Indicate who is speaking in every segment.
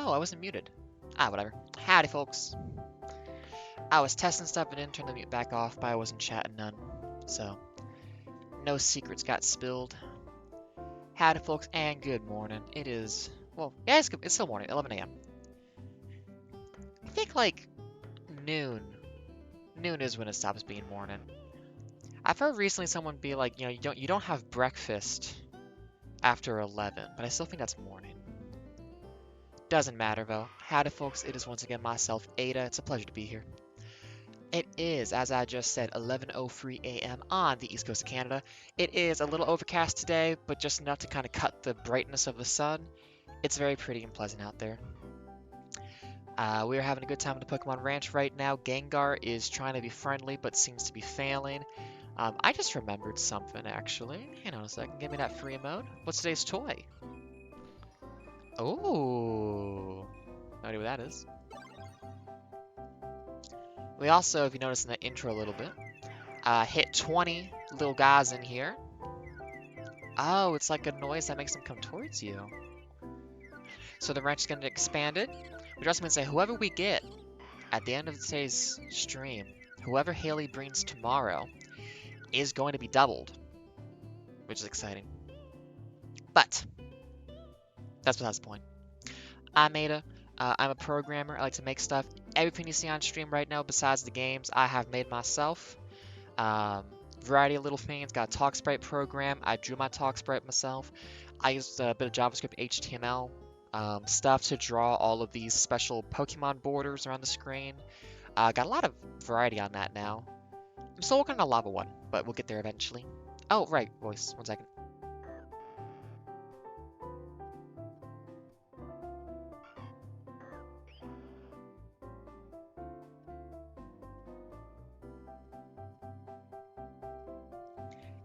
Speaker 1: Oh, I wasn't muted. Ah, whatever. Howdy, folks. I was testing stuff and didn't turn the mute back off, but I wasn't chatting none. So, no secrets got spilled. Howdy, folks, and good morning. It is, well, yeah, it's still morning, 11 a.m. I think, like, noon. Noon is when it stops being morning. I've heard recently someone be like, you don't have breakfast after 11, but I still think that's morning. Doesn't matter, though. Howdy, folks. It is once again myself, Ada. It's a pleasure to be here. It is, as I just said, 11:03 a.m. on the east coast of Canada. It is a little overcast today, but just enough to kind of cut the brightness of the sun. It's very pretty and pleasant out there. We are having a good time at the Pokemon Ranch right now. Gengar is trying to be friendly, but seems to be failing. I just remembered something, actually. Hang on a second. Give me that free mode. What's today's toy? Oh, no idea what that is. We also, if you notice in the intro a little bit, hit 20 little guys in here. Oh, it's like a noise that makes them come towards you. So the ranch is going to get expanded, which also means that whoever we get at the end of today's stream, whoever Haley brings tomorrow, is going to be doubled, which is exciting. But that's besides the point. I'm Ada. I'm a programmer. I like to make stuff. Everything you see on stream right now, besides the games, I have made myself. Variety of little things. Got a talk sprite program. I drew my talk sprite myself. I used a bit of JavaScript, HTML stuff to draw all of these special Pokemon borders around the screen. Got a lot of variety on that now. I'm still working on a lava one, but we'll get there eventually. Oh, right, voice. 1 second.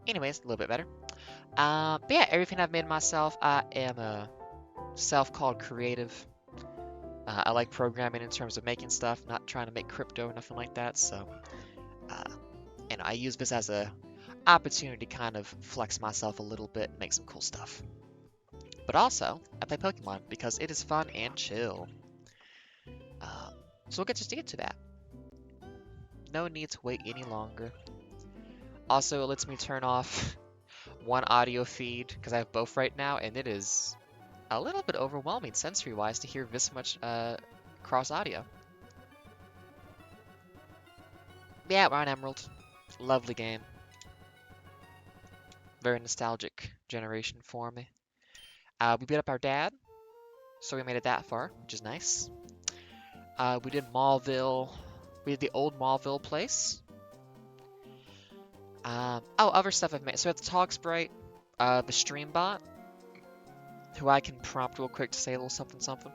Speaker 1: Anyways, a little bit better. But yeah, everything I've made myself. I am a self-called creative. I like programming in terms of making stuff, not trying to make crypto or nothing like that. So, and I use this as a opportunity to kind of flex myself a little bit and make some cool stuff. But also, I play Pokemon because it is fun and chill. So we'll get to that. No need to wait any longer. Also, it lets me turn off one audio feed because I have both right now, and it is a little bit overwhelming sensory-wise to hear this much cross audio. Yeah, we're on Emerald. Lovely game. Very nostalgic generation for me. We beat up our dad, so we made it that far, which is nice. We did Mauville. We did the old Mauville place. Other stuff I've made. So at the Talk Sprite, the stream bot, who I can prompt real quick to say a little something something.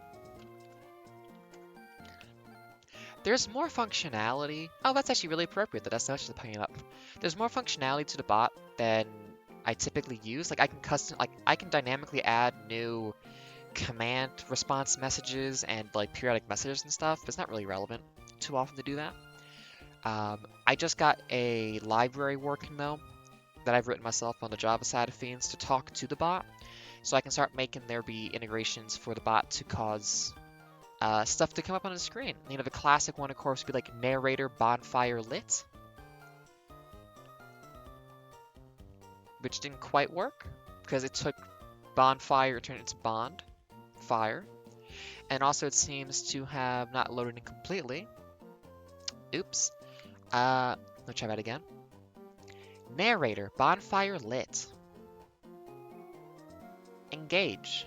Speaker 1: There's more functionality. Oh, that's actually really appropriate that that's not just picking it up. There's more functionality to the bot than I typically use. Like I can dynamically add new command response messages and like periodic messages and stuff, but it's not really relevant too often to do that. I just got a library working though that I've written myself on the Java side of things to talk to the bot, so I can start making there be integrations for the bot to cause stuff to come up on the screen. You know, the classic one, of course, would be like narrator bonfire lit, which didn't quite work because it took bonfire, turned it into bond fire, and also it seems to have not loaded in completely. Oops. Let's try that again. Narrator, bonfire lit. Engage.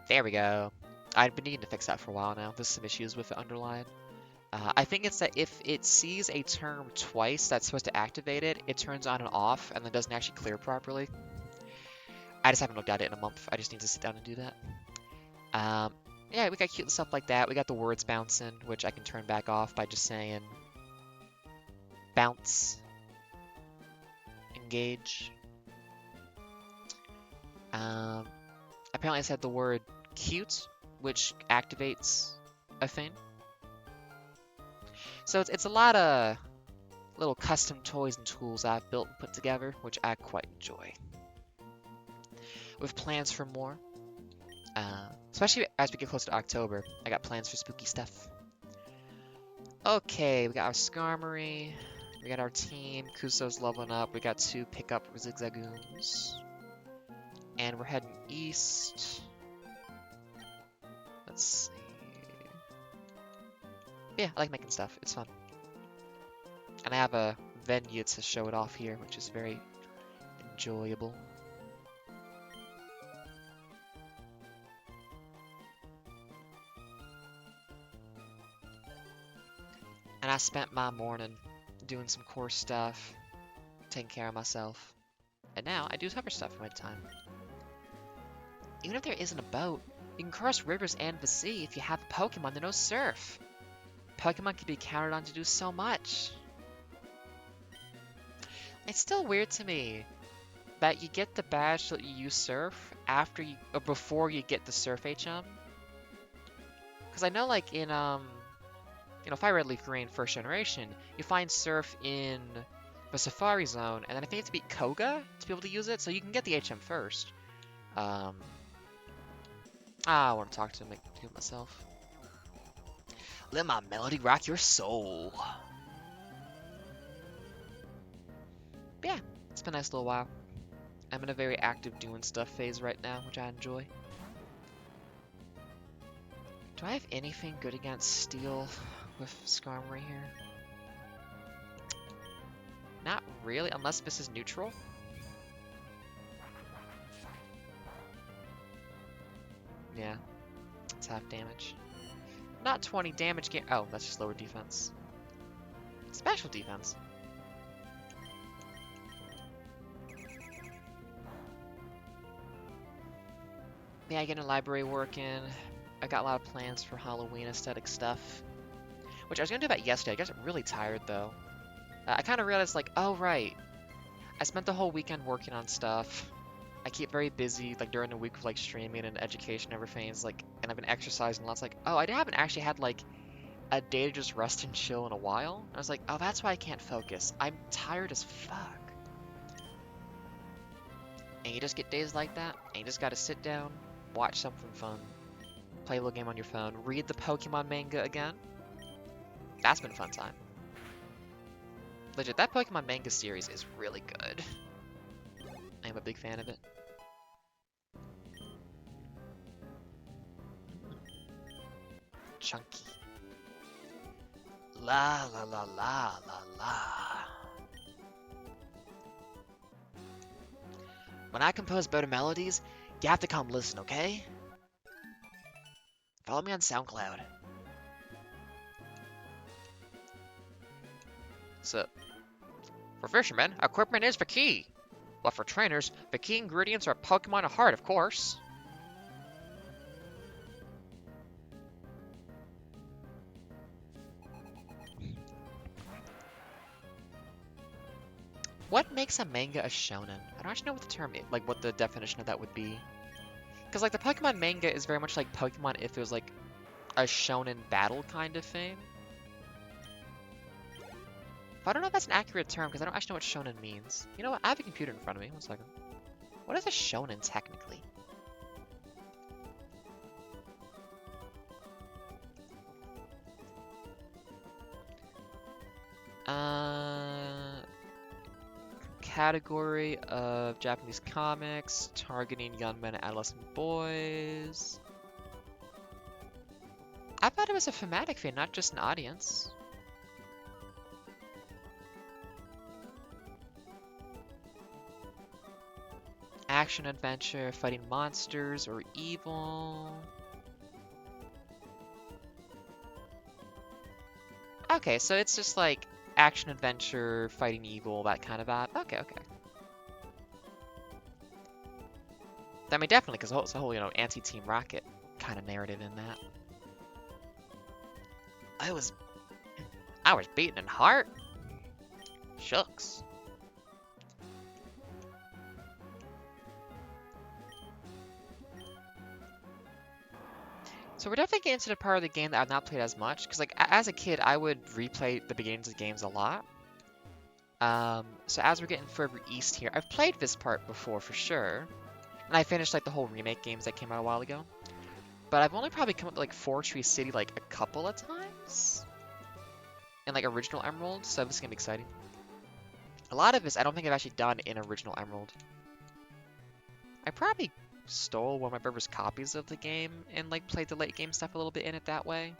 Speaker 1: There we go. I've been needing to fix that for a while now. There's some issues with the underline. I think it's that if it sees a term twice that's supposed to activate it, it turns on and off and then doesn't actually clear properly. I just haven't looked at it in a month. I just need to sit down and do that. Yeah, we got cute stuff like that. We got the words bouncing, which I can turn back off by just saying bounce, engage. Apparently I said the word cute, which activates a thing. So it's a lot of little custom toys and tools I've built and put together, which I quite enjoy. with plans for more. Especially as we get closer to October. I got plans for spooky stuff. Okay, we got our Skarmory. We got our team. Kuso's leveling up. We got 2 pickup Zigzagoons. And we're heading east. Let's see. Yeah, I like making stuff. It's fun. And I have a venue to show it off here, which is very enjoyable. And I spent my morning doing some core stuff, taking care of myself. And now I do other stuff in my time. Even if there isn't a boat, you can cross rivers and the sea if you have a Pokemon that knows surf. Pokemon can be counted on to do so much. It's still weird to me that you get the badge so that you use surf after you, or before you get the surf HM. Because I know like in Fire Red Leaf Green first generation, you find surf in the Safari Zone, and then I think you have to beat Koga to be able to use it, so you can get the HM first. I want to talk to myself. Let my melody rock your soul. But yeah, it's been a nice little while. I'm in a very active doing stuff phase right now, which I enjoy. Do I have anything good against Steel with Skarmory here? Not really, unless this is neutral. Yeah, it's half damage. Not 20 damage gain. Oh, that's just lower defense. Special defense. Yeah, getting a library working. I got a lot of plans for Halloween aesthetic stuff, which I was gonna do that yesterday. I got really tired though. I kind of realized like, oh right, I spent the whole weekend working on stuff. I keep very busy like during the week with like streaming and education and everything. It's like, and I've been exercising lots. Like, oh, I haven't actually had like a day to just rest and chill in a while. I was like, oh, that's why I can't focus. I'm tired as fuck. And you just get days like that, and you just gotta sit down, watch something fun, play a little game on your phone, read the Pokemon manga again. That's been a fun time. Legit, that Pokemon manga series is really good. I am a big fan of it. Chunky. La la la la la la. When I compose better melodies, you have to come listen, okay? Follow me on SoundCloud. So, for fishermen, equipment is the key. But for trainers, the key ingredients are Pokemon at heart, of course. What makes a manga a shonen? I don't actually know what the term is, like what the definition of that would be. Because like the Pokemon manga is very much like Pokemon if it was like a shonen battle kind of thing. But I don't know if that's an accurate term because I don't actually know what shonen means. You know what? I have a computer in front of me. 1 second. What is a shonen technically? Category of Japanese comics targeting young men and adolescent boys. I thought it was a thematic thing, not just an audience. Action adventure, fighting monsters or evil. Okay, so it's just like action adventure, fighting evil, that kind of vibe. Okay, okay. I mean, definitely, because it's a whole, anti-Team Rocket kind of narrative in that. I was beaten in heart? Shucks. So we're definitely getting to the part of the game that I've not played as much, because like as a kid, I would replay the beginnings of games a lot. So as we're getting further east here, I've played this part before for sure. And I finished like the whole remake games that came out a while ago. But I've only probably come up to like Fortree City like a couple of times. In like original Emerald, so this is gonna be exciting. A lot of this I don't think I've actually done in original Emerald. I probably stole one of my brother's copies of the game and like played the late game stuff a little bit in it that way.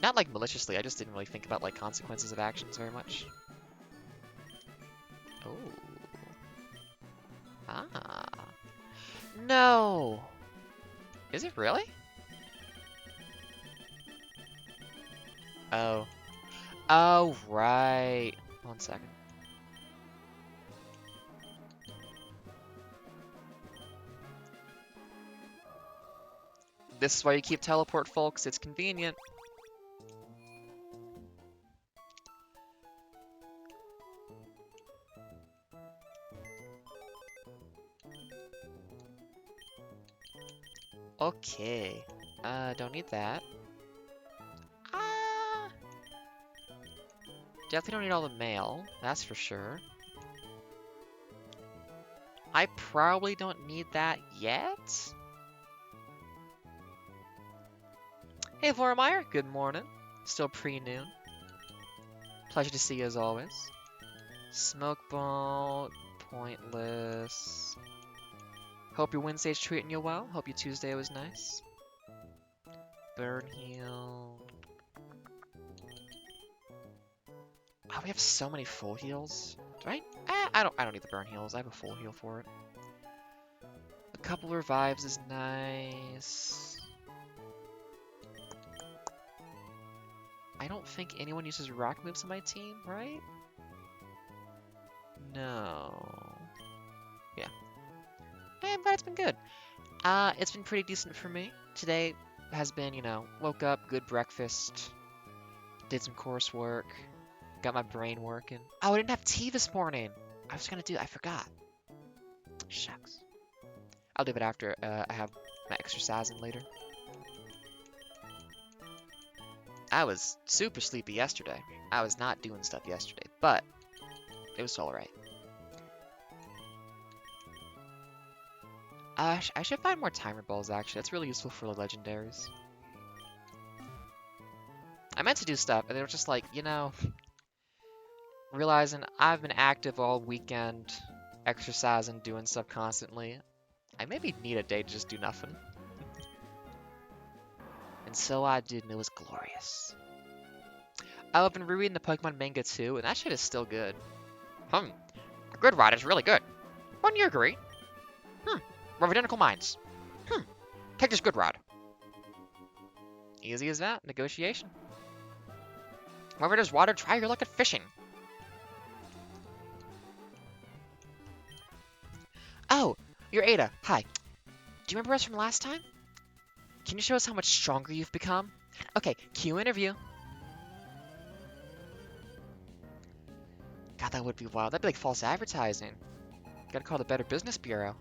Speaker 1: Not like maliciously, I just didn't really think about like consequences of actions very much. Oh. Ah. No! Is it really? Oh. Oh, right. 1 second. This is why you keep teleport, folks. It's convenient. Okay. Don't need that. Definitely don't need all the mail. That's for sure. I probably don't need that yet. Hey, Vormeyer. Good morning. Still pre-noon. Pleasure to see you as always. Smoke bolt. Pointless. Hope your Wednesday's treating you well. Hope your Tuesday was nice. Burn heal. Oh, we have so many full heals. Do I? I don't need the burn heals. I have a full heal for it. A couple revives is nice. I don't think anyone uses rock moves on my team, right? No. Yeah. But it's been good. It's been pretty decent for me. Today has been, you know, woke up, good breakfast, did some coursework, got my brain working. Oh, I didn't have tea this morning. I was gonna do it. I forgot. Shucks. I'll do it after I have my exercising later. I was super sleepy yesterday. I was not doing stuff yesterday, but it was alright. I should find more timer balls, actually. That's really useful for the legendaries. I meant to do stuff, and they were just like, you know, realizing I've been active all weekend, exercising, doing stuff constantly. I maybe need a day to just do nothing. And so I did, and it was glorious. I've been rereading the Pokemon manga too, and that shit is still good. The Grid Ride is really good. Wouldn't you agree? We're of identical minds. Take this Grid Ride. Easy as that. Negotiation. Wherever there's water, try your luck at fishing. Oh, you're Ada. Hi. Do you remember us from last time? Can you show us how much stronger you've become? Okay, cue interview. God, that would be wild. That'd be like false advertising. Gotta call the Better Business Bureau.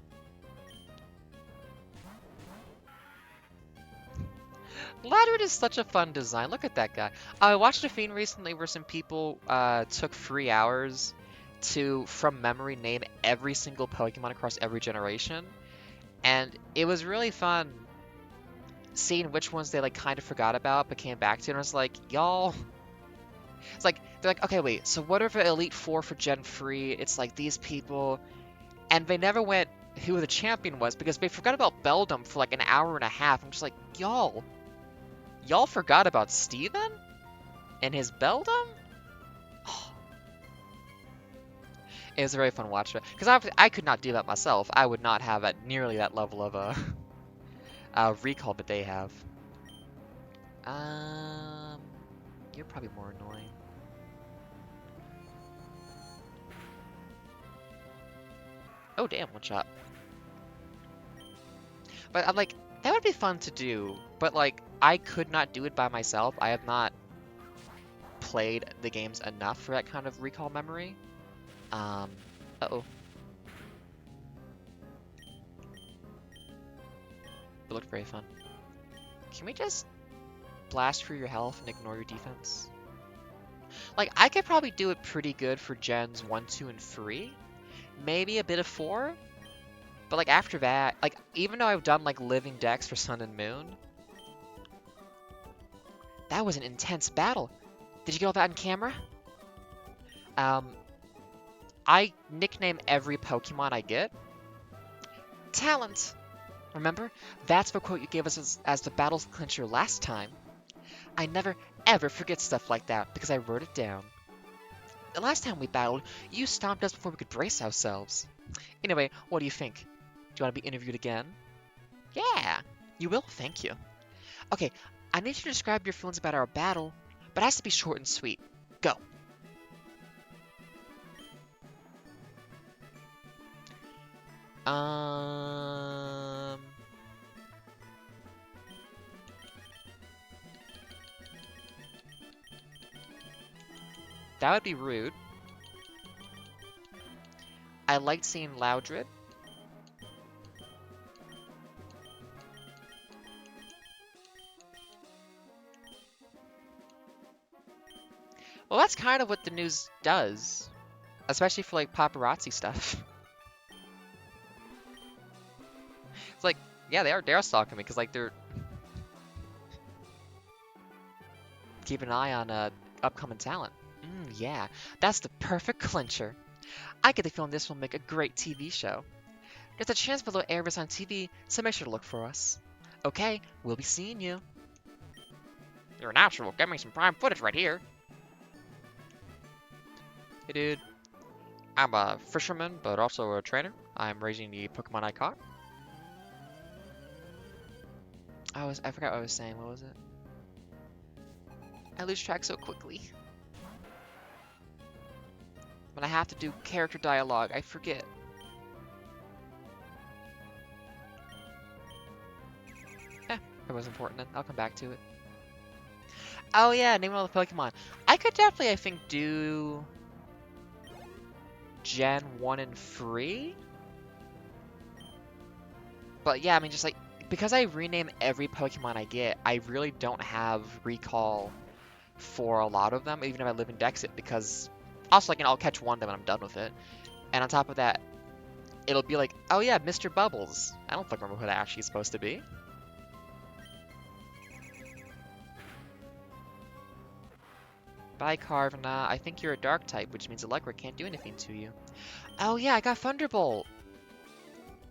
Speaker 1: Ladrid is such a fun design. Look at that guy. I watched a feed recently where some people took 3 hours to, from memory, name every single Pokemon across every generation. And it was really fun seeing which ones they like kind of forgot about but came back to. And I was like, y'all... It's like, they're like, okay, wait, so what are the Elite Four for Gen 3? It's like these people. And they never went who the champion was because they forgot about Beldum for like an hour and a half. I'm just like, y'all forgot about Steven? And his Beldum? Oh. It was a very fun watch. Because I could not do that myself. I would not have at nearly that level of recall that they have. You're probably more annoying. Oh, damn, one shot. But I'm like, that would be fun to do, but like, I could not do it by myself. I have not played the games enough for that kind of recall memory. Uh-oh. It looked very fun. Can we just blast through your health and ignore your defense? Like, I could probably do it pretty good for gens 1, 2, and 3. Maybe a bit of 4. But like after that, like even though I've done like living decks for Sun and Moon, that was an intense battle. Did you get all that on camera? Um, I nickname every Pokemon I get Talent. Remember? That's the quote you gave us as the battle's clincher last time. I never, ever forget stuff like that because I wrote it down. The last time we battled, you stomped us before we could brace ourselves. Anyway, what do you think? Do you want to be interviewed again? Yeah, you will, thank you. Okay, I need you to describe your feelings about our battle, but it has to be short and sweet. Go. That would be rude. I liked seeing Loudred. Well, that's kind of what the news does. Especially for, like, paparazzi stuff. It's like, yeah, they are stalking me, because, like, they're keeping an eye on, upcoming talent. Yeah, that's the perfect clincher. I get the feeling this will make a great TV show. There's a chance below air is on TV, so make sure to look for us. Okay, we'll be seeing you. You're a natural. Get me some prime footage right here. Hey, dude. I'm a fisherman, but also a trainer. I'm raising the Pokemon I caught. I forgot what I was saying. What was it? I lose track so quickly. When I have to do character dialogue, I forget. It was important then. I'll come back to it. Oh yeah, name all the Pokemon. I could definitely, I think, do Gen 1 and 3. But yeah, I mean, just like, because I rename every Pokemon I get, I really don't have recall for a lot of them, even if I live in Dexit, because also, like, I'll catch one of them and I'm done with it. And on top of that, it'll be like, oh yeah, Mr. Bubbles. I don't fucking remember who that actually is supposed to be. Bye, Carvana. I think you're a dark type, which means Allegra can't do anything to you. Oh yeah, I got Thunderbolt.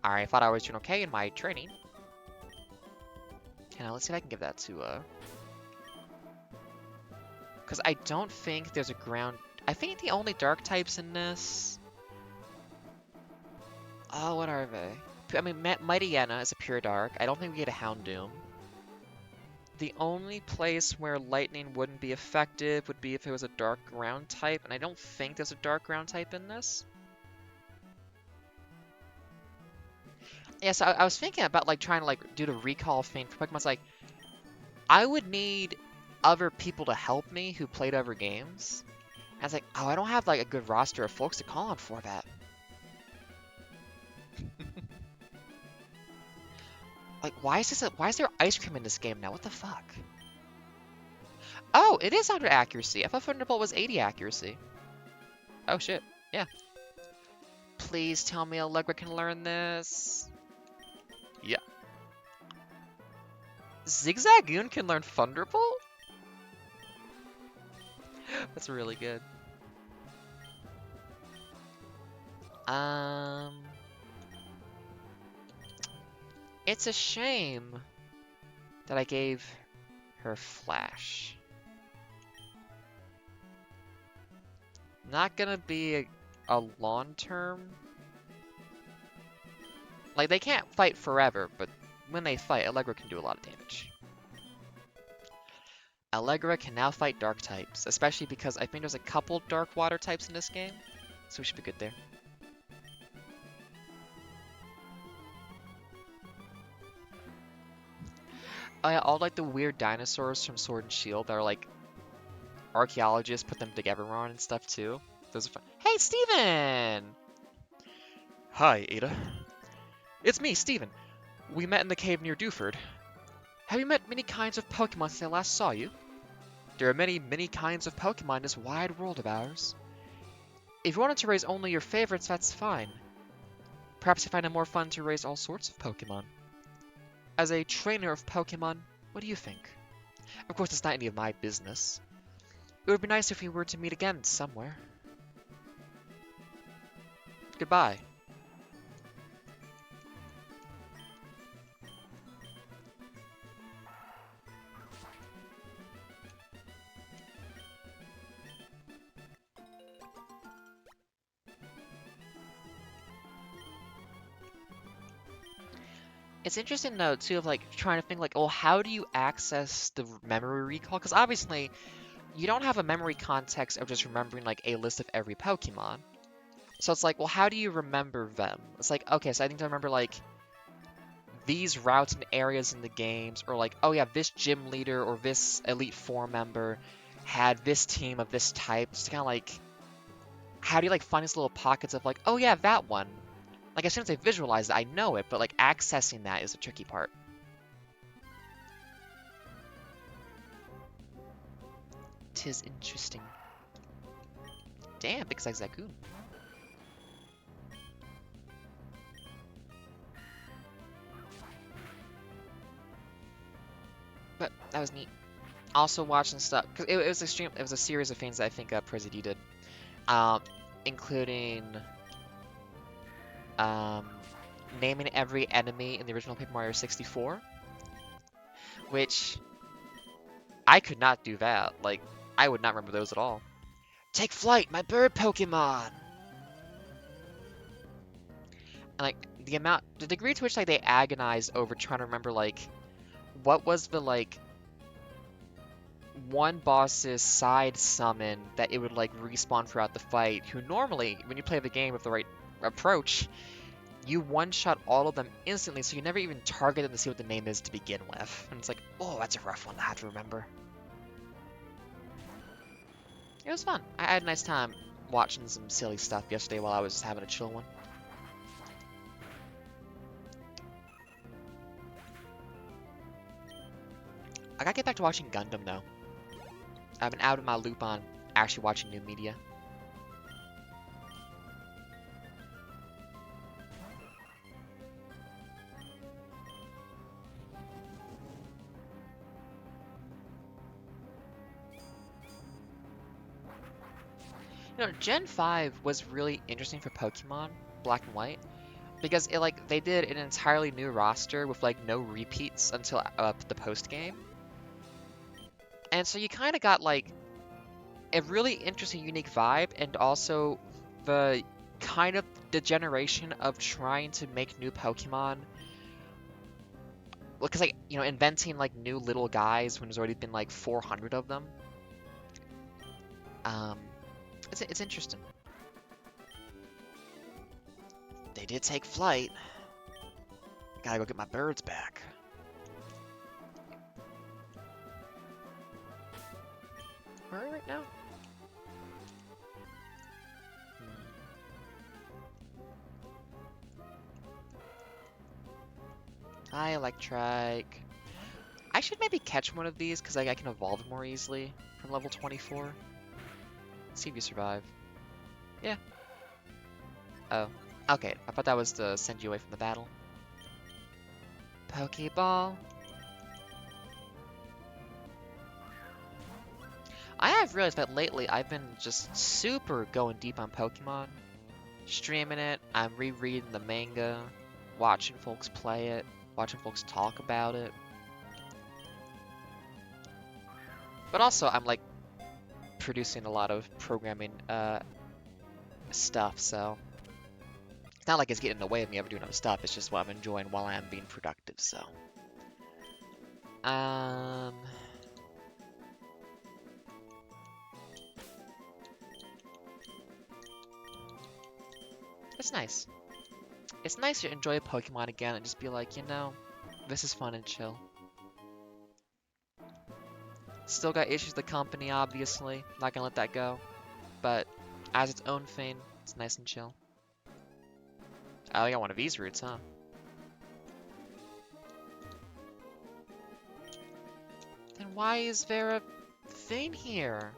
Speaker 1: Alright, I thought I was doing okay in my training. Okay, now let's see if I can give that to, because I don't think there's a ground... I think the only dark types in this... Oh, what are they? I mean, Mightyena is a pure dark. I don't think we get a Houndoom. The only place where lightning wouldn't be effective would be if it was a dark ground type, and I don't think there's a dark ground type in this. Yeah, so I was thinking about, like, trying to, like, do the recall thing for Pokemon's like, I would need other people to help me who played other games. And I was like, oh, I don't have, like, a good roster of folks to call on for that. Like, why is there ice cream in this game now? What the fuck? Oh, it is 100 accuracy. I thought Thunderbolt was 80 accuracy. Oh, shit. Yeah. Please tell me Allegra can learn this. Yeah. Zigzagoon can learn Thunderbolt? That's really good. It's a shame that I gave her Flash. Not gonna be a long-term. Like, they can't fight forever, but when they fight, Allegra can do a lot of damage. Allegra can now fight dark types, especially because I think there's a couple dark water types in this game, so we should be good there. Oh yeah, all like the weird dinosaurs from Sword and Shield that are like archaeologists put them together on and stuff too. Those are fun. Hey, Steven! Hi, Ada. It's me, Steven. We met in the cave near Dewford. Have you met many kinds of Pokemon since I last saw you? There are many, many kinds of Pokemon in this wide world of ours. If you wanted to raise only your favorites, that's fine. Perhaps you find it more fun to raise all sorts of Pokemon. As a trainer of Pokemon, what do you think? Of course, it's not any of my business. It would be nice if we were to meet again somewhere. Goodbye. It's interesting though too of like trying to think like, well, how do you access the memory recall? Because obviously you don't have a memory context of just remembering like a list of every Pokemon. So it's like, well, how do you remember them? It's like, okay, so I need to remember like these routes and areas in the games, or like, oh yeah, this gym leader or this Elite Four member had this team of this type. It's kind of like, how do you like find these little pockets of like, oh yeah, that one. Like as soon as I visualize it, I know it, but like accessing that is the tricky part. Tis interesting. Damn, big Zigzagoon. But that was neat. Also watching stuff because it was extreme. It was a series of things that I think Prezi did, including um, naming every enemy in the original Paper Mario 64, which I could not do that. Like I would not remember those at all. Take flight, my bird Pokemon. And like the degree to which like they agonized over trying to remember like what was the like one boss's side summon that it would like respawn throughout the fight, who normally, when you play the game with the right approach, you one-shot all of them instantly, so you never even target them to see what the name is to begin with. And it's like, oh, that's a rough one to have to remember. It was fun. I had a nice time watching some silly stuff yesterday while I was having a chill one. I gotta get back to watching Gundam, though. I've been out of my loop on actually watching new media. You know, Gen 5 was really interesting for Pokemon, Black and White, because it like they did an entirely new roster with like no repeats until the post game. And so you kind of got like a really interesting, unique vibe, and also the kind of degeneration of trying to make new Pokemon. Because like, you know, inventing like new little guys when there's already been like 400 of them. It's interesting. They did take flight. Gotta go get my birds back. Where are we right now? Hi, Electrike. I should maybe catch one of these because like, I can evolve more easily from level 24. Let's see if you survive. Yeah. Oh. Okay, I thought that was to send you away from the battle. Pokeball. I have realized that lately I've been just super going deep on Pokemon. Streaming it, I'm rereading the manga, watching folks play it, watching folks talk about it. But also, I'm like producing a lot of programming stuff, so it's not like it's getting in the way of me ever doing other stuff. It's just what I'm enjoying while I'm being productive. So, it's nice. It's nice to enjoy Pokemon again and just be like, you know, this is fun and chill. Still got issues with the company, obviously. Not gonna let that go. But as its own thing, it's nice and chill. Oh, I got one of these routes, huh? Then why is there a thing here?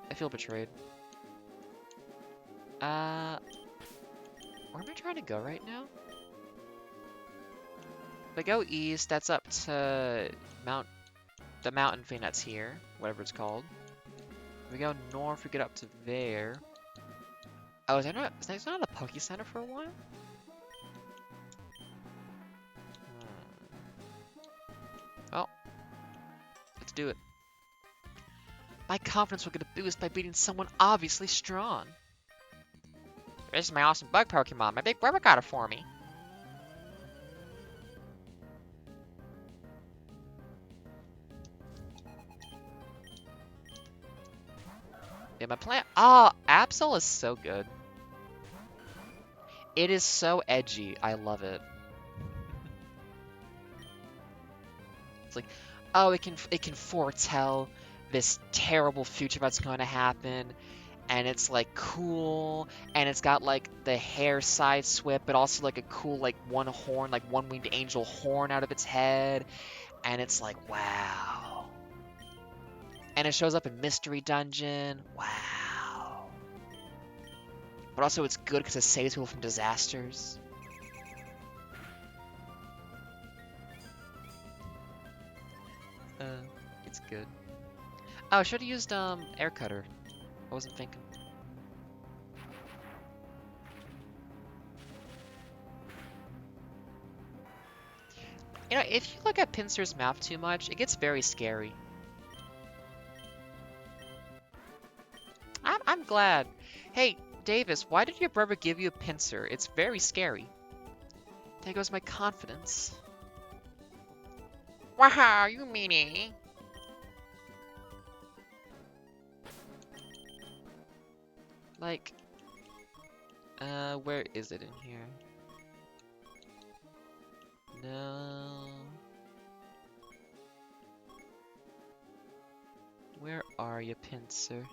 Speaker 1: I feel betrayed. Where am I trying to go right now? If I go east, that's up to the mountain thing that's here, whatever it's called. If we go north, we get up to there. Oh, is there not a Poke Center for a while? Well, let's do it. My confidence will get a boost by beating someone obviously strong. This is my awesome bug Pokemon. My big brother got it for me. Yeah, my plant. Oh, Absol is so good. It is so edgy. I love it. It's like, oh, it can foretell this terrible future that's going to happen, and it's like cool, and it's got like the hair side sweep, but also like a cool like one winged angel horn out of its head, and it's like wow. And it shows up in Mystery Dungeon. Wow. But also it's good because it saves people from disasters. It's good. Oh, I should have used air cutter. I wasn't thinking. You know, if you look at Pinsir's mouth too much, it gets very scary. I'm glad. Hey, Davis, why did your brother give you a Pinsir? It's very scary. There goes my confidence. Wow, you meanie. Like, where is it in here? No. Where are you, Pinsir?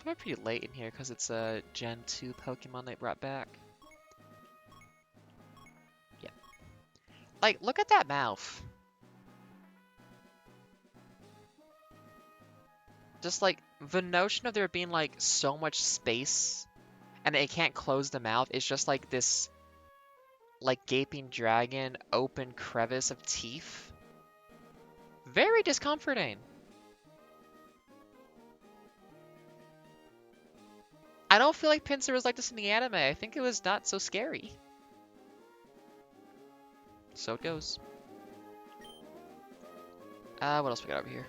Speaker 1: Probably pretty late in here because it's a Gen 2 Pokemon they brought back. Yeah. Like, look at that mouth. Just like the notion of there being like so much space and it can't close the mouth is just like this like gaping dragon open crevice of teeth. Very discomforting. I don't feel like Pinsir was like this in the anime. I think it was not so scary. So it goes. What else we got over here?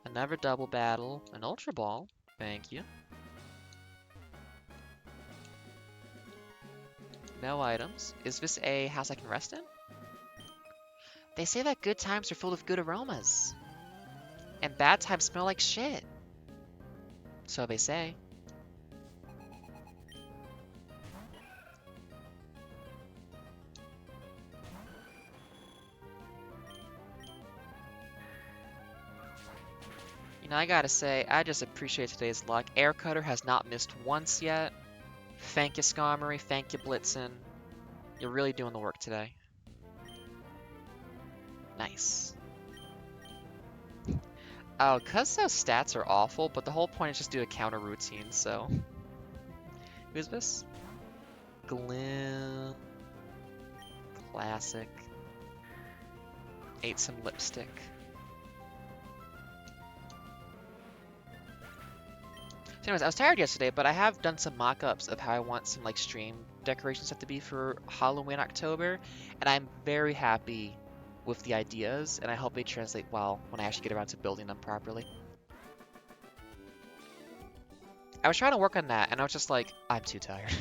Speaker 1: Another double battle. An Ultra Ball. Thank you. No items. Is this a house I can rest in? They say that good times are full of good aromas. And bad times smell like shit. So they say. You know, I gotta say, I just appreciate today's luck. Air Cutter has not missed once yet. Thank you, Skarmory. Thank you, Blitzen. You're really doing the work today. Nice. Oh, because those stats are awful, but the whole point is just do a counter routine, so... Who's this? Glim. Classic. Ate some lipstick. So anyways, I was tired yesterday, but I have done some mock-ups of how I want some like stream decorations have to be for Halloween October, and I'm very happy with the ideas, and I hope they translate well when I actually get around to building them properly. I was trying to work on that, and I was just like, I'm too tired.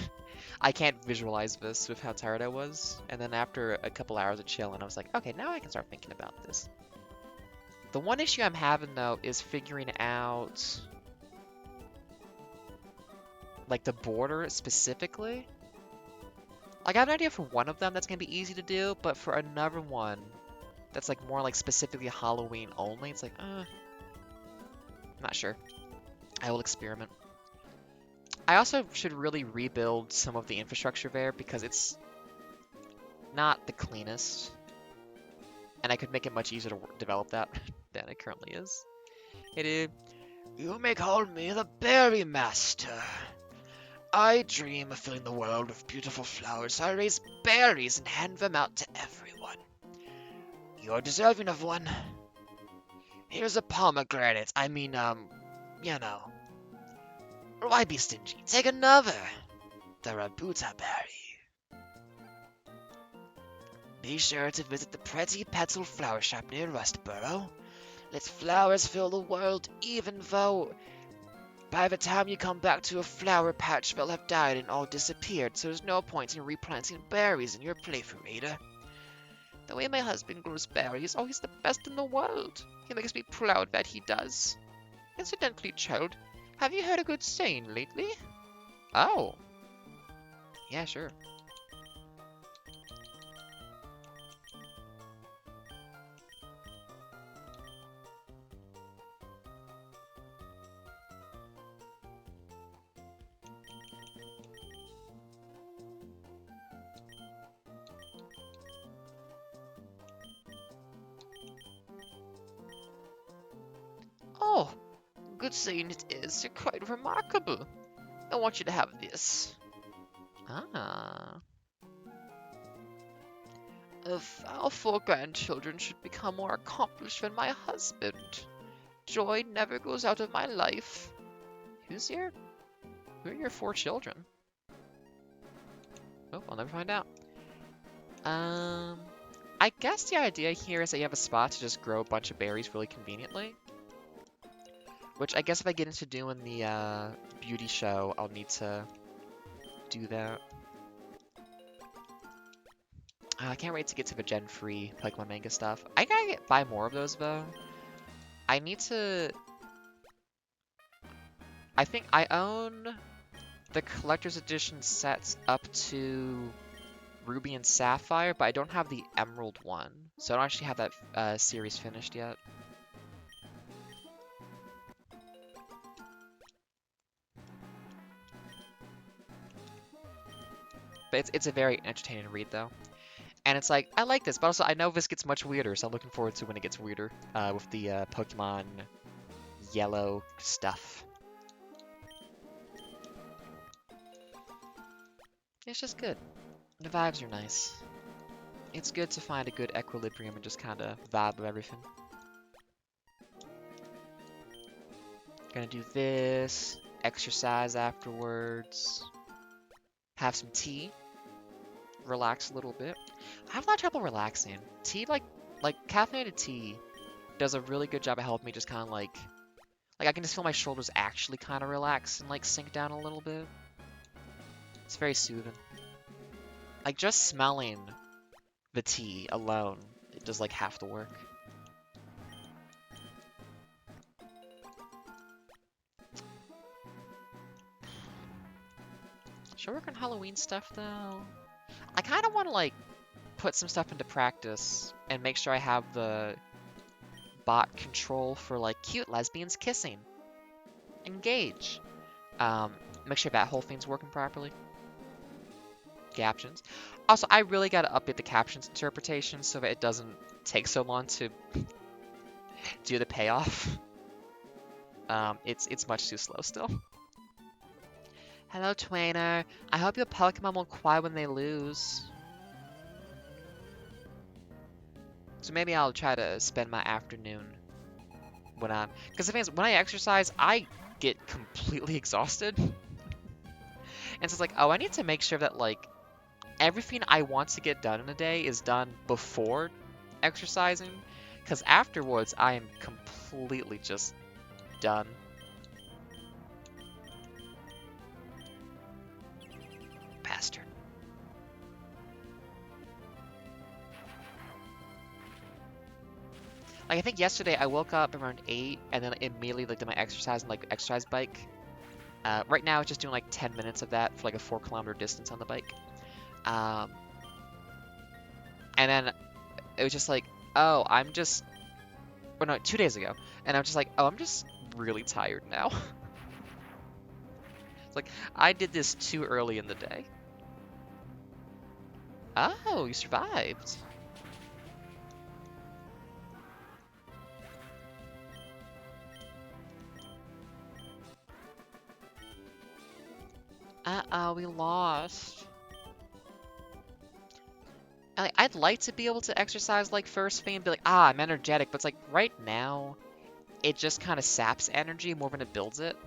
Speaker 1: I can't visualize this with how tired I was, and then after a couple hours of chilling, I was like, okay, now I can start thinking about this. The one issue I'm having, though, is figuring out like the border specifically. Like I have an idea for one of them that's gonna be easy to do, but for another one that's like more like specifically Halloween only, it's like, I'm not sure. I will experiment. I also should really rebuild some of the infrastructure there because it's not the cleanest. And I could make it much easier to develop that than it currently is. It is. You may call me the Berry Master. I dream of filling the world with beautiful flowers, so I raise berries and hand them out to everyone. You're deserving of one. Here's a pomegranate. I mean, you know. Why be stingy? Take another. The Rabuta berry. Be sure to visit the Pretty Petal Flower Shop near Rustboro. Let flowers fill the world, even though by the time you come back to a flower patch, they'll have died and all disappeared, so there's no point in replanting berries in your playthrough, Ada. The way my husband grows berries, oh, he's the best in the world. He makes me proud that he does. Incidentally, child, have you heard a good saying lately? Oh. Yeah, sure. Oh, good saying it is. You're quite remarkable. I want you to have this. Ah. If our 4 grandchildren should become more accomplished than my husband, joy never goes out of my life. Who are your 4 children? Oh, I'll never find out. I guess the idea here is that you have a spot to just grow a bunch of berries really conveniently. Which I guess if I get into doing the beauty show, I'll need to do that. I can't wait to get to the Gen free Pokemon manga stuff. I gotta buy more of those though. I need to. I think I own the collector's edition sets up to Ruby and Sapphire, but I don't have the Emerald one, so I don't actually have that series finished yet. But it's a very entertaining read though. And it's like, I like this, but also I know this gets much weirder, so I'm looking forward to when it gets weirder with the Pokemon Yellow stuff. It's just good. The vibes are nice. It's good to find a good equilibrium and just kind of vibe with everything. Gonna do this, exercise afterwards, have some tea, relax a little bit. I have a lot of trouble relaxing. Tea, like caffeinated tea, does a really good job of helping me just kind of like I can just feel my shoulders actually kind of relax and like sink down a little bit. It's very soothing. Like just smelling the tea alone, it does like half the work. Should I work on Halloween stuff though? I kind of want to like put some stuff into practice and make sure I have the bot control for like cute lesbians kissing. Engage. Make sure that whole thing's working properly. Captions. Also, I really got to update the captions interpretation so that it doesn't take so long to do the payoff. It's much too slow still. Hello, Twainer. I hope your Pokemon won't cry when they lose. So maybe I'll try to spend my afternoon when I'm... Because the thing is, when I exercise, I get completely exhausted. And so it's like, oh, I need to make sure that, like, everything I want to get done in a day is done before exercising. Because afterwards, I am completely just done. Bastard. Like, I think yesterday I woke up around 8 and then immediately like, did my exercise on like exercise bike. Right now it's just doing like 10 minutes of that for like a 4-kilometer distance on the bike. And then it was just like, oh, I'm just... Or no, 2 days ago. And I'm just like, oh, I'm just really tired now. It's like, I did this too early in the day. Oh, you survived. Uh-oh, we lost. I'd like to be able to exercise like first thing and be like, ah, I'm energetic, but it's like right now, it just kind of saps energy more than it builds it.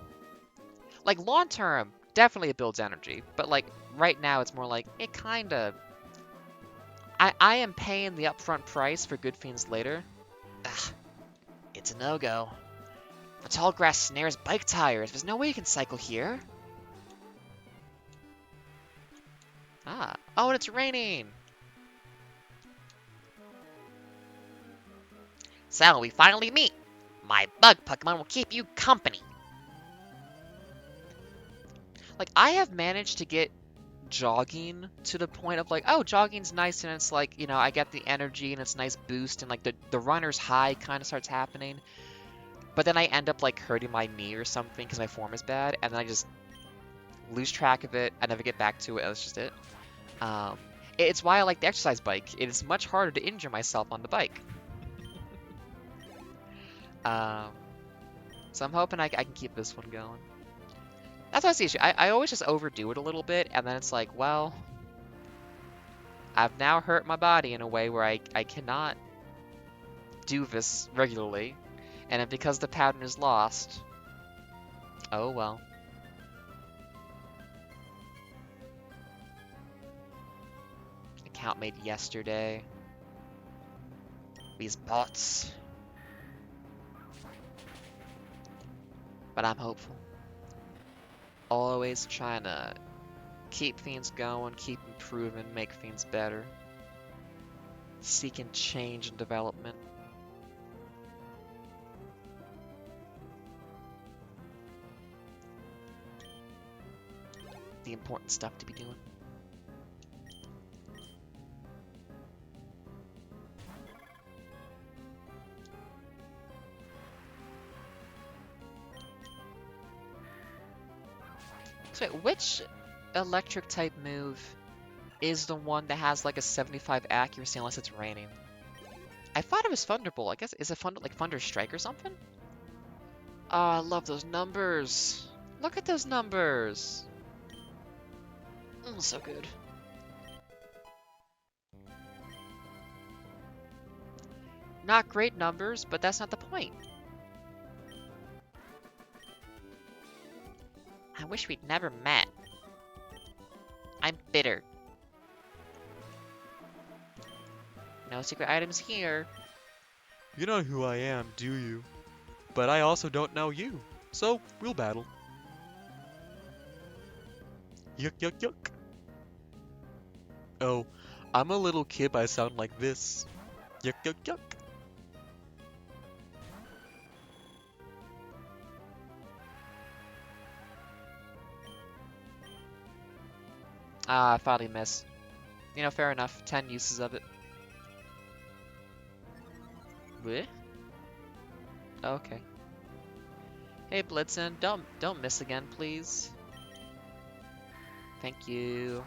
Speaker 1: Like long term, definitely it builds energy, but like right now, it's more like it kind of. I am paying the upfront price for good things later. Ugh, it's a no-go. The tall grass snares bike tires. There's no way you can cycle here. Ah. Oh, and it's raining. So, we finally meet. My bug Pokemon will keep you company. Like, I have managed to get jogging to the point of like, oh, jogging's nice and it's like, you know, I get the energy and it's a nice boost and like the runner's high kind of starts happening. But then I end up like hurting my knee or something because my form is bad and then I just lose track of it. I never get back to it. That's just it. Um, it's why I like the exercise bike. It is much harder to injure myself on the bike. Um, so I'm hoping I can keep this one going. That's what's the issue. I always just overdo it a little bit, and then it's like, well, I've now hurt my body in a way where I cannot do this regularly. And then because the pattern is lost, oh well. Account made yesterday. These bots. But I'm hopeful. Always trying to keep things going, keep improving, make things better. Seeking change and development. The important stuff to be doing. So wait, which electric type move is the one that has like a 75 accuracy unless it's raining? I thought it was Thunderbolt. I guess is it Thunder like Thunder Strike or something? Oh, I love those numbers. Look at those numbers. So good. Not great numbers, but that's not the point. I wish we'd never met. I'm bitter. No secret items here.
Speaker 2: You know who I am, do you? But I also don't know you, so we'll battle. Yuck, yuck, yuck. Oh, I'm a little kid, but I sound like this. Yuck, yuck, yuck.
Speaker 1: Ah, I finally missed. You know, fair enough. 10 uses of it. Bleh? Okay. Hey, Blitzen, don't miss again, please. Thank you.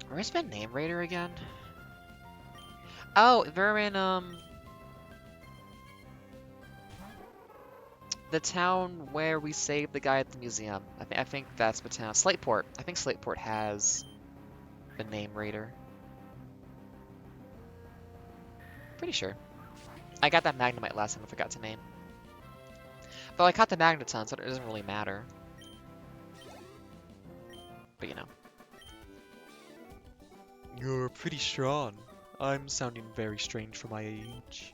Speaker 1: Where's my name raider again? Oh, they're in the town where we saved the guy at the museum. I think that's the town. Slateport. I think Slateport has the name raider. Pretty sure. I got that Magnemite last time I forgot to name. Though I caught the Magneton, so it doesn't really matter. But you know.
Speaker 2: You're pretty strong. I'm sounding very strange for my age.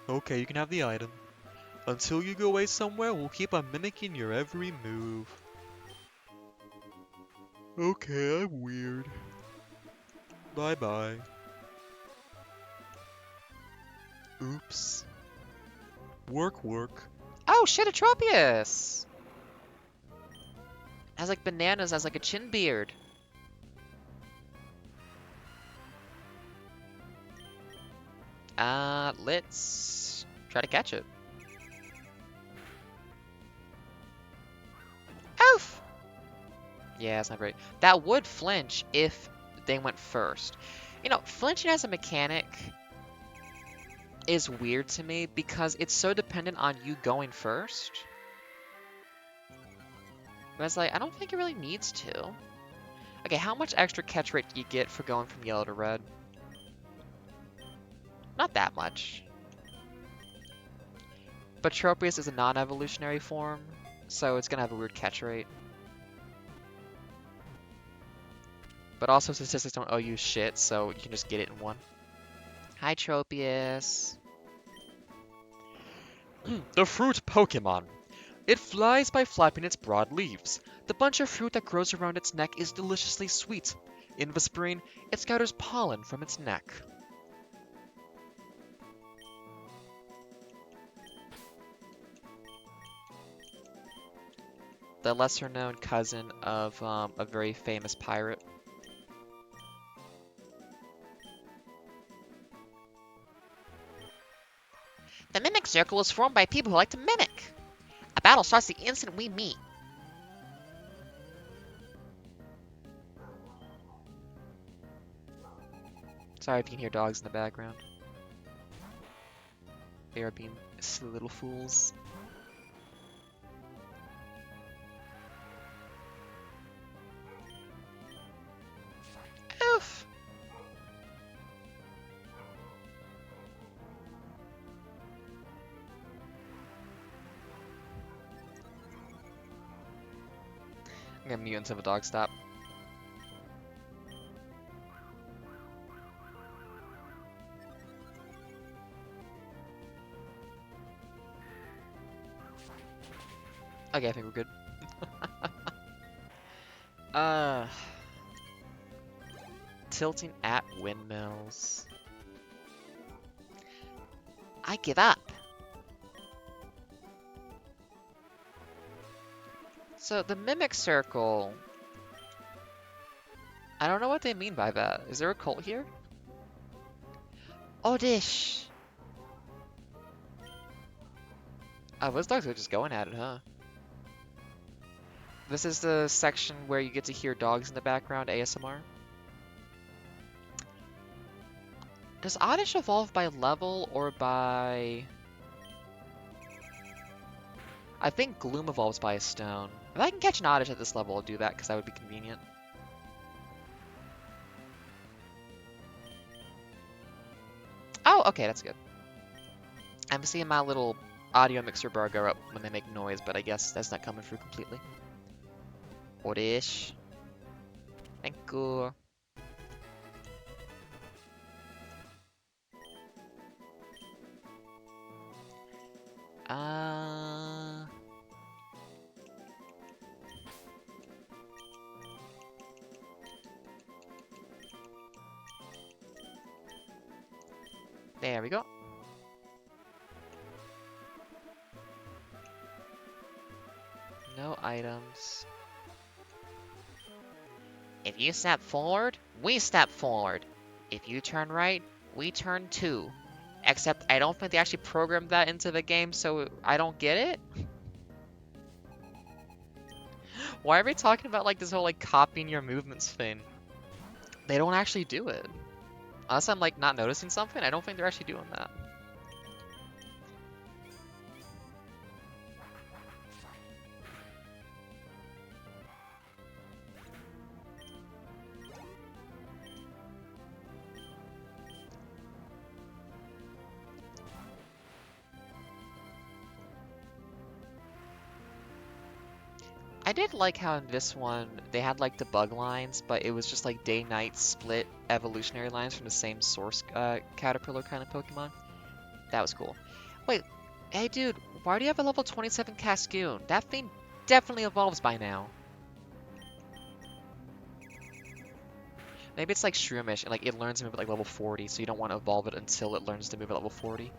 Speaker 2: Okay, you can have the item. Until you go away somewhere, we'll keep on mimicking your every move. Okay, I'm weird. Bye-bye. Oops. Work, work.
Speaker 1: Oh shit, Atropius! Has like bananas, has like a chin beard. Let's try to catch it. Yeah, it's not great. That would flinch if they went first. You know, flinching as a mechanic is weird to me because it's so dependent on you going first. But it's like, I don't think it really needs to. Okay, how much extra catch rate do you get for going from yellow to red? Not that much. But Tropius is a non-evolutionary form, so it's gonna have a weird catch rate. But also statistics don't owe you shit, so you can just get it in one. Hi, Tropius.
Speaker 2: The fruit Pokemon. It flies by flapping its broad leaves. The bunch of fruit that grows around its neck is deliciously sweet. In the spring, it scatters pollen from its neck.
Speaker 1: The lesser-known cousin of a very famous pirate. The Mimic Circle is formed by people who like to mimic. A battle starts the instant we meet. Sorry if you can hear dogs in the background. They are being silly little fools. Oof. I'm gonna mute until the dogs stop. Okay, I think we're good. Tilting at windmills. I give up. So the Mimic Circle, I don't know what they mean by that. Is there a cult here? Oddish. Oh, those dogs are just going at it, huh? This is the section where you get to hear dogs in the background ASMR. Does Oddish evolve by level or by... I think Gloom evolves by a stone. If I can catch an Oddish at this level, I'll do that because that would be convenient. Oh, okay, that's good. I'm seeing my little audio mixer bar go up when they make noise, but I guess that's not coming through completely. Oddish. Thank you. There we go. No items. If you step forward, we step forward. If you turn right, we turn too. Except I don't think they actually programmed that into the game, so I don't get it. Why are we talking about like this whole like copying your movements thing? They don't actually do it. Unless I'm like not noticing something, I don't think they're actually doing that. I did like how in this one, they had like the bug lines, but it was just like day-night split evolutionary lines from the same source caterpillar kind of Pokemon. That was cool. Wait, hey dude, why do you have a level 27 Cascoon? That thing definitely evolves by now. Maybe it's like Shroomish, and like it learns to move at like level 40, so you don't want to evolve it until it learns to move at level 40.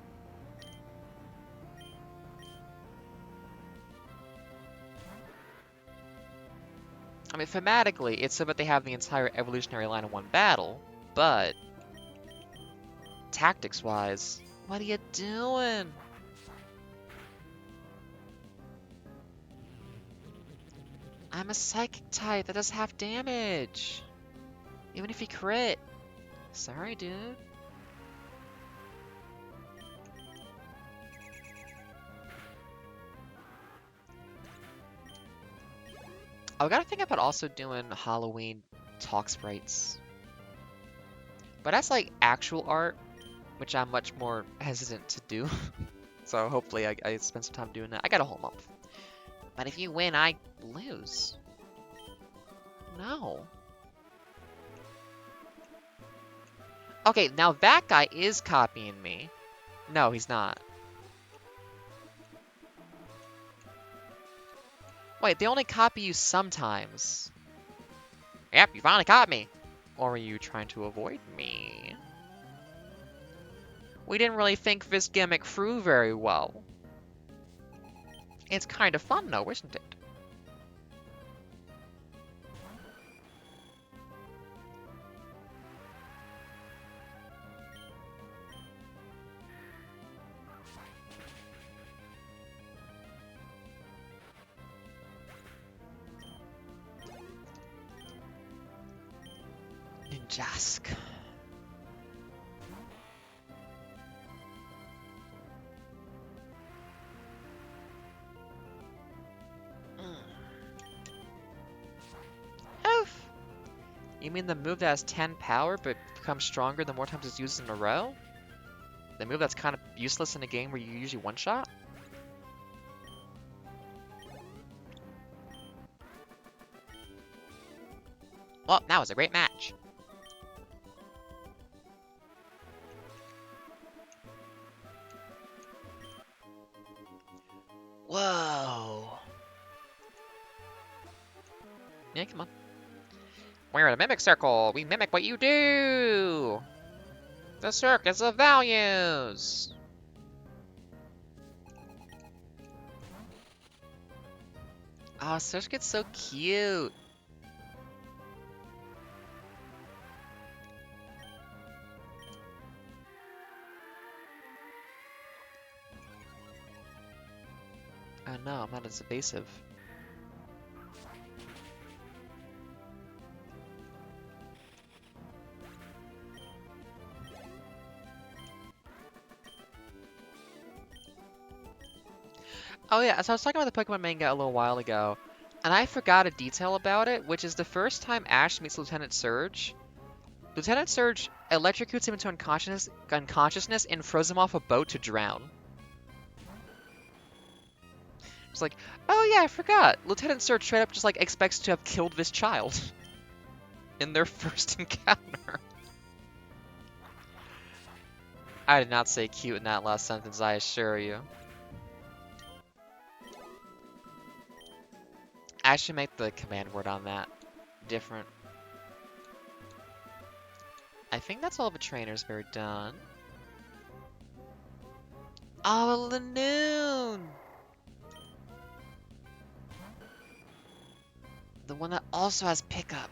Speaker 1: I mean, thematically, it's so that they have the entire evolutionary line in one battle, but tactics-wise, what are you doing? I'm a psychic type that does half damage. Even if you crit. Sorry, dude. I gotta think about also doing Halloween talk sprites. But that's like actual art, which I'm much more hesitant to do. So hopefully I spend some time doing that. I got a whole month. But if you win, I lose. No. Okay, now that guy is copying me. No, he's not. Wait, they only copy you sometimes. Yep, you finally caught me. Or are you trying to avoid me? We didn't really think this gimmick through very well. It's kind of fun though, isn't it? Ninjask. Oof. You mean the move that has 10 power but becomes stronger the more times it's used in a row? The move that's kind of useless in a game where you usually one-shot? Well, that was a great match. Whoa. Yeah, come on. We're in a mimic circle. We mimic what you do. The circus of values. Oh, Search gets so cute. Oh no, I'm not as evasive. Oh yeah, so I was talking about the Pokemon manga a little while ago, and I forgot a detail about it, which is the first time Ash meets Lieutenant Surge. Lieutenant Surge electrocutes him into unconsciousness and throws him off a boat to drown. It's like, oh yeah, I forgot. Lieutenant Surge straight up just like expects to have killed this child in their first encounter. I did not say cute in that last sentence, I assure you. I should make the command word on that different. I think that's all the trainers are done. Oh, Lanoon! The one that also has pickup.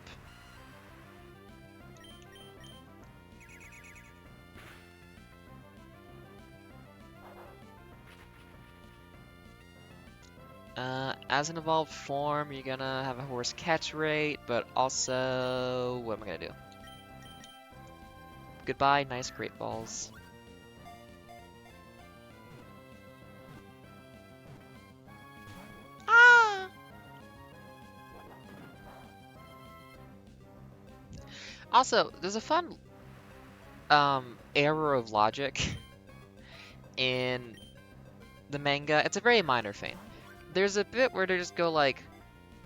Speaker 1: As an evolved form, you're gonna have a horse catch rate, but also, what am I gonna do? Goodbye, nice great balls. Ah! Also, there's a fun error of logic in the manga. It's a very minor thing. There's a bit where they just go like,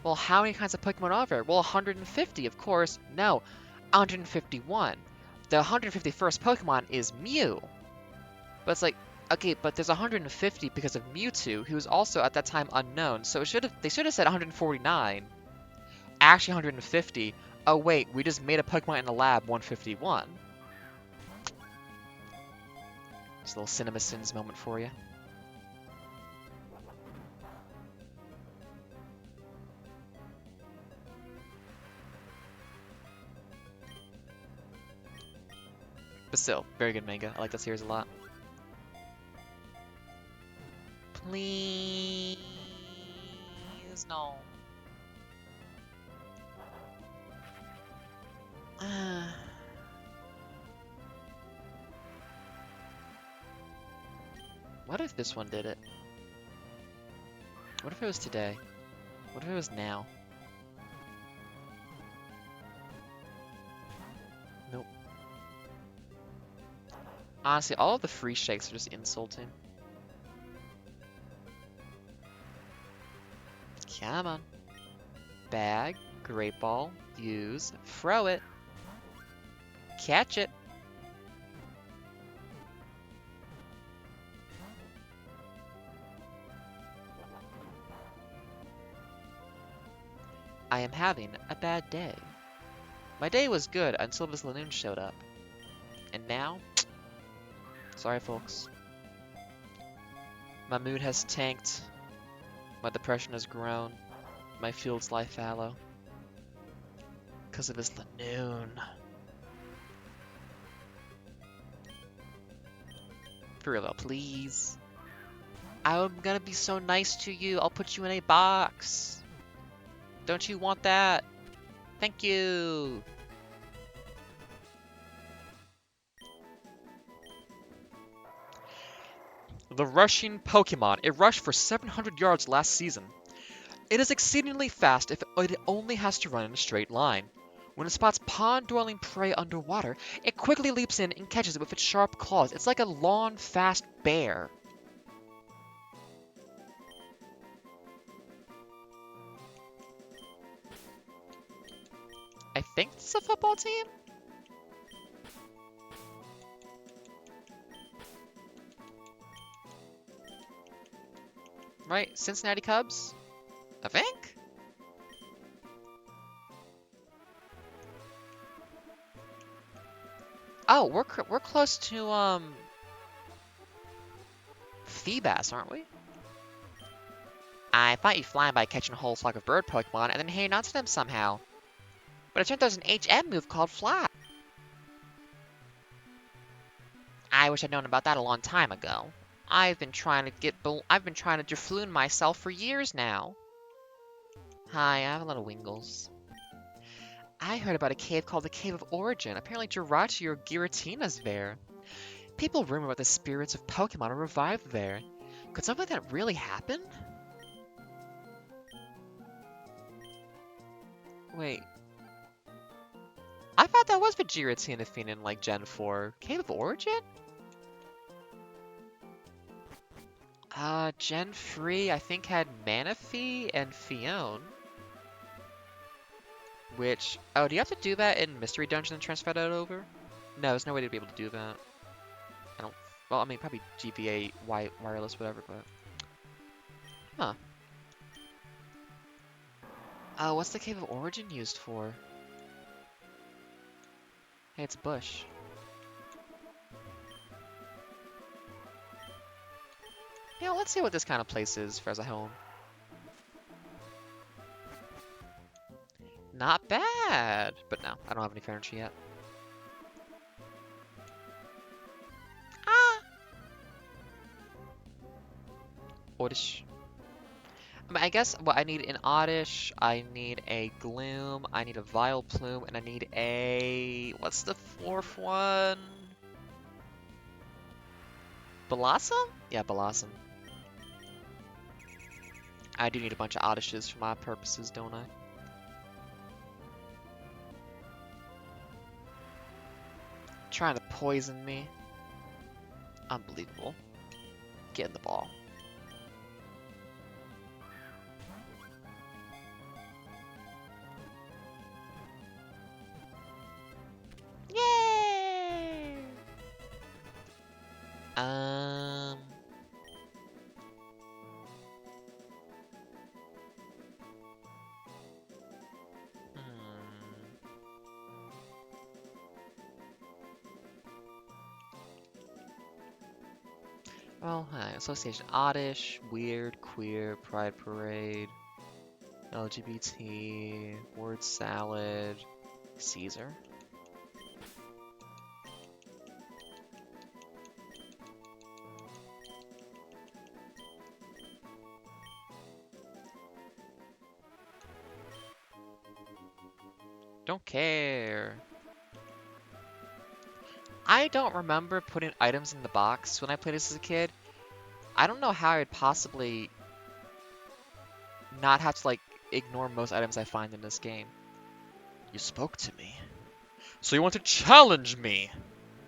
Speaker 1: well, how many kinds of Pokemon are there? Well, 150, of course. No, 151. The 151st Pokemon is Mew. But it's like, okay, but there's 150 because of Mewtwo, who was also at that time unknown. So they should have said 149. Actually 150. Oh wait, we just made a Pokemon in the lab 151. Just a little Cinema Sins moment for you. But still, very good manga. I like that series a lot. Please, no. What if this one did it? What if it was today? What if it was now? Nope. Honestly, all of the free shakes are just insulting. Come on. Bag, great ball, use, throw it. Catch it. I am having a bad day. My day was good until this Lanoon showed up. And now? Sorry, folks. My mood has tanked. My depression has grown. My fields lie fallow. Because of this Lanoon. For real though, please. I'm gonna be so nice to you. I'll put you in a box. Don't you want that? Thank you.
Speaker 2: The rushing Pokemon. It rushed for 700 yards last season. It is exceedingly fast if it only has to run in a straight line. When it spots pond-dwelling prey underwater, it quickly leaps in and catches it with its sharp claws. It's like a long, fast bear.
Speaker 1: I think it's a football team? Right? Cincinnati Cubs? I think? Oh, we're close to, Feebas, aren't we? I thought you flying by catching a whole flock of bird Pokemon and then hanging on to them somehow. But it turned out there's an HM move called Fly. I wish I'd known about that a long time ago. I've been trying to Drifloon myself for years now. Hi, I have a lot of Wingles. I heard about a cave called the Cave of Origin. Apparently Jirachi or Giratina's there. People rumor about the spirits of Pokemon are revived there. Could something like that really happen? Wait. I thought that was for Giratina in like Gen 4. Cave of Origin? Gen 3 I think had Manaphy and Fione. Which, oh, do you have to do that in Mystery Dungeon and transfer that over? No, there's no way to be able to do that. I don't, well, I mean, probably GBA, wireless, whatever, but. Huh. What's the Cave of Origin used for? Hey, it's a bush. Yeah, let's see what this kind of place is for as a home. Not bad! But no, I don't have any furniture yet. Ah! Oddish. I mean, I guess what I need an Oddish, I need a Gloom, I need a Vileplume, and I need a... What's the fourth one? Blossom? Yeah, Blossom. I do need a bunch of Oddishes for my purposes, don't I? Trying to poison me. Unbelievable. Get in the ball. Yay! Well, Association Oddish, Weird, Queer, Pride Parade, LGBT, Word Salad, Caesar. Don't care. I don't remember putting items in the box when I played this as a kid.
Speaker 2: I don't know how I'd possibly not have to, like, ignore most items I find in this game. You spoke to me. So you want to challenge me?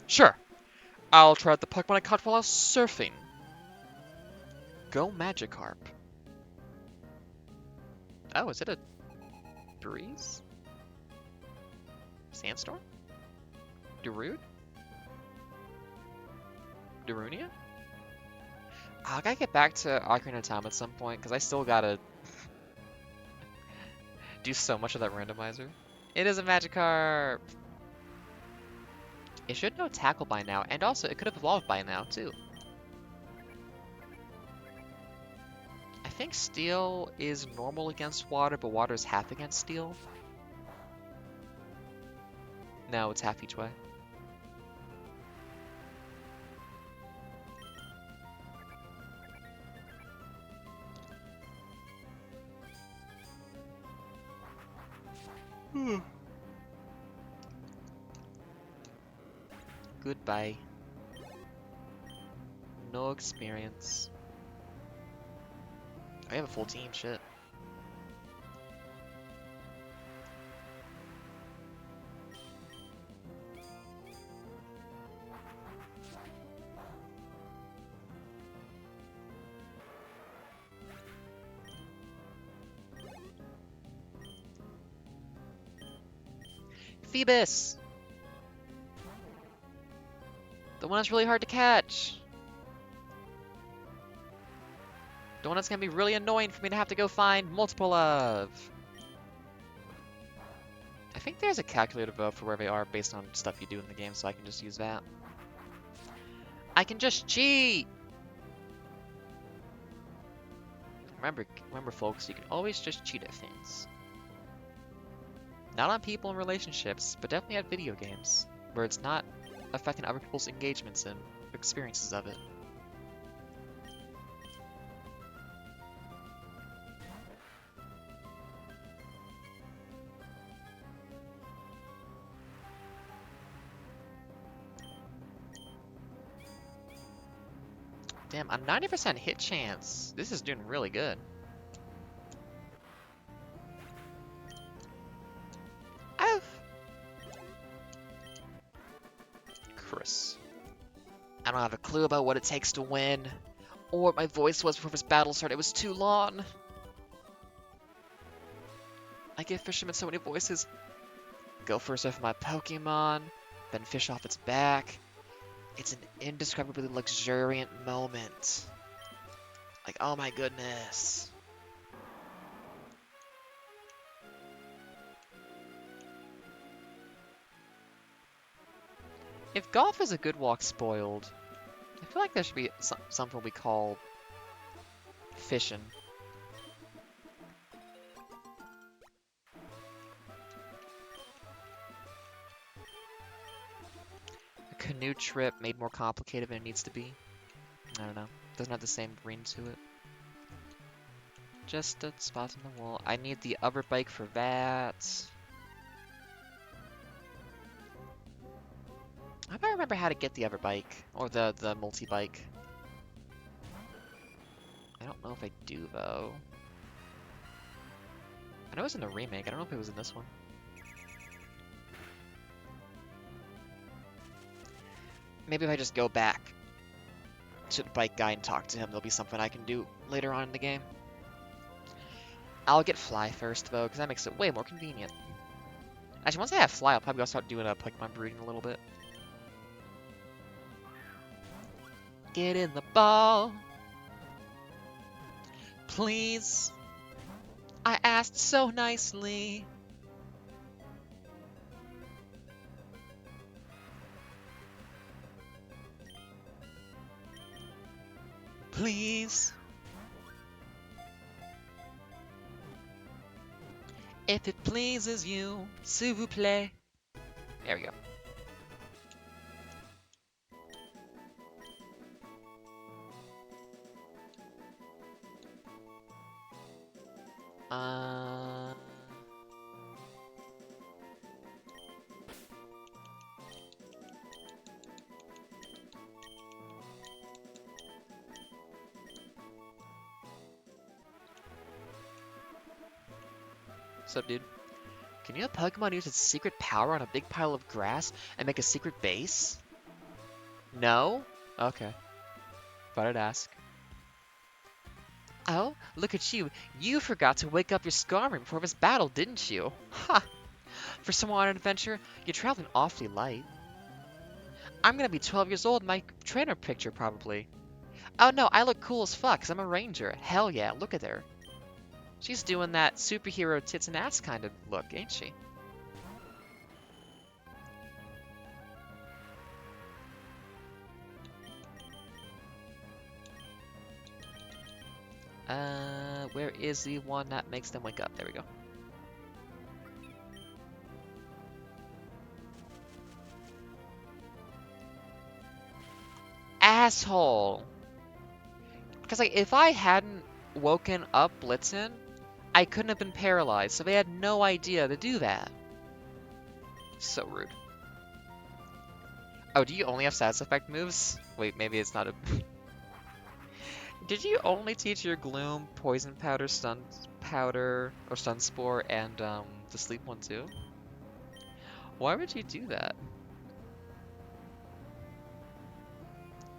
Speaker 2: Sure. I'll try out the Pokemon I caught while I was surfing. Go Magikarp. Oh, is it a breeze? Sandstorm? Darude? Darunia? I gotta get back to Ocarina of Time at some point, because I still gotta do so much of that randomizer. It is a Magikarp! It should know Tackle by now, and also it could have evolved by now, too. I think Steel is normal against Water, but Water is half against Steel. No, it's half each way. Goodbye. No experience. I have a full team, shit. Phoebus! The one that's really hard to catch. The one that's gonna be really annoying for me to have to go find multiple of. I think there's a calculator above for where they are based on stuff you do in the game, so I can just use that. I can just cheat! Remember folks, you can always just cheat at things. Not on people and relationships, but definitely at video games, where it's not affecting other people's engagements and experiences of it. Damn, a 90% hit chance. This is doing really good. Oh! Chris. I don't have a clue about what it takes to win, or what my voice was before this battle started. It was too long. I give Fisherman so many voices. Go first with my Pokemon, then fish off its back. It's an indescribably luxuriant moment. Like, oh my goodness. If golf is a good walk spoiled, I feel like there should be something we call fishing. A canoe trip made more complicated than it needs to be. I don't know. Doesn't have the same ring to it. Just a spot on the wall. I need the other bike for that. I don't remember how to get the other bike, or the multi-bike. I don't know if I do, though. I know it was in the remake, I don't know if it was in this one. Maybe if I just go back to the bike guy and talk to him, there'll be something I can do later on in the game. I'll get Fly first, though, because that makes it way more convenient. Actually, once I have Fly, I'll probably go start doing a Pokemon breeding a little bit. Get in the ball. Please. I asked so nicely. Please. If it pleases you, s'il vous plaît. There we go. What's up, dude? Can you have Pokemon use its secret power on a big pile of grass and make a secret base? No? Okay. Thought I'd ask. Oh, look at you. You forgot to wake up your Skarmory before this battle, didn't you? Ha! For someone on an adventure, you're traveling awfully light. I'm gonna be 12 years old in my trainer picture, probably. Oh no, I look cool as fuck, 'cause I'm a ranger. Hell yeah, look at her. She's doing that superhero tits and ass kind of look, ain't she? Where is the one that makes them wake up? There we go. Asshole! Because, like, if I hadn't woken up Blitzen, I couldn't have been paralyzed, so they had no idea to do that. So rude. Oh, do you only have status effect moves? Wait, maybe it's not a... Did you only teach your Gloom, Poison Powder, Stun Powder, or Stun Spore, and the Sleep one too? Why would you do that?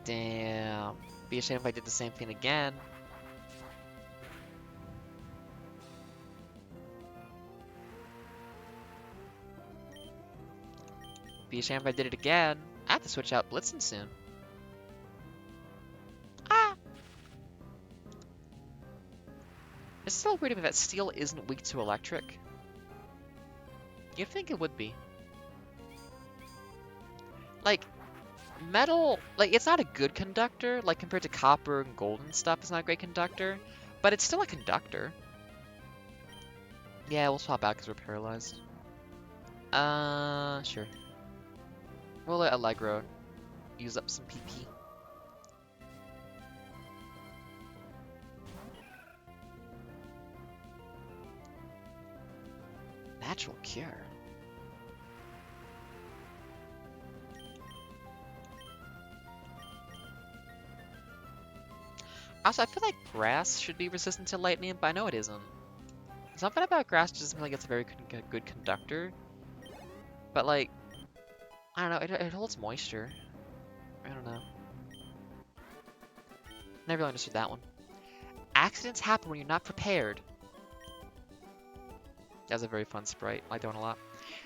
Speaker 2: Damn. Be a shame if I did the same thing again. Be a shame if I did it again. I have to switch out Blitzen soon. Ah! It's still weird to me that steel isn't weak to electric. You'd think it would be. Like, metal, like, it's not a good conductor. Like, compared to copper and gold and stuff, it's not a great conductor. But it's still a conductor. Yeah, we'll swap out because we're paralyzed. Sure. We'll let Allegro use up some PP. Natural cure. Also, I feel like grass should be resistant to lightning, but I know it isn't. Something about grass just doesn't feel like it's a very good conductor. But, like, I don't know, it holds moisture. I don't know. Never really understood that one. Accidents happen when you're not prepared. That's a very fun sprite. I like that one a lot.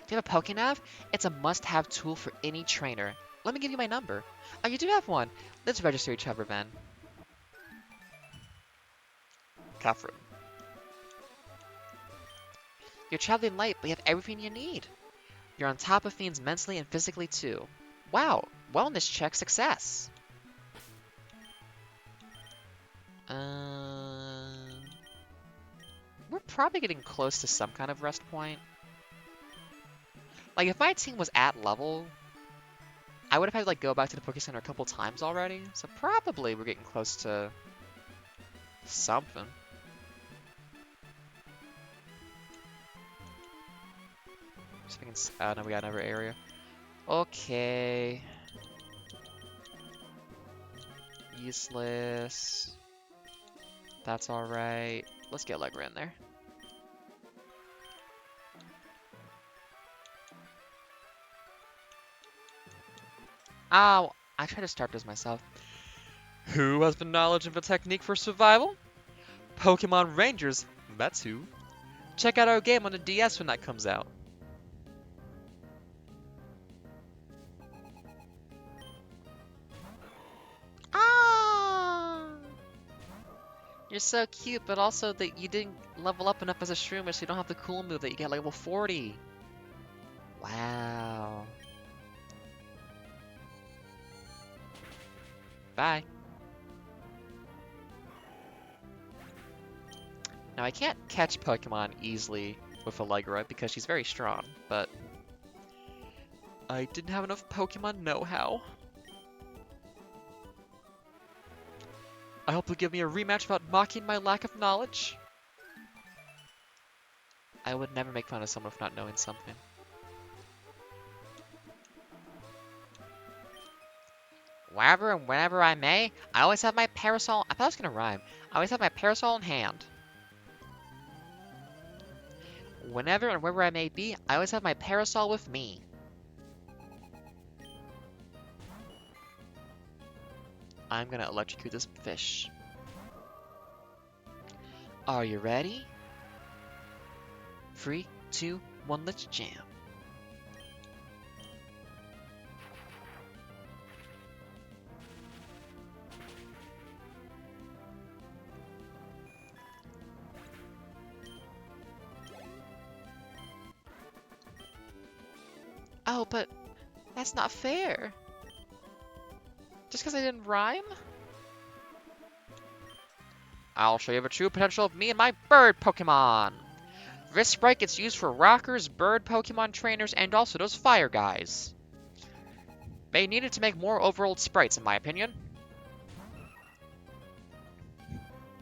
Speaker 2: Do you have a Pokénav? It's a must-have tool for any trainer. Let me give you my number. Oh, you do have one. Let's register each other then. Catherine. You're traveling light, but you have everything you need. You're on top of things mentally and physically too. Wow, wellness check success. We're probably getting close to some kind of rest point. Like, if my team was at level, I would have had to, like, go back to the Poké Center a couple times already. So probably we're getting close to something. No, we got another area. Okay. Useless. That's alright. Let's get Allegra in there. Oh, I tried to start this myself. Who has the knowledge of a technique for survival? Pokemon Rangers, that's who. Check out our game on the DS when that comes out. You're so cute, but also that you didn't level up enough as a Shroomer, so you don't have the cool move that you get like level 40. Wow. Bye. Now I can't catch Pokemon easily with Allegra because she's very strong, but I didn't have enough Pokemon know-how. I hope you'll give me a rematch without mocking my lack of knowledge. I would never make fun of someone for not knowing something. Wherever and whenever I may, I always have my parasol. I thought it was gonna rhyme. I always have my parasol in hand.
Speaker 1: Whenever and wherever I may be, I always have my parasol with me. I'm gonna electrocute this fish. Are you ready? 3, 2, 1, let's jam. Oh, but that's not fair. Just because I didn't rhyme? I'll show you the true potential of me and my bird Pokemon. This sprite gets used for rockers, bird Pokemon trainers, and also those fire guys. They needed to make more overworld sprites, in my opinion.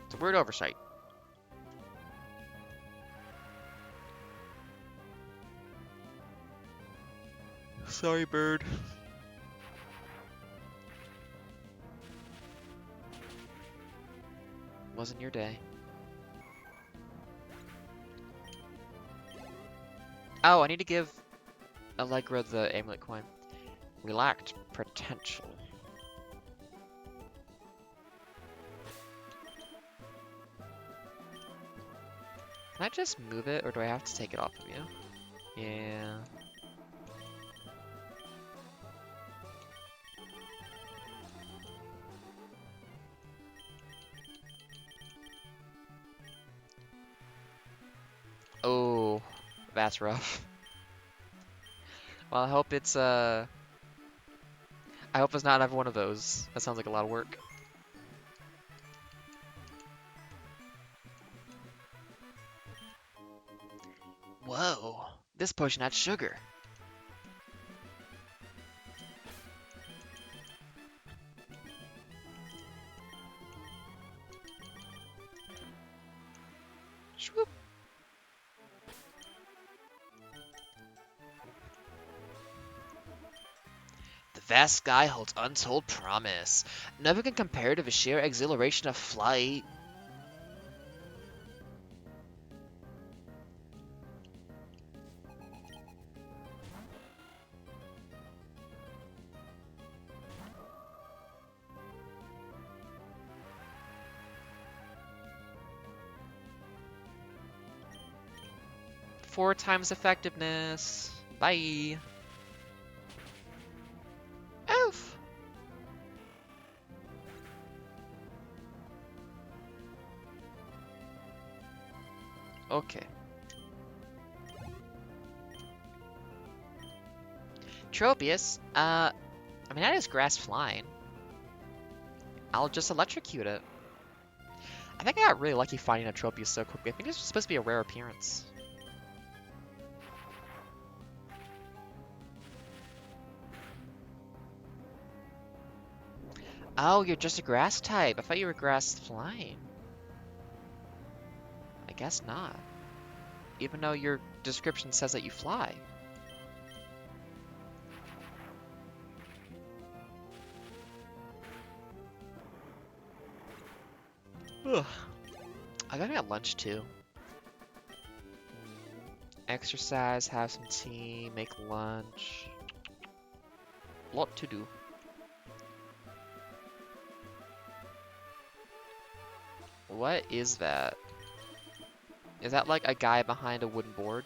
Speaker 1: It's a weird oversight. Sorry, bird. Wasn't your day. Oh, I need to give Allegra the amulet coin. We lacked potential. Can I just move it, or do I have to take it off of you? Yeah. Oh, that's rough. Well, I hope it's not another one of those. That sounds like a lot of work. Whoa, this potion had sugar. Swoop. The vast sky holds untold promise. Nothing can compare to the sheer exhilaration of flight. Four times effectiveness. Bye. Oof. Okay. Tropius, I mean, that is grass flying. I'll just electrocute it. I think I got really lucky finding a Tropius so quickly. I think it's supposed to be a rare appearance. Oh, you're just a grass type. I thought you were grass flying. I guess not. Even though your description says that you fly. Ugh. I gotta get lunch too. Exercise, have some tea, make lunch. Lot to do. What is that? Is that like a guy behind a wooden board?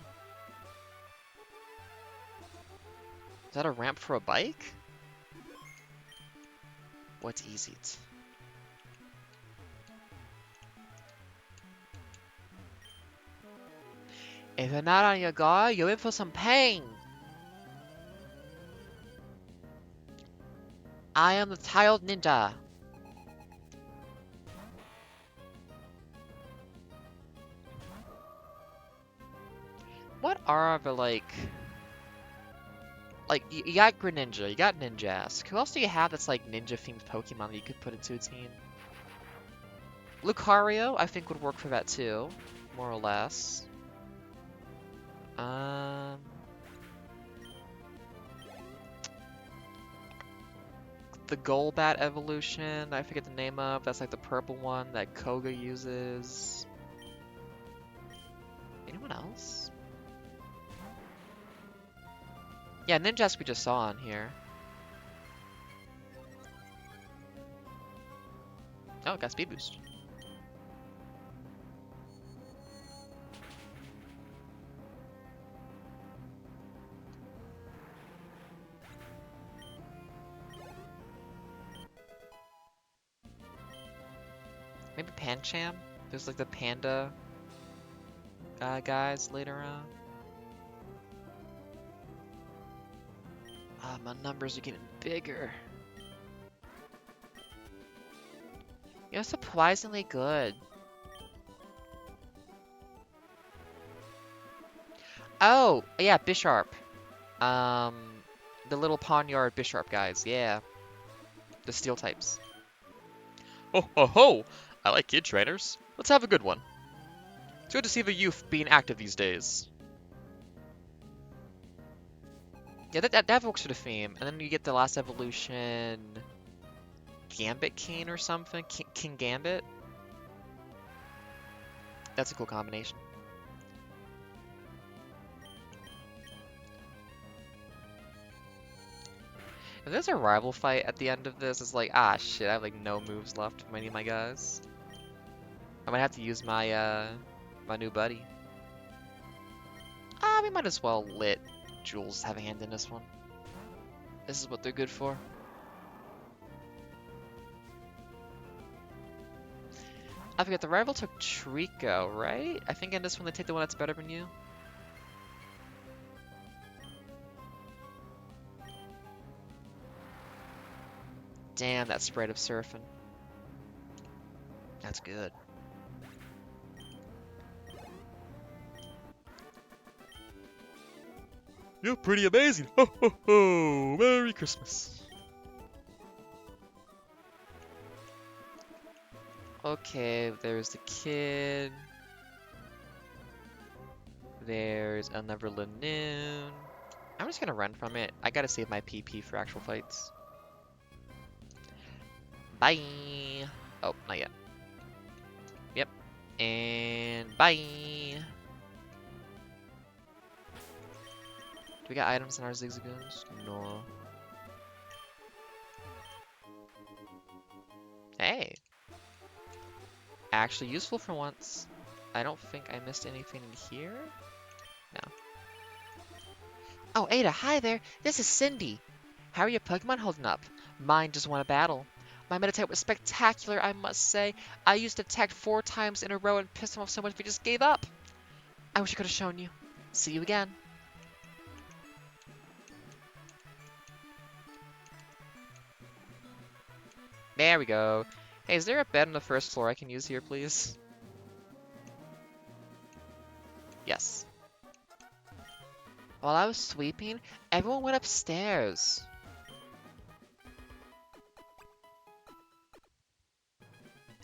Speaker 1: Is that a ramp for a bike? What's easy? If you're not on your guard, you're in for some pain. I am the tiled ninja. What are the like you got Greninja, you got Ninjask. Who else do you have that's like ninja themed Pokemon that you could put into a team? Lucario, I think would work for that too, more or less. The Golbat evolution, I forget the name of. That's like the purple one that Koga uses. Anyone else?
Speaker 2: Yeah, Ninjask we just saw on here. Oh, got speed boost. Maybe Pancham? There's like the panda guys later on. Ah, my numbers are getting bigger. You're surprisingly good. Oh, yeah, Bisharp. Um, the little Pawnyard Bisharp guys, yeah. The steel types. Ho ho ho! I like kid trainers. Let's have a good one. It's good to see the youth being active these days. Yeah, that works for the theme. And then you get the last evolution, Gambit King or something. King Gambit. That's a cool combination. If there's a rival fight at the end of this, it's like, ah shit, I have like no moves left from any of my guys. I might have to use my my new buddy. Ah, we might as well let Jules have a hand in this one. This is what they're good for. I forget, the rival took Trico, right? I think in this one they take the one that's better than you. Damn, that spread of surfing. That's good. You're pretty amazing. Ho ho ho! Merry Christmas. Okay, there's the kid. There's another Lanoon. I'm just gonna run from it. I gotta save my PP for actual fights. Bye! Oh, not yet. Yep. And bye! Do we got items in our Zigzagoons? No. Hey! Actually useful for once. I don't think I missed anything in here. No. Oh, Ada, hi there. This is Cindy. How are your Pokemon holding up? Mine just won a battle. My Meditite was spectacular, I must say. I used to attack 4 times in a row and pissed him off so much we just gave up. I wish I could have shown you. See you again. There we go. Hey, is there a bed on the first floor I can use here, please? Yes. While I was sweeping, everyone went upstairs.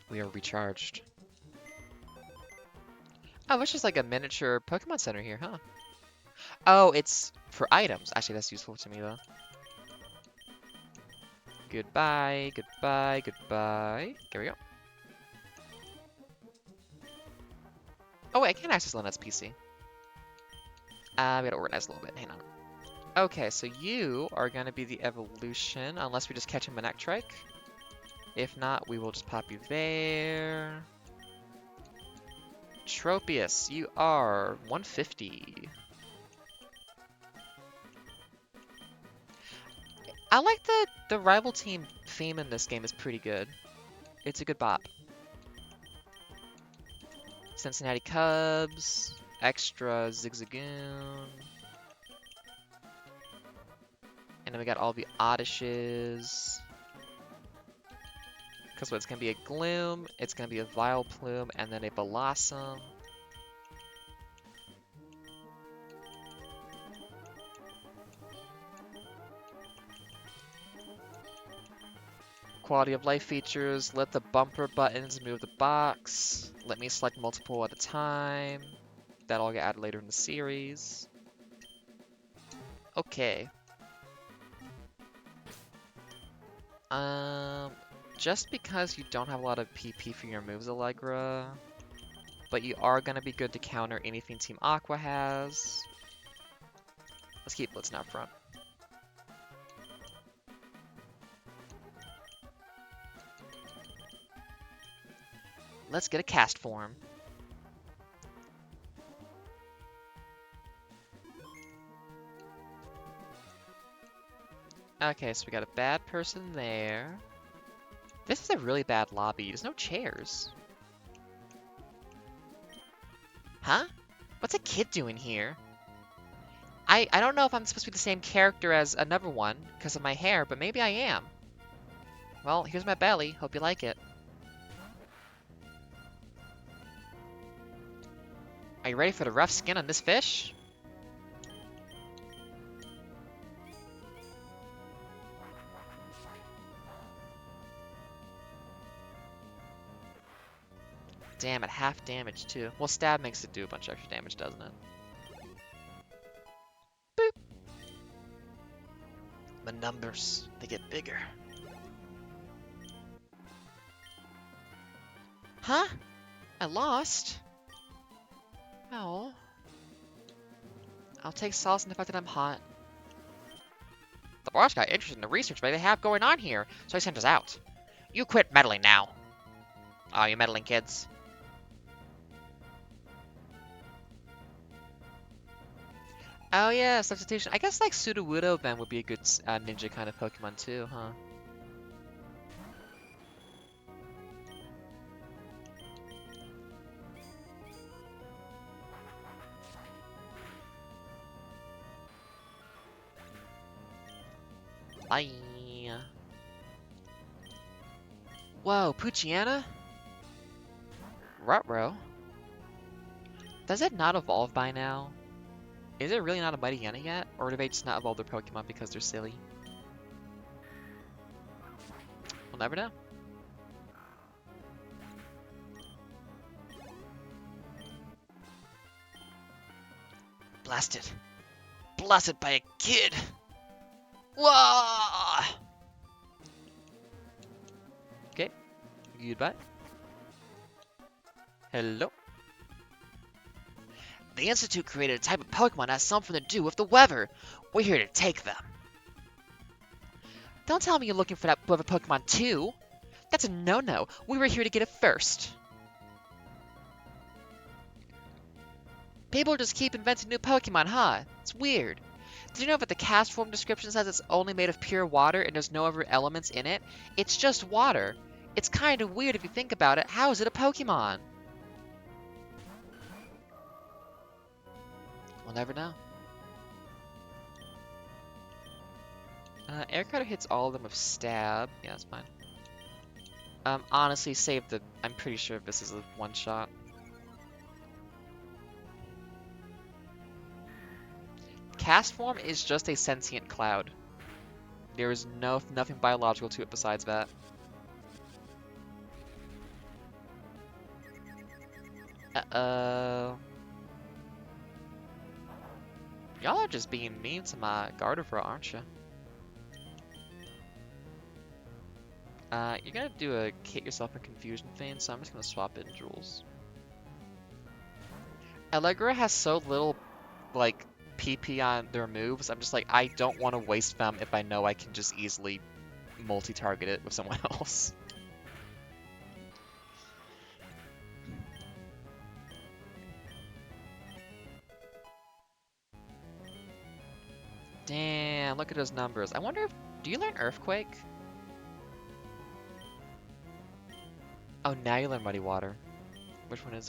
Speaker 2: We are recharged. Oh, it's just like a miniature Pokemon Center here, huh? Oh, it's for items. Actually, that's useful to me, though. Goodbye, goodbye, goodbye. Here we go. Oh, wait, I can't access Lynette's PC. We gotta organize a little bit. Hang on. Okay, so you are gonna be the evolution, unless we just catch him in Manectric. If not, we will just pop you there. Tropius, you are 150. I like the rival team theme in this game is pretty good. It's a good bop. Cincinnati Cubs, extra Zigzagoon. And then we got all the Oddishes. Because it's going to be a Gloom, it's going to be a Vileplume, and then a Blossom. Quality of life features, let the bumper buttons move the box, let me select multiple at a time. That'll get added later in the series. Okay. Just because you don't have a lot of PP for your moves, Allegra, but you are going to be good to counter anything Team Aqua has. Let's keep Blitzing up front. let's get a cast form. Okay, so we got a bad person there. This is a really bad lobby. There's no chairs. Huh? What's a kid doing here? I don't know if I'm supposed to be the same character as another one because of my hair, but maybe I am. Well, here's my belly. Hope you like it. Are you ready for the rough skin on this fish? Damn it, half damage too. Well, stab makes it do a bunch of extra damage, doesn't it? Boop. The numbers, they get bigger. Huh? I lost? Oh. I'll take solace in the fact that I'm hot. The boss got interested in the research they have going on here, so he sent us out. You quit meddling now. Oh, you meddling kids. Oh yeah, substitution. I guess like Sudowoodo then would be a good ninja kind of Pokemon too, huh? Bye. Whoa, Poochyena? Rutrow? Does it not evolve by now? Is it really not a Mightyena yet? Or do they just not evolve their Pokemon because they're silly? We'll never know. Blasted. Blasted by a kid! Whoa! Okay. Goodbye. Hello. The Institute created a type of Pokemon that has something to do with the weather. We're here to take them. Don't tell me you're looking for that weather Pokemon too. That's a no-no. We were here to get it first. People just keep inventing new Pokemon, huh? It's weird. Did you know that the cast form description says it's only made of pure water and there's no other elements in it? It's just water. It's kind of weird if you think about it. How is it a Pokemon? We'll never know. Air Cutter hits all of them with Stab. Yeah, that's fine. Honestly, save the... I'm pretty sure this is a one-shot. Cast form is just a sentient cloud. There is nothing biological to it besides that. Uh-oh. Y'all are just being mean to my Gardevoir, aren't you? You're gonna do a hit yourself in confusion thing, so I'm just gonna swap in Jules. Allegra has so little, like, PP on their moves, I'm just like, I don't want to waste them if I know I can just easily multi-target it with someone else. Damn, look at those numbers. I wonder if... Do you learn Earthquake? Oh, now you learn Muddy Water. Which one is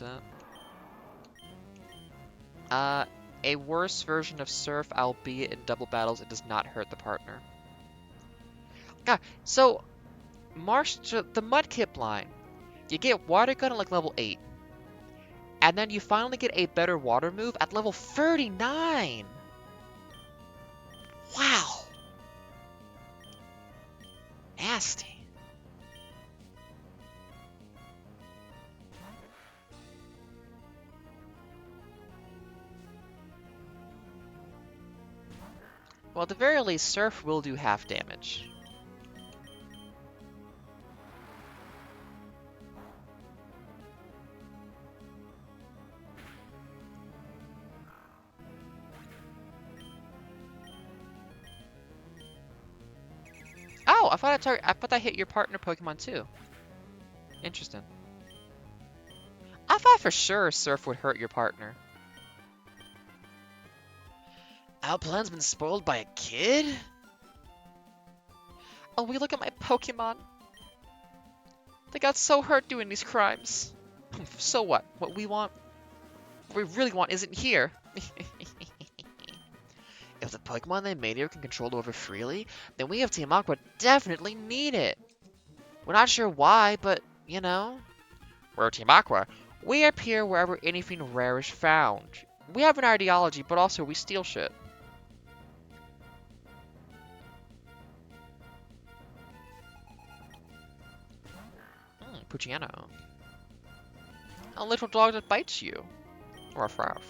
Speaker 2: that? A worse version of Surf, albeit in double battles, it does not hurt the partner. God, so... the Mudkip line. You get Water Gun at like level 8. And then you finally get a better water move at level 39! Wow! Nasty. Well, at the very least, Surf will do half damage. Oh, I thought that hit your partner Pokemon too. Interesting. I thought for sure surf would hurt your partner.
Speaker 1: Our plan's been spoiled by a kid?
Speaker 2: Oh, we look at my Pokemon. They got so hurt doing these crimes. So what? What we really want isn't here.
Speaker 1: If the Pokemon they made here can control over freely, then we of Team Aqua definitely need it. We're not sure why, but, you know.
Speaker 2: We're Team Aqua. We appear wherever anything rare is found. We have an ideology, but also we steal shit.
Speaker 1: Pucciano.
Speaker 2: A little dog that bites you. Ruff ruff.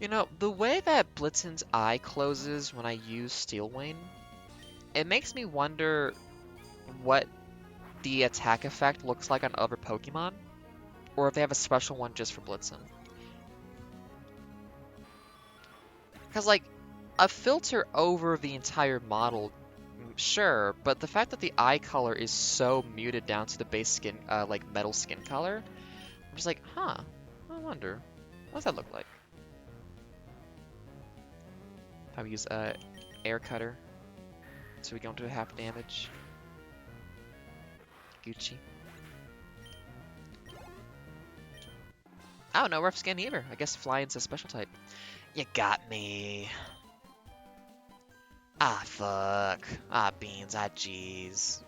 Speaker 2: You know, the way that Blitzen's eye closes when I use Steel Wing, it makes me wonder what the attack effect looks like on other Pokemon, or if they have a special one just for Blitzen. Because, like, a filter over the entire model, sure, but the fact that the eye color is so muted down to the base skin, like, metal skin color, I'm just like, huh, I wonder, what does that look like? How we use, Air Cutter, so we go into half damage. Gucci. Oh, no rough skin either. I guess Flying's a special type.
Speaker 1: You got me. Ah, fuck. Ah, beans. Ah, jeez.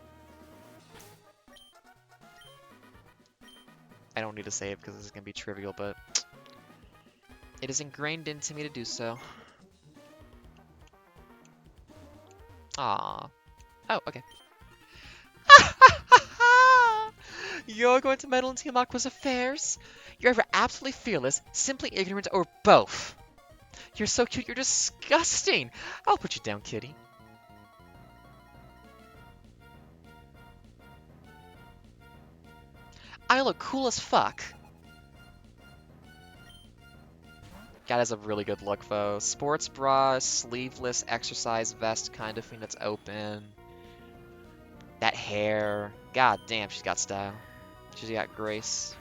Speaker 2: I don't need to save because this is going to be trivial, but it is ingrained into me to do so. Ah. Oh, okay. You're going to meddle in Team Aqua's affairs? You're either absolutely fearless, simply ignorant, or both. You're so cute, you're disgusting. I'll put you down, kitty. I look cool as fuck. God has a really good look, though. Sports bra, sleeveless exercise vest kind of thing that's open. That hair. God damn, she's got style. She's got grace.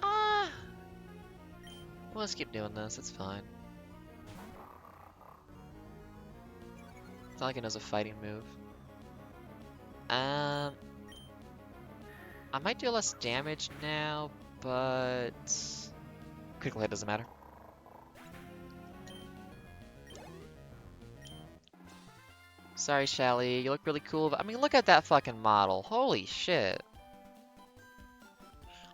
Speaker 1: Ah. Well, let's keep doing this. It's fine.
Speaker 2: It's not like it knows a fighting move. I might do less damage now, but critical hit doesn't matter. Sorry, Shelly. You look really cool. I mean, look at that fucking model. Holy shit.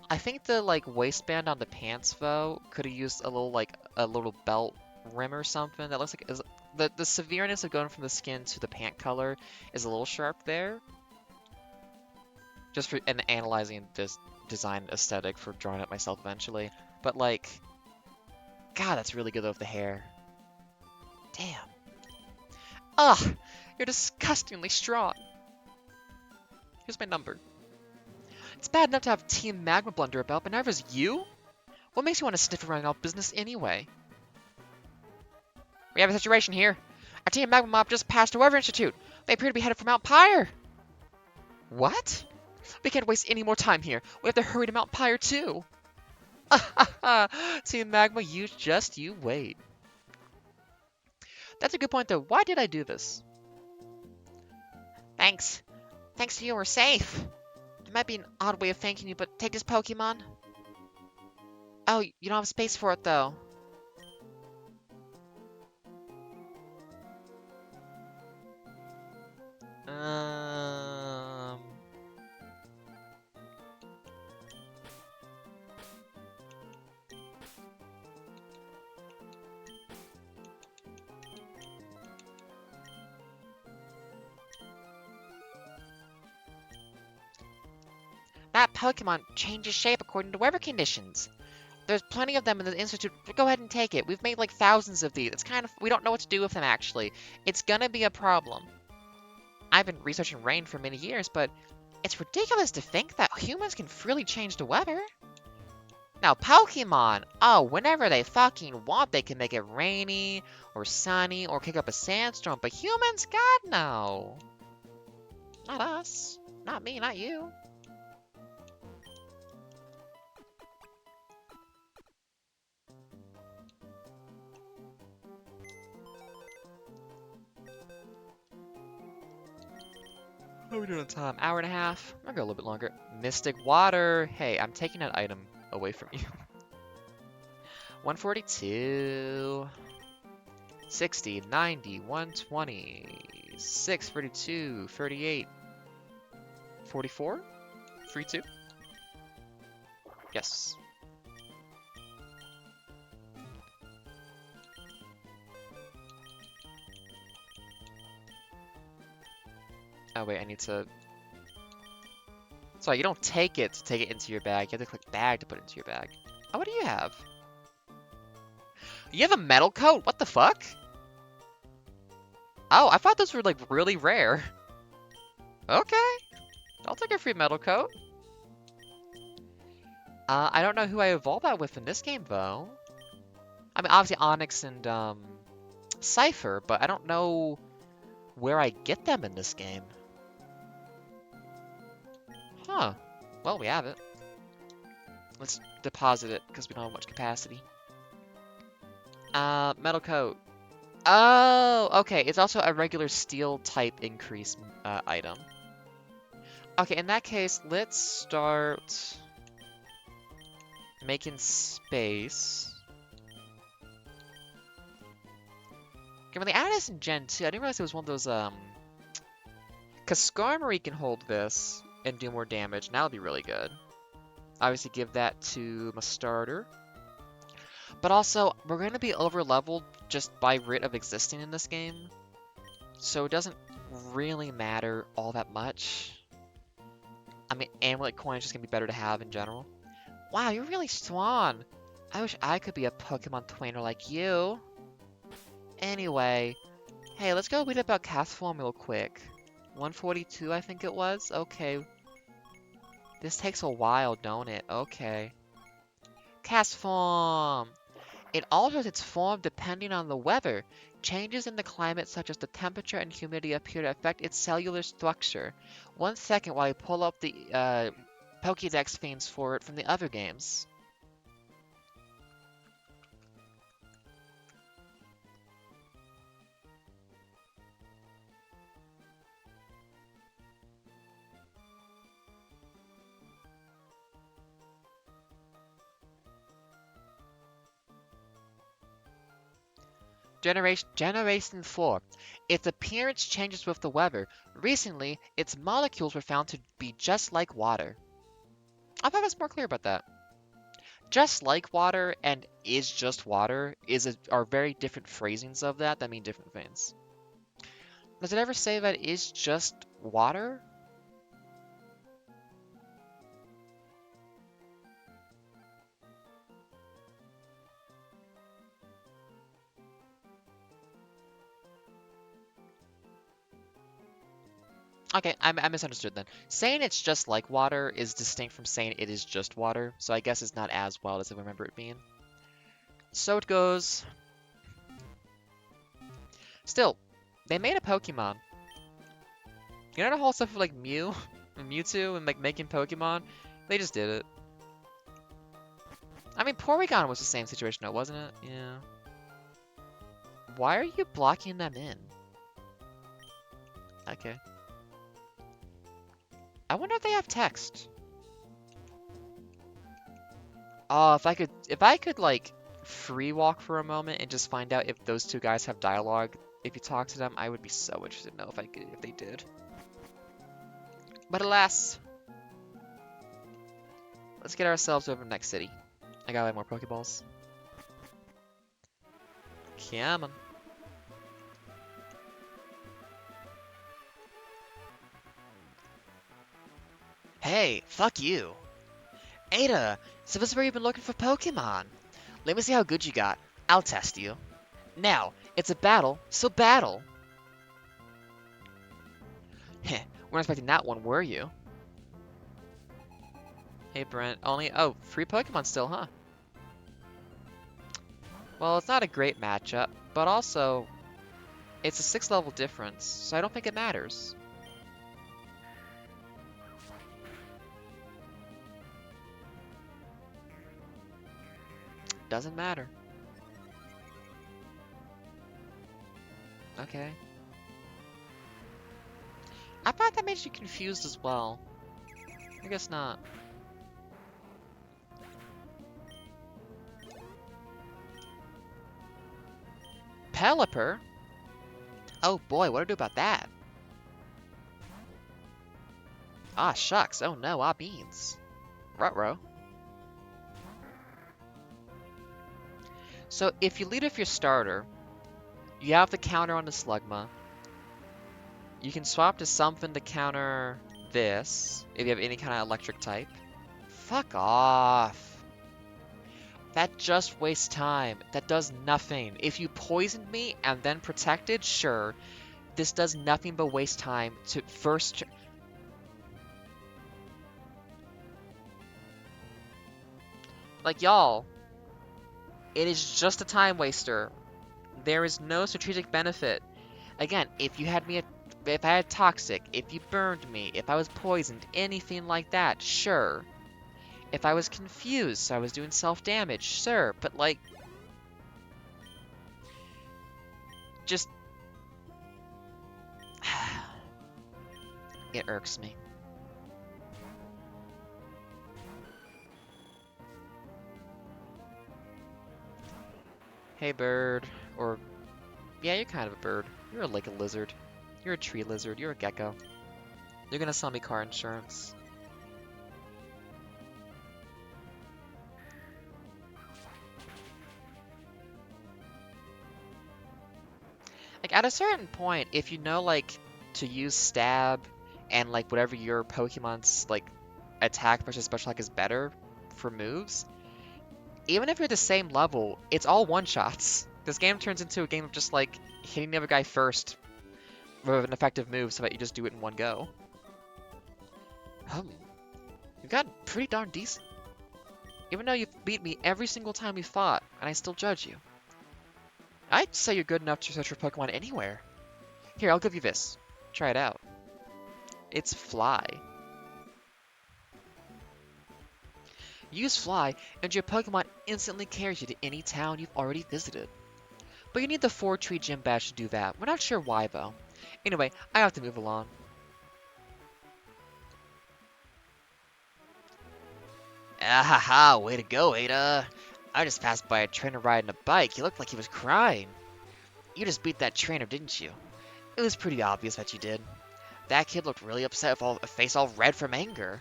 Speaker 2: I think the, like, waistband on the pants, though, could have used a little belt rim or something. That looks like... The severeness of going from the skin to the pant color is a little sharp there. Just for analyzing this design aesthetic for drawing it myself eventually. But, like... God, that's really good, though, with the hair. Damn. Ugh! You're disgustingly strong. Here's my number. It's bad enough to have Team Magma blunder about, but now there's you? What makes you want to sniff around our business anyway? We have a situation here. Our Team Magma mob just passed the Weather Institute. They appear to be headed for Mount Pyre. What? We can't waste any more time here. We have to hurry to Mount Pyre too. Team Magma, you wait. That's a good point though. Why did I do this?
Speaker 1: Thanks. Thanks to you, we're safe. It might be an odd way of thanking you, but take this Pokemon. Oh, you don't have space for it, though. That Pokemon changes shape according to weather conditions. There's plenty of them in the Institute. Go ahead and take it. We've made like thousands of these. It's kind of, we don't know what to do with them actually. It's gonna be a problem. I've been researching rain for many years, but it's ridiculous to think that humans can freely change the weather. Now, Pokemon, oh, whenever they fucking want, they can make it rainy or sunny or kick up a sandstorm, but humans, God, no. Not us. Not me, not you. What are we doing on time? Hour and a half? I'll go a little bit longer. Mystic Water. Hey, I'm taking that item away from you. 142. 60, 90, 120. 6, 32, 38. 44? 32? Yes. Oh wait, I need to... Sorry, you don't take it to take it into your bag. You have to click bag to put it into your bag. Oh, what do you have? You have a metal coat? What the fuck? Oh, I thought those were like really rare. Okay. I'll take a free metal coat. I don't know who I evolved that with in this game though. I mean, obviously Onyx and Cypher, but I don't know where I get them in this game. Huh. Well, we have it. Let's deposit it, because we don't have much capacity. Metal coat. Oh, okay. It's also a regular steel type increase item. Okay, in that case, let's start making space. Okay, when they added this in Gen 2, I didn't realize it was one of those, because Skarmory can hold this and do more damage, now it'd be really good. Obviously give that to my starter. But also, we're going to be over-leveled just by writ of existing in this game. So it doesn't really matter all that much. I mean, Amulet Coin is just going to be better to have in general. Wow, you're really strong. I wish I could be a Pokemon trainer like you. Anyway, hey, let's go read about Cast Form real quick. 142, I think it was? Okay. This takes a while, don't it? Okay. Cast Form! It alters its form depending on the weather. Changes in the climate, such as the temperature and humidity, appear to affect its cellular structure. 1 second while I pull up the Pokédex fiends for it from the other games. Generation 4. Its appearance changes with the weather. Recently, its molecules were found to be just like water. I thought I was more clear about that. Just like water and is just water are very different phrasings of that mean different things. Does it ever say that is just water? Okay, I misunderstood then. Saying it's just like water is distinct from saying it is just water, so I guess it's not as wild as I remember it being. So it goes. Still, they made a Pokemon. You know the whole stuff with like Mew and Mewtwo and like making Pokemon? They just did it. I mean, Porygon was the same situation though, wasn't it? Yeah. Why are you blocking them in? Okay. I wonder if they have text. Oh, if I could like free walk for a moment and just find out if those two guys have dialogue, if you talk to them, I would be so interested to know if they did. But alas, let's get ourselves over to the next city. I gotta have more Pokeballs. Come on. Hey, fuck you. Ada, so this is where you've been looking for Pokemon. Let me see how good you got. I'll test you. Now, it's a battle, so battle! Heh, weren't expecting that one, were you? Hey, Brent. Oh, free Pokemon still, huh? Well, it's not a great matchup, but also, it's a 6 level difference, so I don't think it matters. Doesn't matter. Okay. I thought that made you confused as well. I guess not. Pelipper? Oh boy, what do I do about that? Ah, shucks. Oh no, ah beans. Ruh-roh. So, if you lead off your starter, you have the counter on the Slugma. You can swap to something to counter this, if you have any kind of electric type. Fuck off. That just wastes time. That does nothing. If you poisoned me and then protected, sure. This does nothing but waste time to first... Like, y'all, it is just a time waster. There is no strategic benefit. Again, if you had me, if I had toxic, if you burned me, if I was poisoned, anything like that, sure. If I was confused, so I was doing self-damage, sure. But like, just it irks me. Hey, bird, or yeah, you're kind of a bird. You're like a lizard. You're a tree lizard. You're a gecko. You're gonna sell me car insurance. Like, at a certain point, if you know, like, to use stab and, like, whatever your Pokemon's, like, attack versus special attack is better for moves, even if you're the same level, it's all one-shots. This game turns into a game of just, like, hitting the other guy first with an effective move so that you just do it in one go. You've gotten pretty darn decent. Even though you've beat me every single time we fought, and I still judge you. I'd say you're good enough to search for Pokemon anywhere. Here, I'll give you this. Try it out. It's Fly. Use Fly, and your Pokemon instantly carries you to any town you've already visited. But you need the Fortree gym badge to do that. We're not sure why, though. Anyway, I have to move along. Ah, way to go, Ada. I just passed by a trainer riding a bike. He looked like he was crying. You just beat that trainer, didn't you? It was pretty obvious that you did. That kid looked really upset with a face all red from anger.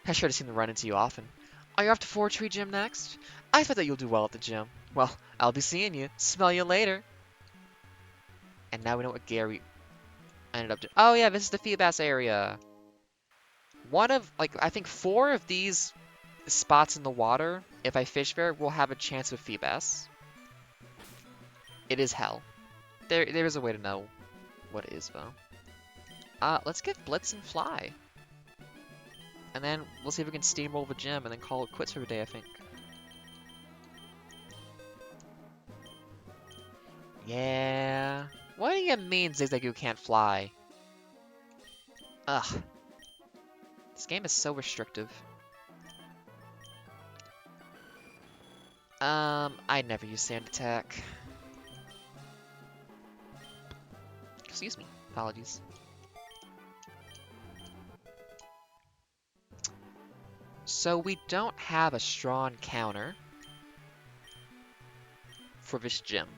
Speaker 1: I sure seem to run into you often. Are you off to Fortree Gym next? I expect that you'll do well at the gym. Well, I'll be seeing you. Smell you later. And now we know what Gary ended up doing. Oh yeah, this is the Feebas area. One of, like, I think 4 of these spots in the water, if I fish there, will have a chance of Feebas. It is hell. There is a way to know what it is, though. Let's get Blitz and Fly. And then we'll see if we can steamroll the gym and then call it quits for the day, I think. Yeah. What do you mean Zigzagoon can't fly? Ugh. This game is so restrictive. I'd never use Sand Attack. Excuse me. Apologies. So we don't have a strong counter for this gym.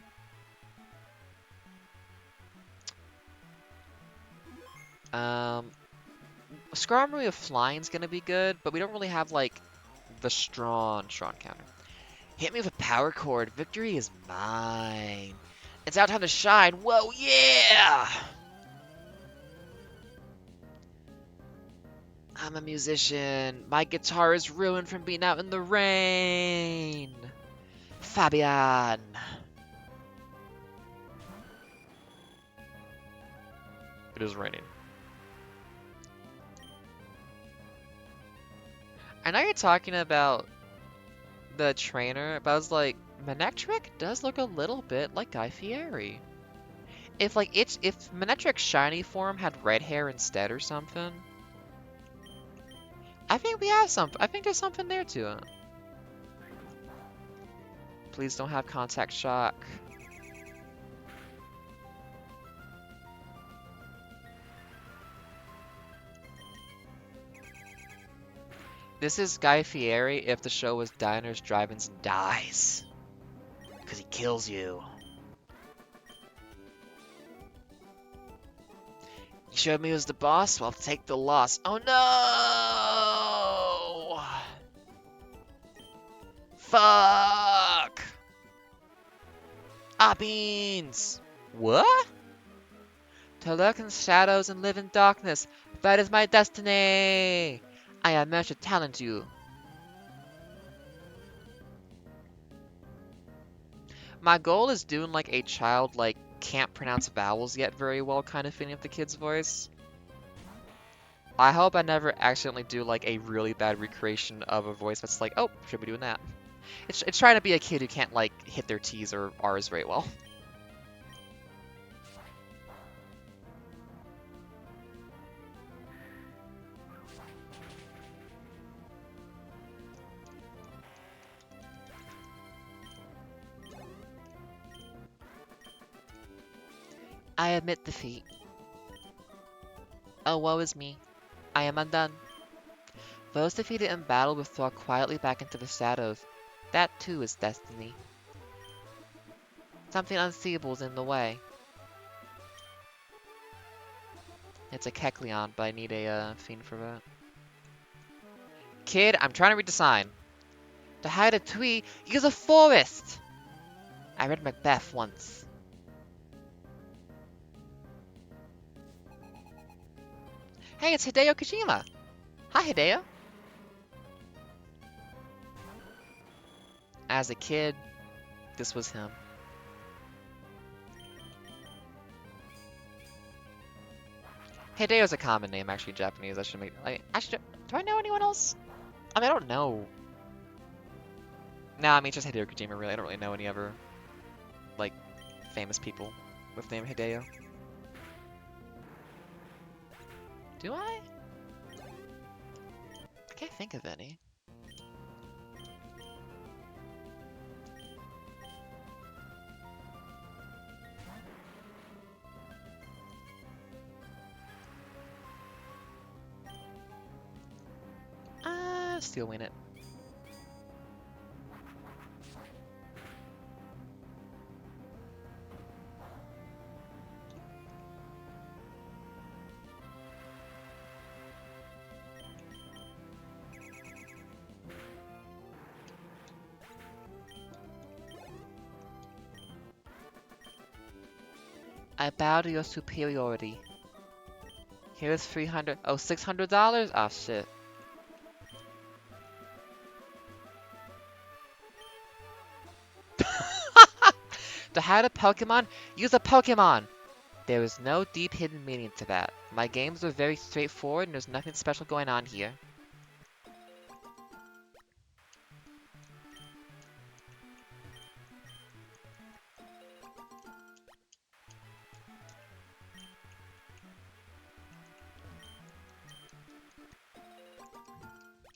Speaker 1: Skarmory of Flying's gonna be good, but we don't really have, like, the strong counter. Hit me with a power cord. Victory is mine. It's our time to shine. Whoa, yeah! I'm a musician. My guitar is ruined from being out in the rain. Fabian.
Speaker 2: It is raining. I know you're talking about the trainer, but I was like, Manectric does look a little bit like Guy Fieri. If Manectric's shiny form had red hair instead or something, I think we have something. I think there's something there to it. Please don't have contact shock. This is Guy Fieri if the show was Diners, Drive-Ins, and Dies. Because he kills you. You showed me who's the boss? Well, take the loss. Oh no! Fuck! Ah, beans! What? To lurk in shadows and live in darkness. That is my destiny! I am meant to talent you. My goal is doing like a child like can't pronounce vowels yet very well kind of feeling of the kid's voice. I hope I never accidentally do like a really bad recreation of a voice that's like, oh, should be doing that. It's trying to be a kid who can't like hit their T's or R's very well. I admit defeat. Oh, woe is me. I am undone. Those defeated in battle withdraw quietly back into the shadows. That too is destiny. Something unseeable is in the way. It's a Kecleon, but I need a fiend for that. Kid, I'm trying to read the sign. To hide a tree, use a forest! I read Macbeth once. Hey, it's Hideo Kojima! Hi, Hideo! As a kid, this was him. Hideo's a common name, actually, Japanese. I should make. Do I know anyone else? I mean, I don't know. No, I mean, it's just Hideo Kojima, really. I don't really know any other, like, famous people with the name Hideo. Do I? I can't think of any. Still win it. I bow to your superiority. Here is $300. Oh, $600? Oh, shit. To hide a Pokemon, use a Pokemon! There is no deep hidden meaning to that. My games are very straightforward and there's nothing special going on here.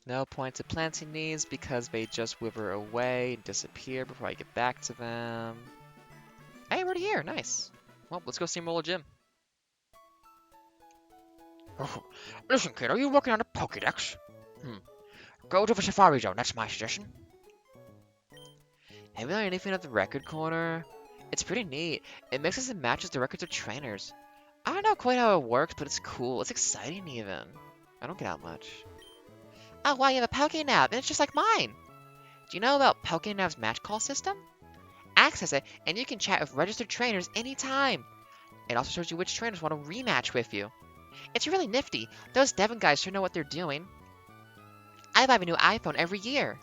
Speaker 2: No point to planting these because they just wither away and disappear before I get back to them. Hey, we're already here. Nice. Well, let's go steamroll a gym. Oh, listen, kid, are you working on a Pokédex? Go to the Safari Zone, that's my suggestion. Have you done anything at the record corner? It's pretty neat. It mixes and matches the records of trainers. I don't know quite how it works, but it's cool. It's exciting even. I don't get out much. Oh, wow, you have a Pokénav, and it's just like mine. Do you know about Pokénav's match call system? Access it, and you can chat with registered trainers anytime. It also shows you which trainers want to rematch with you.
Speaker 1: It's really nifty. Those Devon guys sure know what they're doing. I buy a new iPhone every year.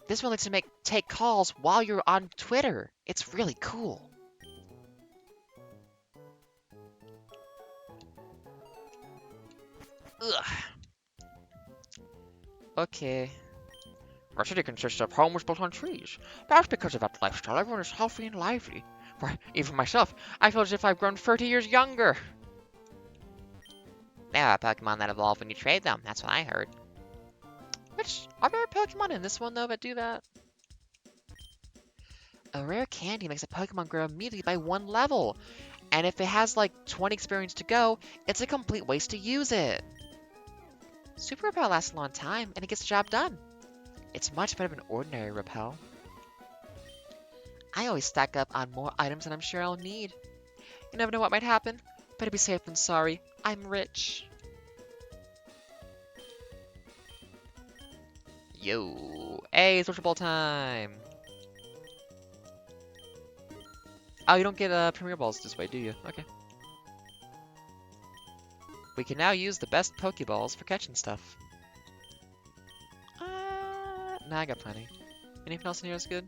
Speaker 1: This one lets you take calls while you're on Twitter. It's really cool. Ugh. Okay.
Speaker 2: Our city consists of homes built on trees. That's because of that lifestyle. Everyone is healthy and lively. Why, even myself, I feel as if I've grown 30 years younger.
Speaker 1: There are Pokemon that evolve when you trade them. That's what I heard. Which, are there Pokemon in this one, though, that do that? A rare candy makes a Pokemon grow immediately by 1 level. And if it has, like, 20 experience to go, it's a complete waste to use it. Super Repel lasts a long time, and it gets the job done. It's much better than ordinary Repel. I always stack up on more items than I'm sure I'll need. You never know what might happen. Better be safe than sorry. I'm rich. Yo. Hey, social ball time. Oh, you don't get Premier Balls this way, do you? Okay. We can now use the best Pokeballs for catching stuff. Nah, I got plenty. Anything else in here that's good?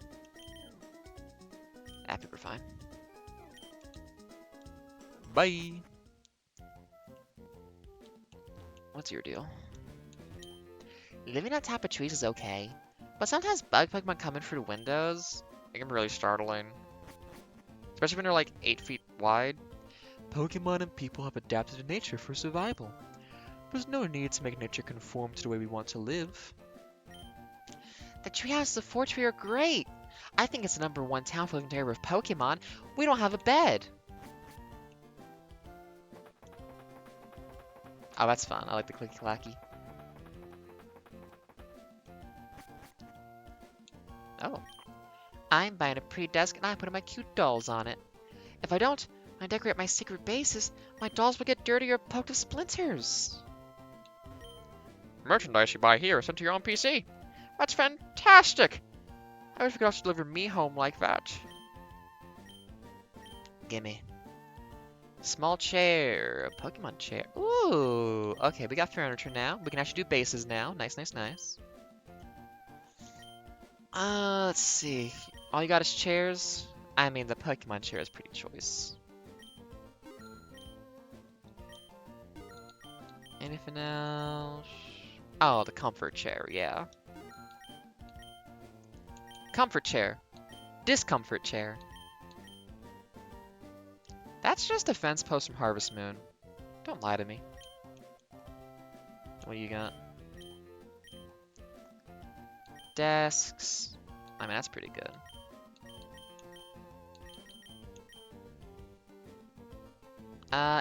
Speaker 1: I think we're fine. Bye! What's your deal? Living on top of trees is okay, but sometimes bug Pokemon come in through the windows.
Speaker 2: It can be really startling. Especially when they're like 8 feet wide.
Speaker 1: Pokemon and people have adapted to nature for survival. There's no need to make nature conform to the way we want to live. The treehouses of Fortree are great! I think it's the #1 town for living together with Pokemon. We don't have a bed! Oh, that's fun. I like the clicky clacky. Oh. I'm buying a pretty desk and I'm putting my cute dolls on it. If I don't, when I decorate my secret bases, my dolls will get dirty or poked with splinters.
Speaker 2: Merchandise you buy here is sent to your own PC. That's fantastic! I wish we could also deliver me home like that.
Speaker 1: Gimme. Small chair. A Pokemon chair. Ooh! Okay, we got furniture now. We can actually do bases now. Nice, nice, nice. Let's see. All you got is chairs? I mean, the Pokemon chair is pretty choice. Anything else? Oh, the comfort chair, yeah. Comfort chair. Discomfort chair. That's just a fence post from Harvest Moon. Don't lie to me. What do you got? Desks. I mean, that's pretty good.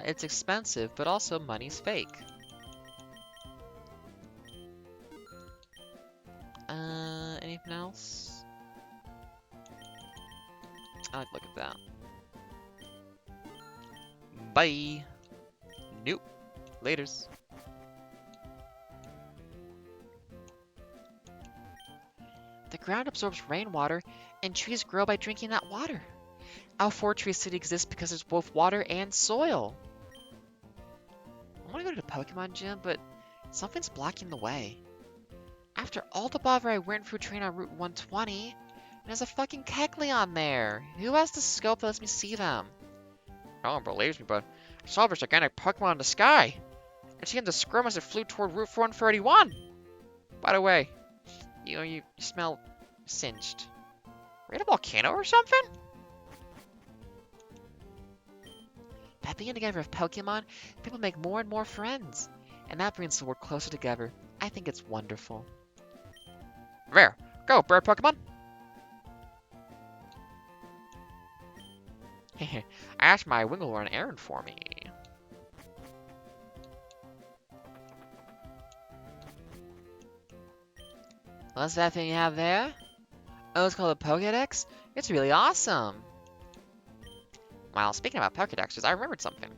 Speaker 1: It's expensive, but also money's fake. Anything else? I like to look at that. Bye! Nope. Laters. The ground absorbs rainwater, and trees grow by drinking that water. Our Fortree city exists because there's both water and soil. I want to go to the Pokemon gym, but something's blocking the way. After all the bother I went through training on Route 120, there's a fucking Kecleon there. Who has the scope that lets me see them?
Speaker 2: No one believes me, but I saw this gigantic Pokemon in the sky. It seemed to scream as it flew toward Route 131. By the way,
Speaker 1: You smell singed.
Speaker 2: are you in a volcano or something?
Speaker 1: By being together with Pokemon, people make more and more friends. And that brings the world closer together. I think it's wonderful.
Speaker 2: There, go, bird Pokemon. I asked my Wingle to run an errand for me.
Speaker 1: What's that thing you have there? Oh, it's called a Pokédex? It's really awesome.
Speaker 2: Well, speaking about Pokédexes, I remembered something.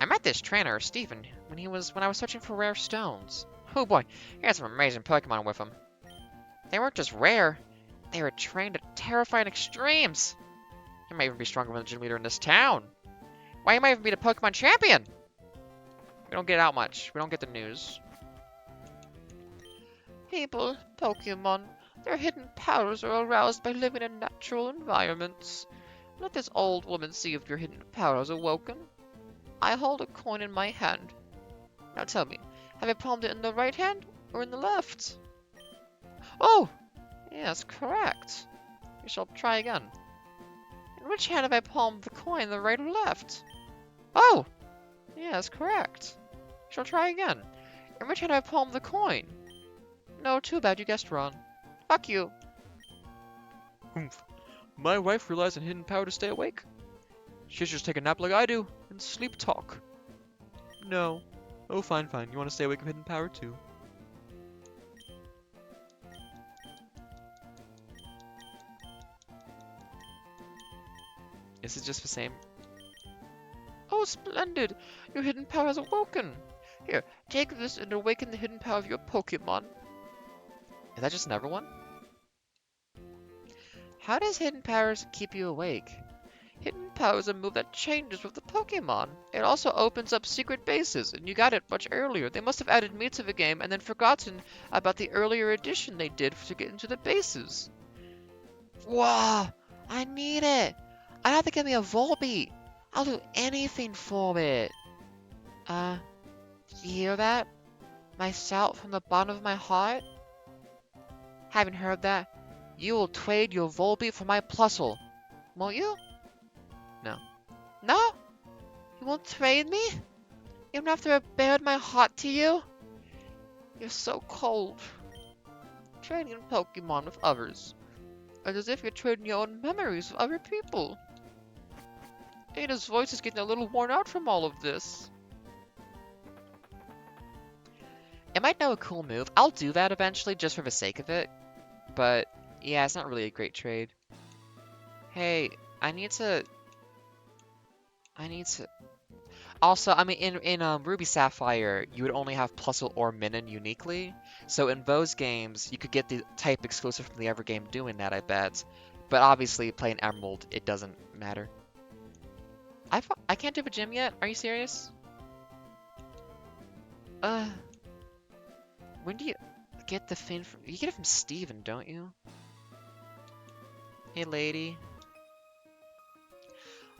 Speaker 2: I met this trainer, Steven, when I was searching for rare stones. Oh boy, he had some amazing Pokemon with him. They weren't just rare, they were trained at terrifying extremes. You might even be stronger than the gym leader in this town. Why, you might even be the Pokemon champion! We don't get out much. We don't get the news.
Speaker 1: People, Pokemon, their hidden powers are aroused by living in natural environments. Let this old woman see if your hidden power is awoken. I hold a coin in my hand. Now tell me, have I palmed it in the right hand or in the left? Oh! Yes, correct. We shall try again. In which hand have I palmed the coin, the right or left? Oh! Yes, correct. We shall try again. In which hand have I palmed the coin? No, too bad, you guessed wrong. Fuck you.
Speaker 2: Humph. My wife relies on hidden power to stay awake. She should just take a nap like I do, and sleep talk. No. Oh, fine, fine. You want to stay awake with hidden power, too. Is it just the same?
Speaker 1: Oh, splendid! Your hidden power has awoken. Here, take this and awaken the hidden power of your Pokemon.
Speaker 2: Is that just another one?
Speaker 1: How does hidden powers keep you awake? Hidden power is a move that changes with the Pokemon. It also opens up secret bases, and you got it much earlier. They must have added me to the game and then forgotten about the earlier addition they did to get into the bases. Wow, I need it. I have to get me a Volbeat. I'll do anything for it. Did you hear that? My shout from the bottom of my heart? Haven't heard that? You will trade your Volbeat for my Plusle, won't you?
Speaker 2: No.
Speaker 1: No? You won't trade me? Even after I bared my heart to you? You're so cold. Trading Pokemon with others. It's as if you're trading your own memories with other people. Ada's voice is getting a little worn out from all of this.
Speaker 2: It might know a cool move. I'll do that eventually just for the sake of it. But, yeah, it's not really a great trade. Hey, I need to... Also, I mean, in Ruby Sapphire, you would only have Plusle or Minun uniquely. So in those games, you could get the type exclusive from the other game doing that, I bet. But obviously, playing Emerald, it doesn't matter. I can't do the gym yet? Are you serious? When do you get the thing from... You get it from Steven, don't you? Hey, lady.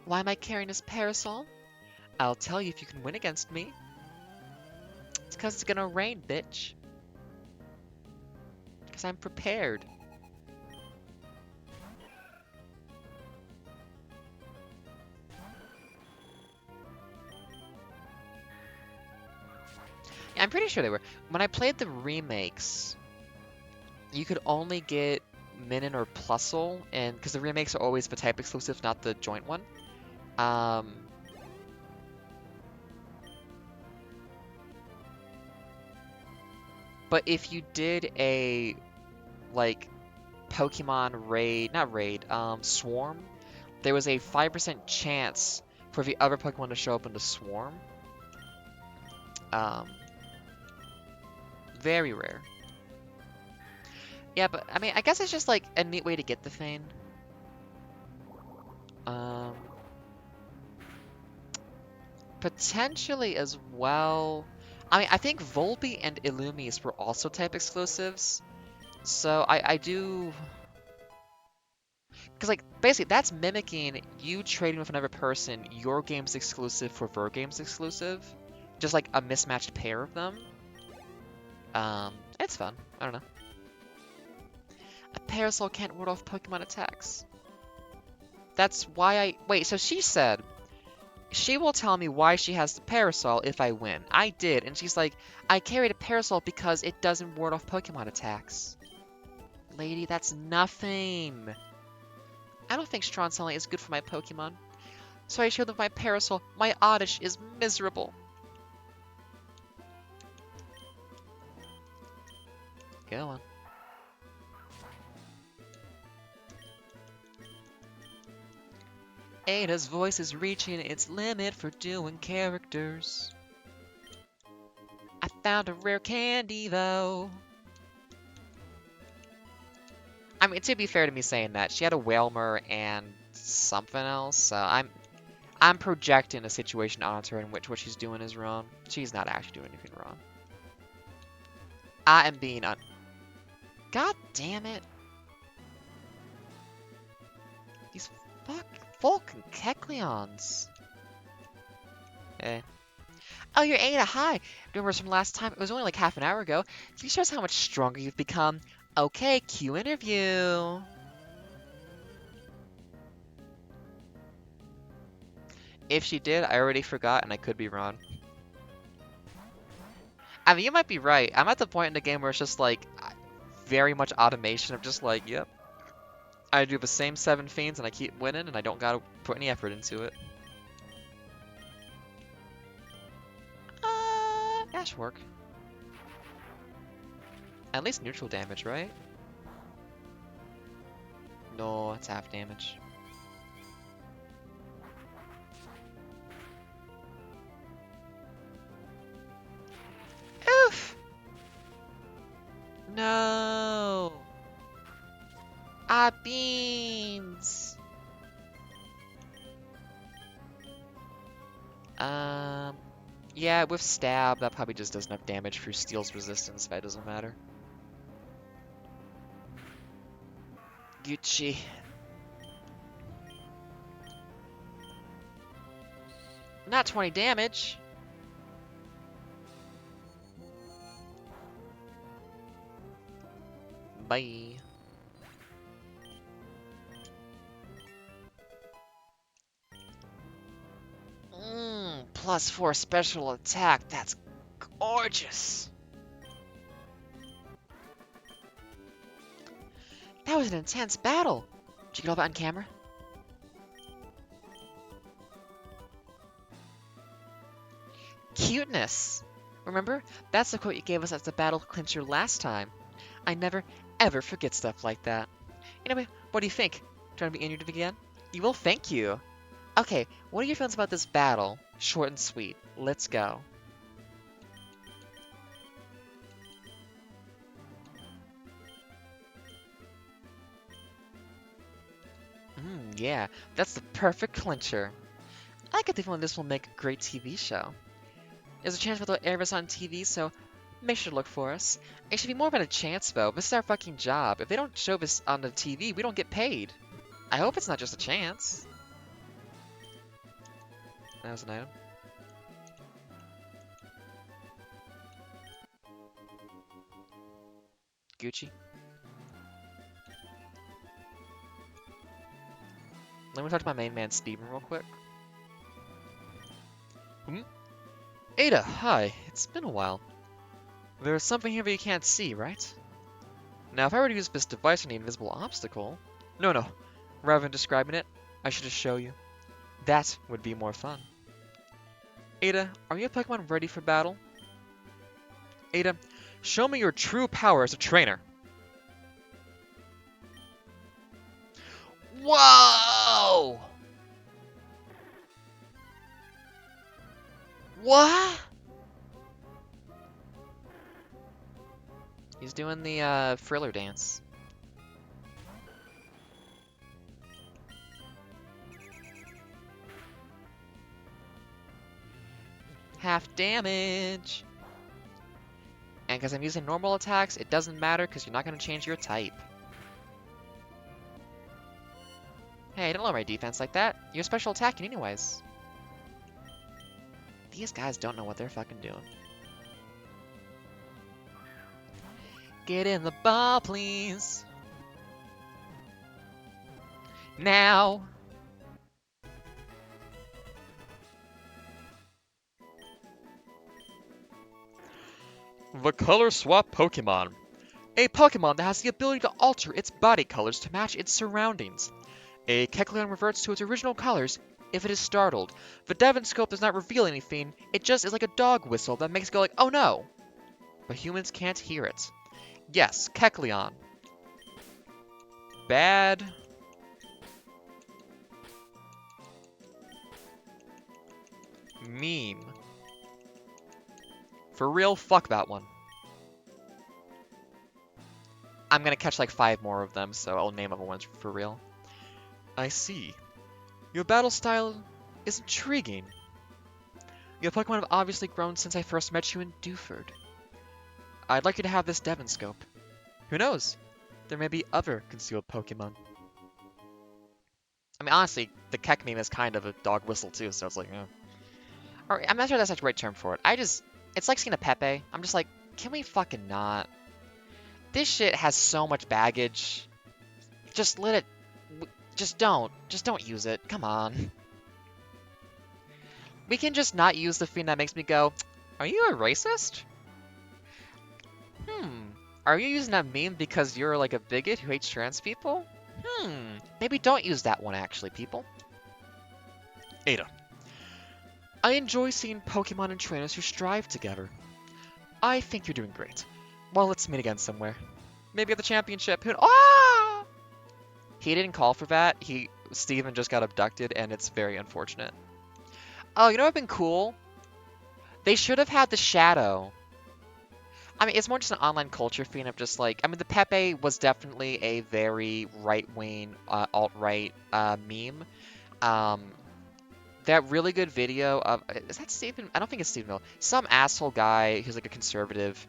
Speaker 1: Why am I carrying this parasol?
Speaker 2: I'll tell you if you can win against me.
Speaker 1: It's because it's gonna rain, bitch.
Speaker 2: Because I'm prepared. Yeah, I'm pretty sure they were. When I played the remakes, you could only get Minun or Plusle, and because the remakes are always the type exclusive, not the joint one. But if you did a, like, Pokemon raid, not raid, Swarm, there was a 5% chance for the other Pokemon to show up in the Swarm. Very rare. Yeah, but, I mean, I guess it's just, like, a neat way to get the thing. Potentially as well... I mean, I think Volbeat and Illumise were also type exclusives. So, I do... Because, like, basically, that's mimicking you trading with another person, your game's exclusive for their game's exclusive. Just, like, a mismatched pair of them. It's fun. I don't know.
Speaker 1: A parasol can't ward off Pokemon attacks.
Speaker 2: That's why I... Wait, so she said... She will tell me why she has the parasol if I win. I did, and she's like, I carried a parasol because it doesn't ward off Pokemon attacks. Lady, that's nothing. I don't think strong sunlight is good for my Pokemon. So I showed them my parasol. My Oddish is miserable. Go on. Ada's voice is reaching its limit for doing characters. I found a rare candy, though. I mean, to be fair to me saying that, she had a Whalmer and something else, so I'm projecting a situation onto her in which what she's doing is wrong. She's not actually doing anything wrong. I am being God damn it. These fucking Kecleons. Eh. Oh, you're Ada, hi! Remember from last time? It was only like half an hour ago. Can you show us how much stronger you've become? Okay, cue interview. If she did, I already forgot, and I could be wrong. I mean, you might be right. I'm at the point in the game where it's just like, very much automation of just like, yep. I do the same 7 fiends and I keep winning, and I don't gotta put any effort into it. That should work. At least neutral damage, right? No, it's half damage. Oof! No! Ah, beans! Yeah, with stab, that probably just does enough damage for steel's resistance, that doesn't matter. Gucci. Not 20 damage! Bye. +4 special attack, that's gorgeous! That was an intense battle! Did you get all that on camera? Cuteness! Remember? That's the quote you gave us as the battle clincher last time. I never, ever forget stuff like that. Anyway, what do you think? Trying to be interviewed again? You will, thank you. Okay, what are your feelings about this battle? Short and sweet. Let's go. Yeah, that's the perfect clincher. I get the feeling this will make a great TV show. There's a chance for they'll air us on TV, so make sure to look for us. It should be more than a chance, though. This is our fucking job. If they don't show this on the TV, we don't get paid. I hope it's not just a chance. That was an item. Gucci. Let me talk to my main man, Steven, real quick. Ada, hi. It's been a while. There's something here that you can't see, right? Now, if I were to use this device on the invisible obstacle... No. Rather than describing it, I should just show you. That would be more fun. Ada, are your Pokemon ready for battle? Ada, show me your true power as a trainer. Whoa! What? He's doing the Thriller dance. Half damage. And because I'm using normal attacks, it doesn't matter because you're not going to change your type. Hey, don't lower my defense like that. You're special attacking anyways. These guys don't know what they're fucking doing. Get in the ball, please. Now. The Color Swap Pokemon. A Pokemon that has the ability to alter its body colors to match its surroundings. A Kecleon reverts to its original colors if it is startled. The Devon Scope does not reveal anything, it just is like a dog whistle that makes it go like, oh no! But humans can't hear it. Yes, Kecleon. Bad. Meme. For real, fuck that one. I'm gonna catch like 5 more of them, so I'll name other ones for real. I see. Your battle style is intriguing. Your Pokemon have obviously grown since I first met you in Dewford. I'd like you to have this Devon Scope. Who knows? There may be other concealed Pokemon. I mean, honestly, the Keck meme is kind of a dog whistle too, so it's like, Or, I'm not sure that's the right term for it. It's like seeing a Pepe. I'm just like, can we fucking not? This shit has so much baggage. Just let it, just don't use it. Come on. We can just not use the thing that makes me go, are you a racist? Are you using that meme because you're like a bigot who hates trans people? Maybe don't use that one actually, people. Ada. I enjoy seeing Pokemon and trainers who strive together. I think you're doing great. Well, let's meet again somewhere. Maybe at the championship. Ah! He didn't call for that. Steven just got abducted, and it's very unfortunate. Oh, you know what'd been cool? They should have had the shadow. I mean, it's more just an online culture thing of just like, I mean, the Pepe was definitely a very right-wing, alt-right meme. That really good video of, is that Stephen? I don't think it's Stephen Mill. Some asshole guy who's like a conservative,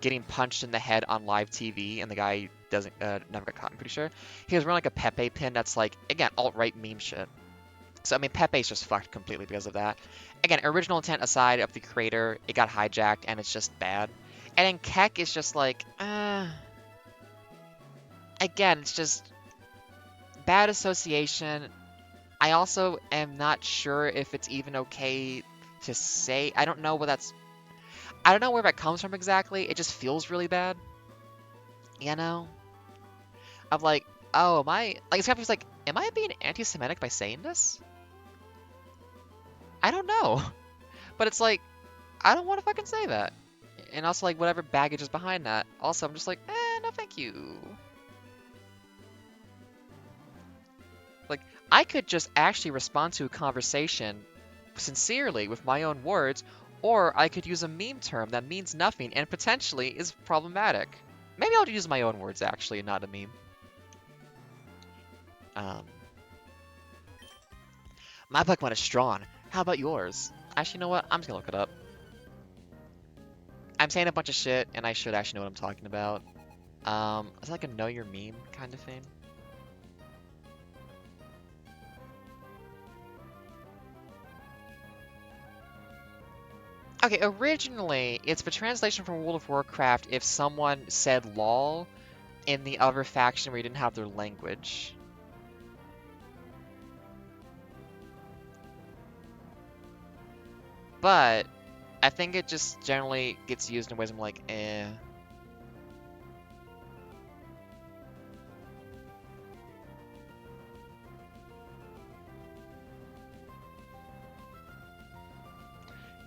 Speaker 2: getting punched in the head on live TV, and the guy doesn't, never got caught, I'm pretty sure. He was wearing like a Pepe pin that's like, again, alt-right meme shit. So, I mean, Pepe's just fucked completely because of that. Again, original intent aside of the creator, it got hijacked, and it's just bad. And then Keck is just like, again, it's just bad association. I also am not sure if it's even okay to say. I don't know where that comes from exactly. It just feels really bad. You know? Of like, oh, it's kind of like, am I being anti-Semitic by saying this? I don't know. But it's like, I don't want to fucking say that. And also, like, whatever baggage is behind that. Also, I'm just like, no thank you. Like, I could just actually respond to a conversation sincerely with my own words, or I could use a meme term that means nothing and potentially is problematic. Maybe I'll use my own words, actually, and not a meme. My Pokemon is strong. How about yours? Actually, you know what? I'm just gonna look it up. I'm saying a bunch of shit, and I should actually know what I'm talking about. It's like a know your meme kind of thing. Okay, originally, it's the translation from World of Warcraft if someone said lol in the other faction where you didn't have their language. But I think it just generally gets used in ways I'm like, eh.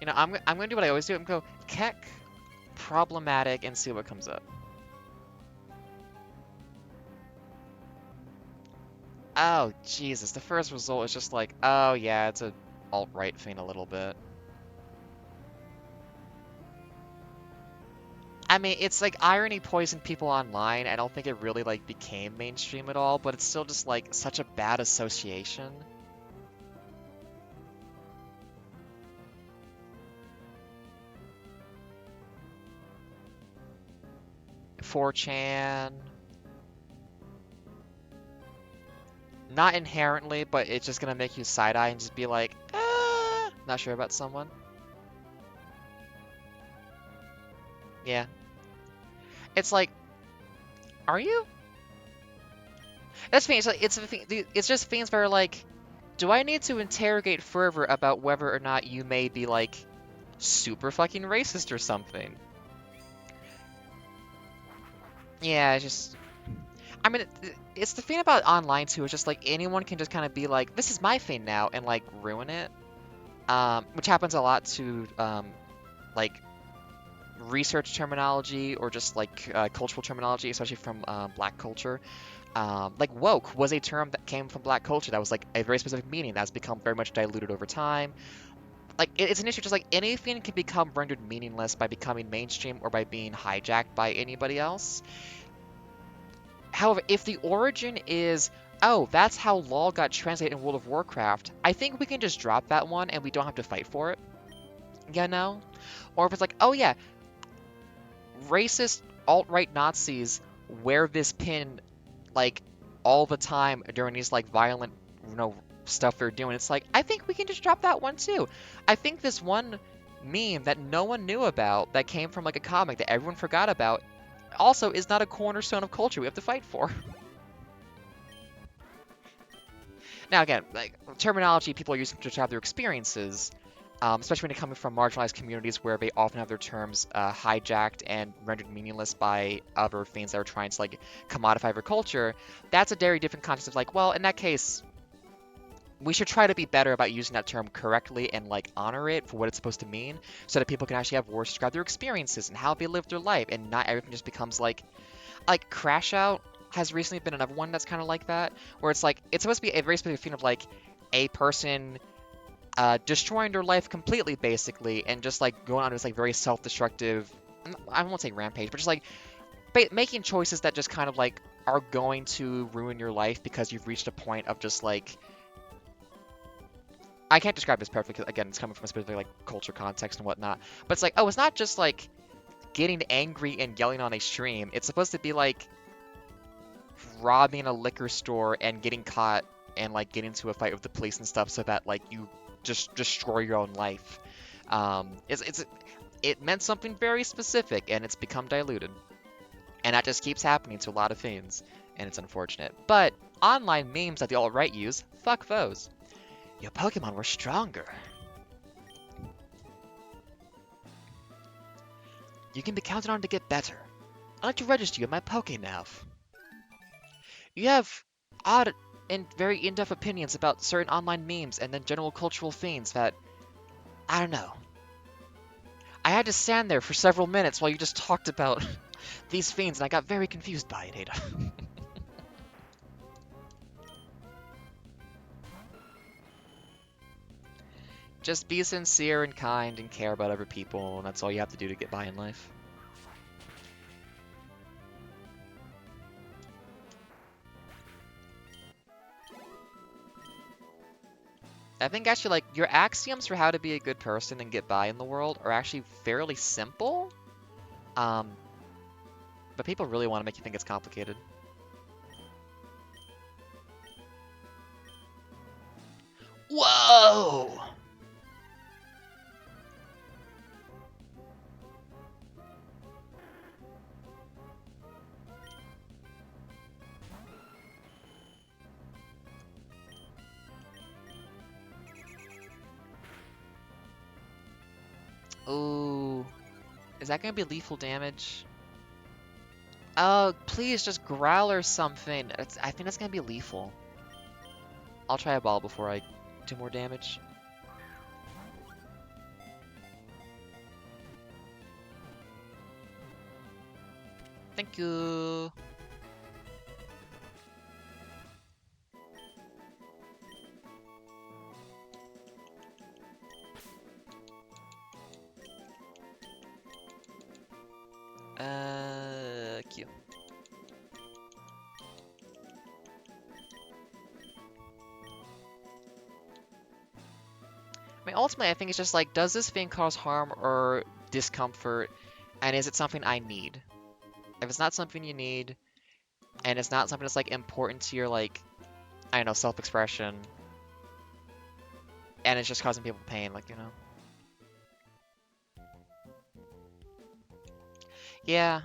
Speaker 2: You know, I'm gonna do what I always do. I'm gonna go Keck, problematic, and see what comes up. Oh, Jesus. The first result is just like, oh, yeah, it's a alt-right thing a little bit. I mean, it's like irony poisoned people online. I don't think it really, like, became mainstream at all, but it's still just, like, such a bad association.4chan. Not inherently, but it's just gonna make you side-eye and just be like, not sure about someone. Yeah. It's like, are you? That's me. It's like, it's just things where like, do I need to interrogate further about whether or not you may be like super fucking racist or something? Yeah, it's just. I mean, it's the thing about online too. It's just like anyone can just kind of be like, "This is my thing now," and like ruin it. Which happens a lot to like research terminology or just like cultural terminology, especially from Black culture. Like woke was a term that came from Black culture that was like a very specific meaning that's become very much diluted over time. Like it's an issue, just like anything can become rendered meaningless by becoming mainstream or by being hijacked by anybody else. However, if the origin is, oh, that's how LoL got translated in World of Warcraft, I think we can just drop that one and we don't have to fight for it. You know? Or if it's like, oh yeah, racist alt-right Nazis wear this pin like all the time during these like violent, stuff they're doing. It's like, I think we can just drop that one too. I think this one meme that no one knew about that came from like a comic that everyone forgot about also is not a cornerstone of culture we have to fight for. Now again, like terminology people are using to describe their experiences, especially when it comes from marginalized communities where they often have their terms hijacked and rendered meaningless by other things that are trying to like commodify their culture. That's a very different context of like, well, in that case, we should try to be better about using that term correctly and like honor it for what it's supposed to mean, so that people can actually have words to describe their experiences and how they live their life, and not everything just becomes like Crash Out has recently been another one that's kind of like that, where it's like it's supposed to be a very specific thing of like a person destroying their life completely, basically, and just like going on this like very self-destructive, I won't say rampage, but just like making choices that just kind of like are going to ruin your life because you've reached a point of just like, I can't describe this perfectly, because again, it's coming from a specific like culture context and whatnot, but it's like, oh, it's not just like getting angry and yelling on a stream. It's supposed to be like robbing a liquor store and getting caught and like getting into a fight with the police and stuff, so that like you just destroy your own life. It meant something very specific, and it's become diluted, and that just keeps happening to a lot of things, and it's unfortunate. But online memes that the alt-right use, fuck those. Your Pokemon were stronger. You can be counted on to get better. I'd like to register you in my Pokénav. You have odd and very in-depth opinions about certain online memes and then general cultural themes that, I don't know. I had to stand there for several minutes while you just talked about these fiends, and I got very confused by it, Ada. Just be sincere and kind and care about other people, and that's all you have to do to get by in life. I think actually, like, your axioms for how to be a good person and get by in the world are actually fairly simple. But people really want to make you think it's complicated. Whoa! Ooh. Is that gonna be lethal damage? Oh, please just growl or something. I think that's gonna be lethal. I'll try a ball before I do more damage. Thank you. Q. I mean, ultimately, I think it's just like, does this thing cause harm or discomfort, and is it something I need? If it's not something you need, and it's not something that's like important to your like, I don't know, self-expression, and it's just causing people pain, like, you know. Yeah.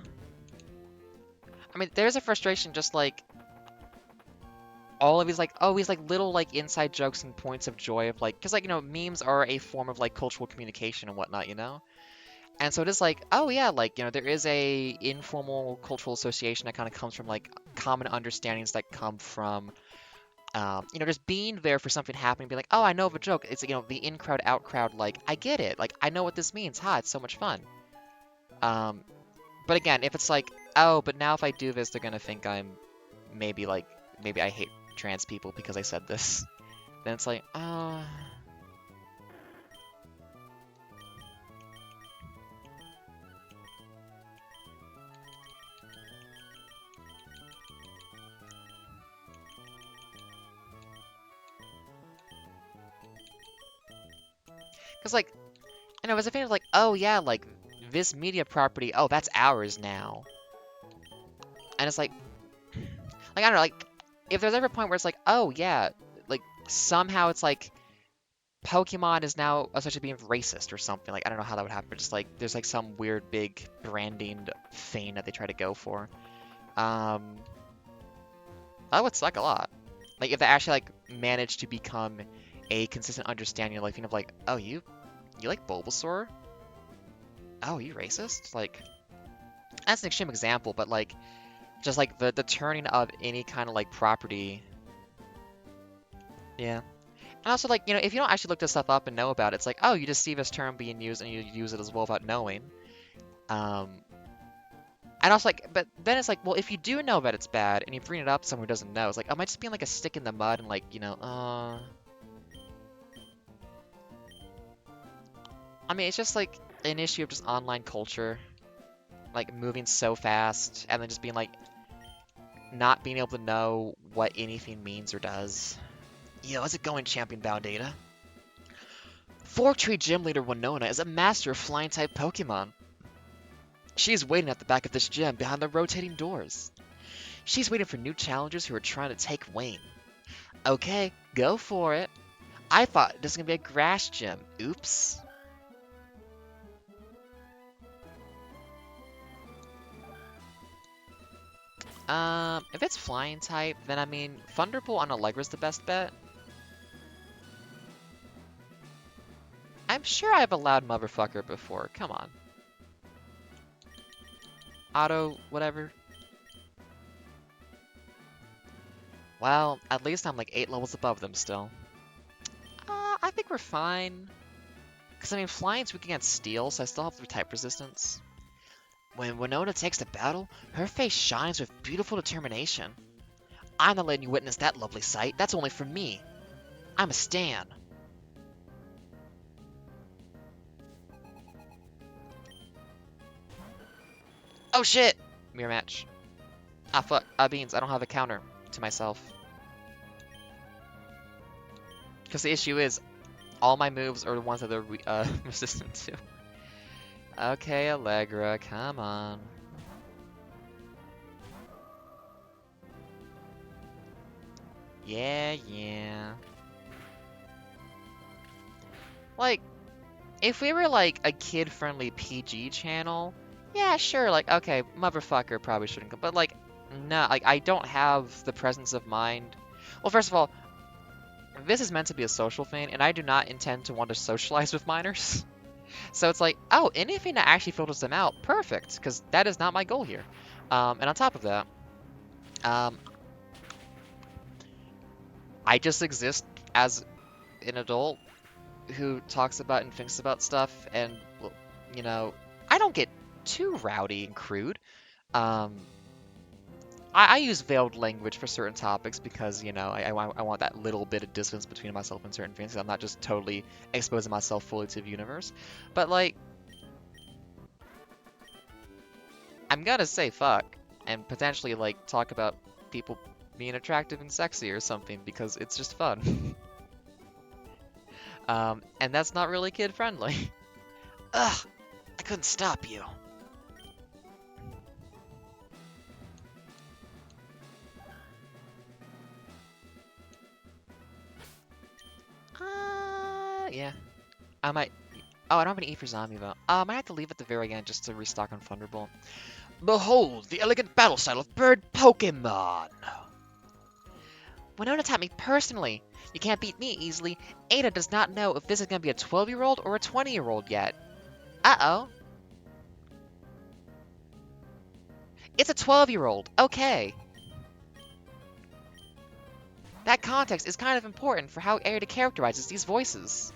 Speaker 2: I mean, there's a frustration just like all of these like, oh, these like little like inside jokes and points of joy of like, because like, memes are a form of like cultural communication and whatnot, you know? And so it is like, oh yeah, like, there is a informal cultural association that kind of comes from like common understandings that come from, just being there for something happening, be like, oh, I know of a joke. It's, the in-crowd, out-crowd, like, I get it. Like, I know what this means. Ha, it's so much fun. But again, if it's like, oh, but now if I do this, they're gonna think I'm maybe like, maybe I hate trans people because I said this. Then it's like,
Speaker 1: Because, like, I know, as a fan of, like, oh, yeah, like, this media property, oh, that's ours now. And it's like, I don't know, like, if there's ever a point where it's like, oh, yeah, like, somehow it's like, Pokemon is now essentially being racist or something. Like, I don't know how that would happen, but just, like, there's, like, some weird big branding thing that they try to go for. That would suck a lot. Like, if they actually, like, manage to become a consistent understanding, like, of, like, oh, you like Bulbasaur? Oh, you racist? Like, that's an extreme example, but, like, just, like, the turning of any kind of, like, property. Yeah. And also, like, if you don't actually look this stuff up and know about it, it's like, oh, you just see this term being used and you use it as well without knowing. And also, like, but then it's like, well, if you do know that it's bad and you bring it up to someone who doesn't know, it's like, am I just being like a stick in the mud and like, I mean, it's just like an issue of just online culture, like moving so fast and then just being like, not being able to know what anything means or does. Yo, how's it going, Champion Data? Fortree Gym Leader Winona is a master of Flying-type Pokemon. She is waiting at the back of this gym behind the rotating doors. She's waiting for new challengers who are trying to take Wayne. Okay, go for it. I thought this was gonna be a grass gym. Oops. If it's flying type, then I mean, Thunderbolt on Allegra's the best bet. I'm sure I've allowed Motherfucker before. Come on. Auto, whatever. Well, at least I'm like 8 levels above them still. I think we're fine. Because, I mean, flying's weak against steel, so I still have the type resistance. When Winona takes the battle, her face shines with beautiful determination. I'm not letting you witness that lovely sight. That's only for me. I'm a Stan. Oh shit! Mirror match. Ah fuck. Beans, I don't have a counter to myself. Because the issue is, all my moves are the ones that they're resistant to. Okay, Allegra, come on. Yeah. Like, if we were like a kid-friendly PG channel, yeah, sure, like, okay, Motherfucker probably shouldn't go, but like, no, like, I don't have the presence of mind. Well, first of all, this is meant to be a social thing, and I do not intend to want to socialize with minors. So it's like, oh, anything that actually filters them out, perfect, because that is not my goal here. And on top of that, I just exist as an adult who talks about and thinks about stuff, and, well, I don't get too rowdy and crude. I use veiled language for certain topics because, I want that little bit of distance between myself and certain things. I'm not just totally exposing myself fully to the universe. But, like, I'm gonna say fuck and potentially, like, talk about people being attractive and sexy or something because it's just fun. And that's not really kid-friendly. Ugh, I couldn't stop you. Yeah. I might... Oh, I don't have an E for Zombie, though. I might have to leave at the very end just to restock on Thunderbolt. Behold, the elegant battle style of bird Pokemon! Winona taught me personally. You can't beat me easily. Ada does not know if this is going to be a 12-year-old or a 20-year-old yet. Uh-oh. It's a 12-year-old. Okay. That context is kind of important for how Ada characterizes these voices.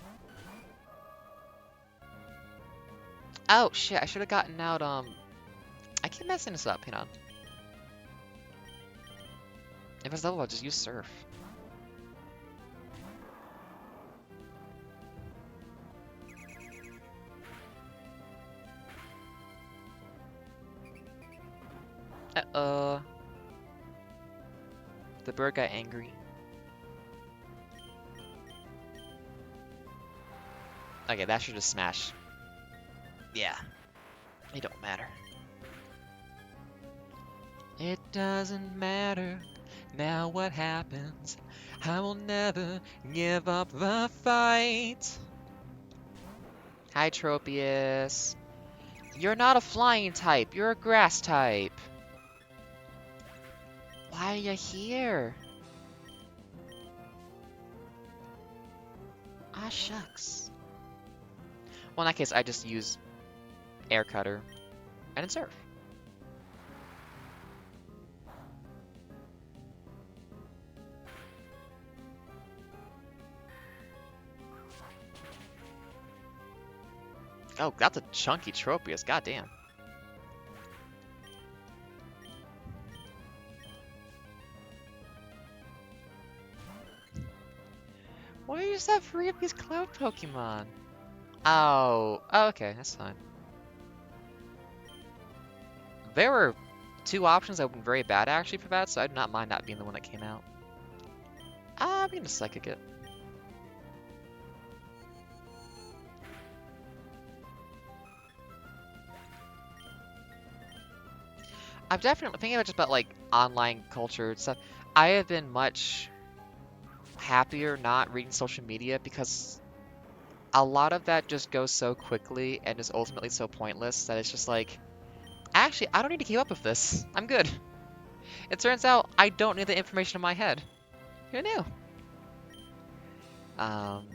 Speaker 1: Oh, shit. I should have gotten out, I keep messing this up. Hang on. If it's level, I'll just use Surf. The bird got angry. Okay, that should just smash. Yeah, it don't matter. It doesn't matter now what happens. I will never give up the fight. Hi, Tropius. You're not a flying type. You're a grass type. Why are you here? Ah, shucks. Well, in that case, I just use Air Cutter and then surf. Oh, that's a chunky Tropius. Goddamn. Why do you just have 3 of these cloud Pokemon? Oh, okay, that's fine. There were 2 options that would have been very bad actually for that, so I do not mind that being the one that came out. I'm gonna Psychic it. I'm definitely thinking about just about like online culture and stuff. I have been much happier not reading social media because a lot of that just goes so quickly and is ultimately so pointless that it's just like, actually, I don't need to keep up with this. I'm good. It turns out I don't need the information in my head. Who knew? Um,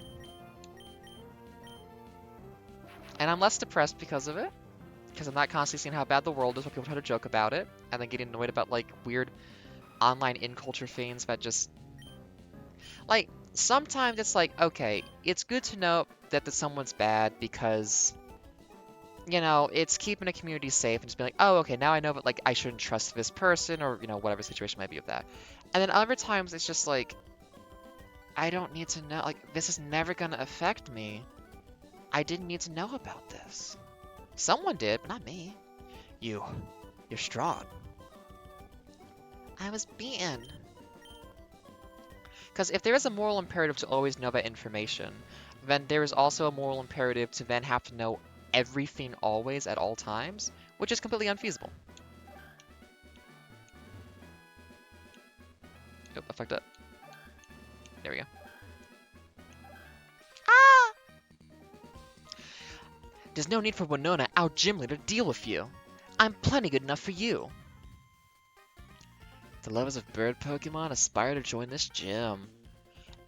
Speaker 1: and I'm less depressed because of it. Because I'm not constantly seeing how bad the world is when people try to joke about it. And then getting annoyed about like weird online in-culture things that just... Like, sometimes it's like, okay, it's good to know that someone's bad because, you know, it's keeping a community safe and just being like, oh, okay, now I know that, like, I shouldn't trust this person or, you know, whatever situation might be with that. And then other times it's just like, I don't need to know, like, this is never gonna affect me. I didn't need to know about this. Someone did, but not me. You're strong. I was beaten. Because if there is a moral imperative to always know that information, then there is also a moral imperative to then have to know everything always at all times, which is completely unfeasible. Oh, I fucked up. There we go. Ah! There's no need for Winona, our gym leader, to deal with you. I'm plenty good enough for you. The lovers of bird Pokemon aspire to join this gym.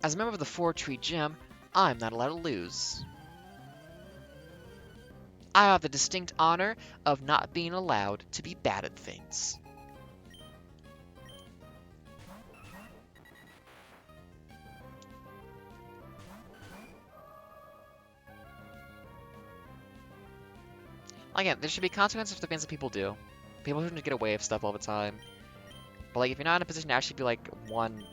Speaker 1: As a member of the Fortree gym, I'm not allowed to lose. I have the distinct honor of not being allowed to be bad at things. Again, there should be consequences for the things that people do. People shouldn't get away with stuff all the time. But like, if you're not in a position to actually be like one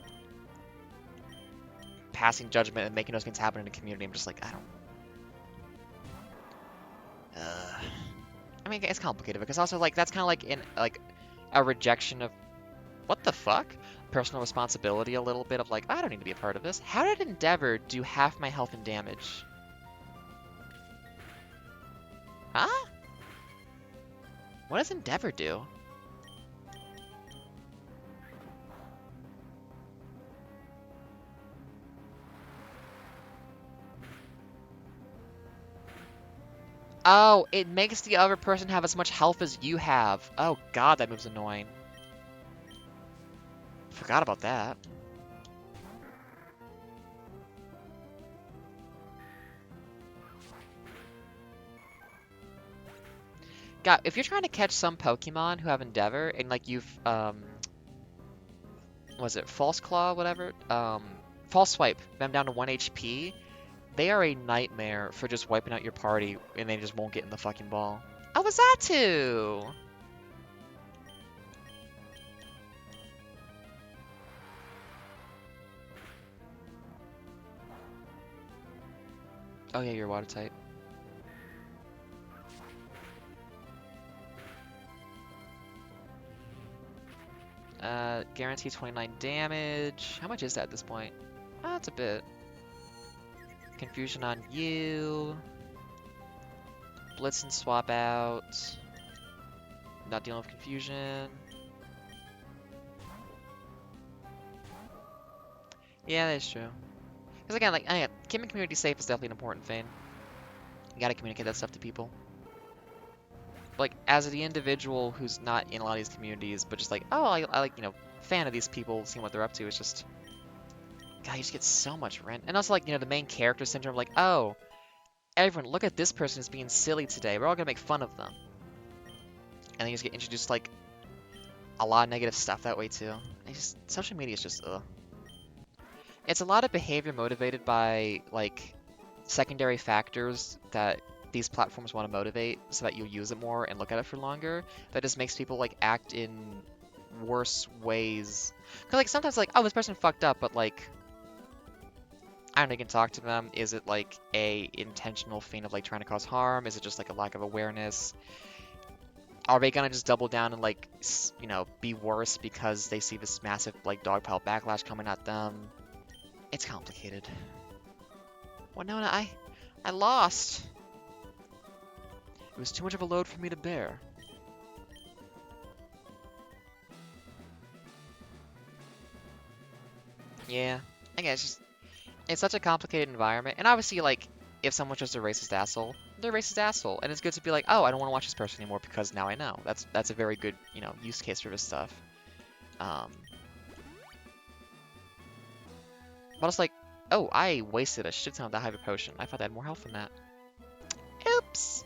Speaker 1: passing judgment and making those things happen in the community, I'm just like, I don't. I mean, it's complicated because also like that's kind of like in like a rejection of what the fuck, personal responsibility a little bit of like I don't need to be a part of this. How did Endeavor do half my health and damage? Huh? What does Endeavor do? Oh, it makes the other person have as much health as you have. Oh god, that move's annoying. Forgot about that. God, if you're trying to catch some Pokemon who have Endeavor and like you've was it False Claw, whatever? False Swipe, them down to 1 HP, they are a nightmare for just wiping out your party and they just won't get in the fucking ball. Oh, was that too? Oh yeah, you're water type. Guarantee 29 damage. How much is that at this point? Oh, that's a bit.
Speaker 2: Confusion on you. Blitz and swap out. Not dealing with confusion. Yeah, that's true. Because again, like, keeping community safe is definitely an important thing. You gotta communicate that stuff to people. Like, as the individual who's not in a lot of these communities, but just like, oh, I like, fan of these people, seeing what they're up to, it's just, God, you just get so much rent. And also, like, the main character syndrome, like, oh, everyone, look at this person is being silly today. We're all gonna make fun of them. And then you just get introduced, like, a lot of negative stuff that way, too. And just, social media is just, ugh. It's a lot of behavior motivated by, like, secondary factors that these platforms want to motivate so that you'll use it more and look at it for longer. That just makes people, like, act in worse ways. Because, like, sometimes, like, oh, this person fucked up, but, like, I don't know, you can talk to them. Is it, like, a intentional thing of, like, trying to cause harm? Is it just, like, a lack of awareness? Are they gonna just double down and, like, be worse because they see this massive, like, dogpile backlash coming at them? It's complicated. Winona, I lost. It was too much of a load for me to bear. Yeah, I guess it's such a complicated environment, and obviously, like, if someone's just a racist asshole, they're a racist asshole, and it's good to be like, oh, I don't want to watch this person anymore because now I know. That's a very good, use case for this stuff. But it's like, oh, I wasted a shit ton of that hyper potion. I thought I had more health than that. Oops.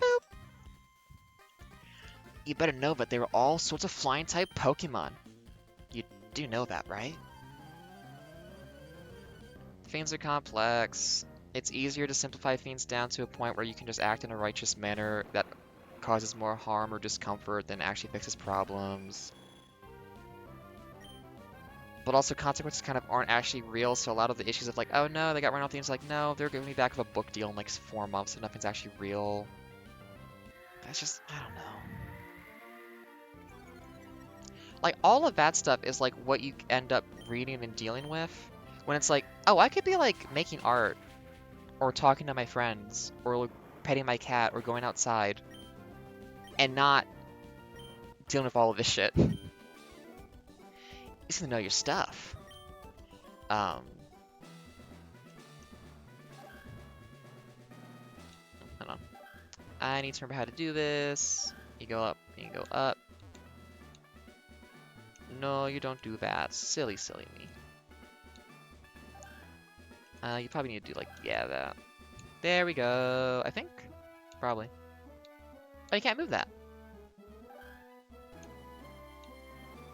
Speaker 2: Boop. You better know that there are all sorts of flying type Pokemon. You do know that, right? Fiends are complex. It's easier to simplify fiends down to a point where you can just act in a righteous manner that causes more harm or discomfort than actually fixes problems. But also consequences kind of aren't actually real, so a lot of the issues of like, oh no, they got run off the like, no, they're giving me back with a book deal in like 4 months and nothing's actually real. That's just, I don't know. Like, all of that stuff is like what you end up reading and dealing with when it's like, oh, I could be like making art or talking to my friends or like, petting my cat or going outside and not dealing with all of this shit. You just need to know your stuff. Hold on. I need to remember how to do this. You go up, you go up. No, you don't do that. Silly, silly me. You probably need to do like, yeah, that. There we go, I think? Probably. Oh, you can't move that.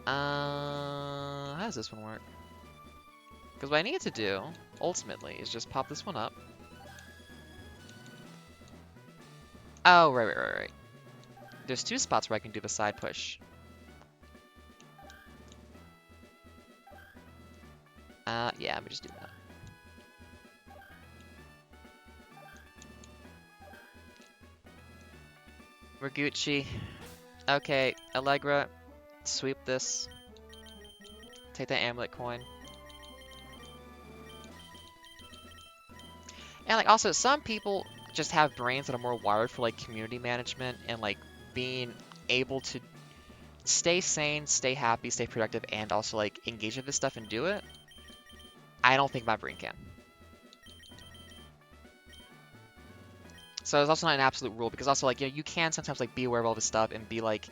Speaker 2: How does this one work? Because what I need to do, ultimately, is just pop this one up. Oh, right. There's 2 spots where I can do the side push. Yeah, let me just do that. We're Gucci. Okay, Allegra, sweep this. Take that amulet coin. And like also, some people just have brains that are more wired for like community management and like being able to stay sane, stay happy, stay productive, and also like engage with this stuff and do it. I don't think my brain can. So it's also not an absolute rule because also like you can sometimes like be aware of all this stuff and be like,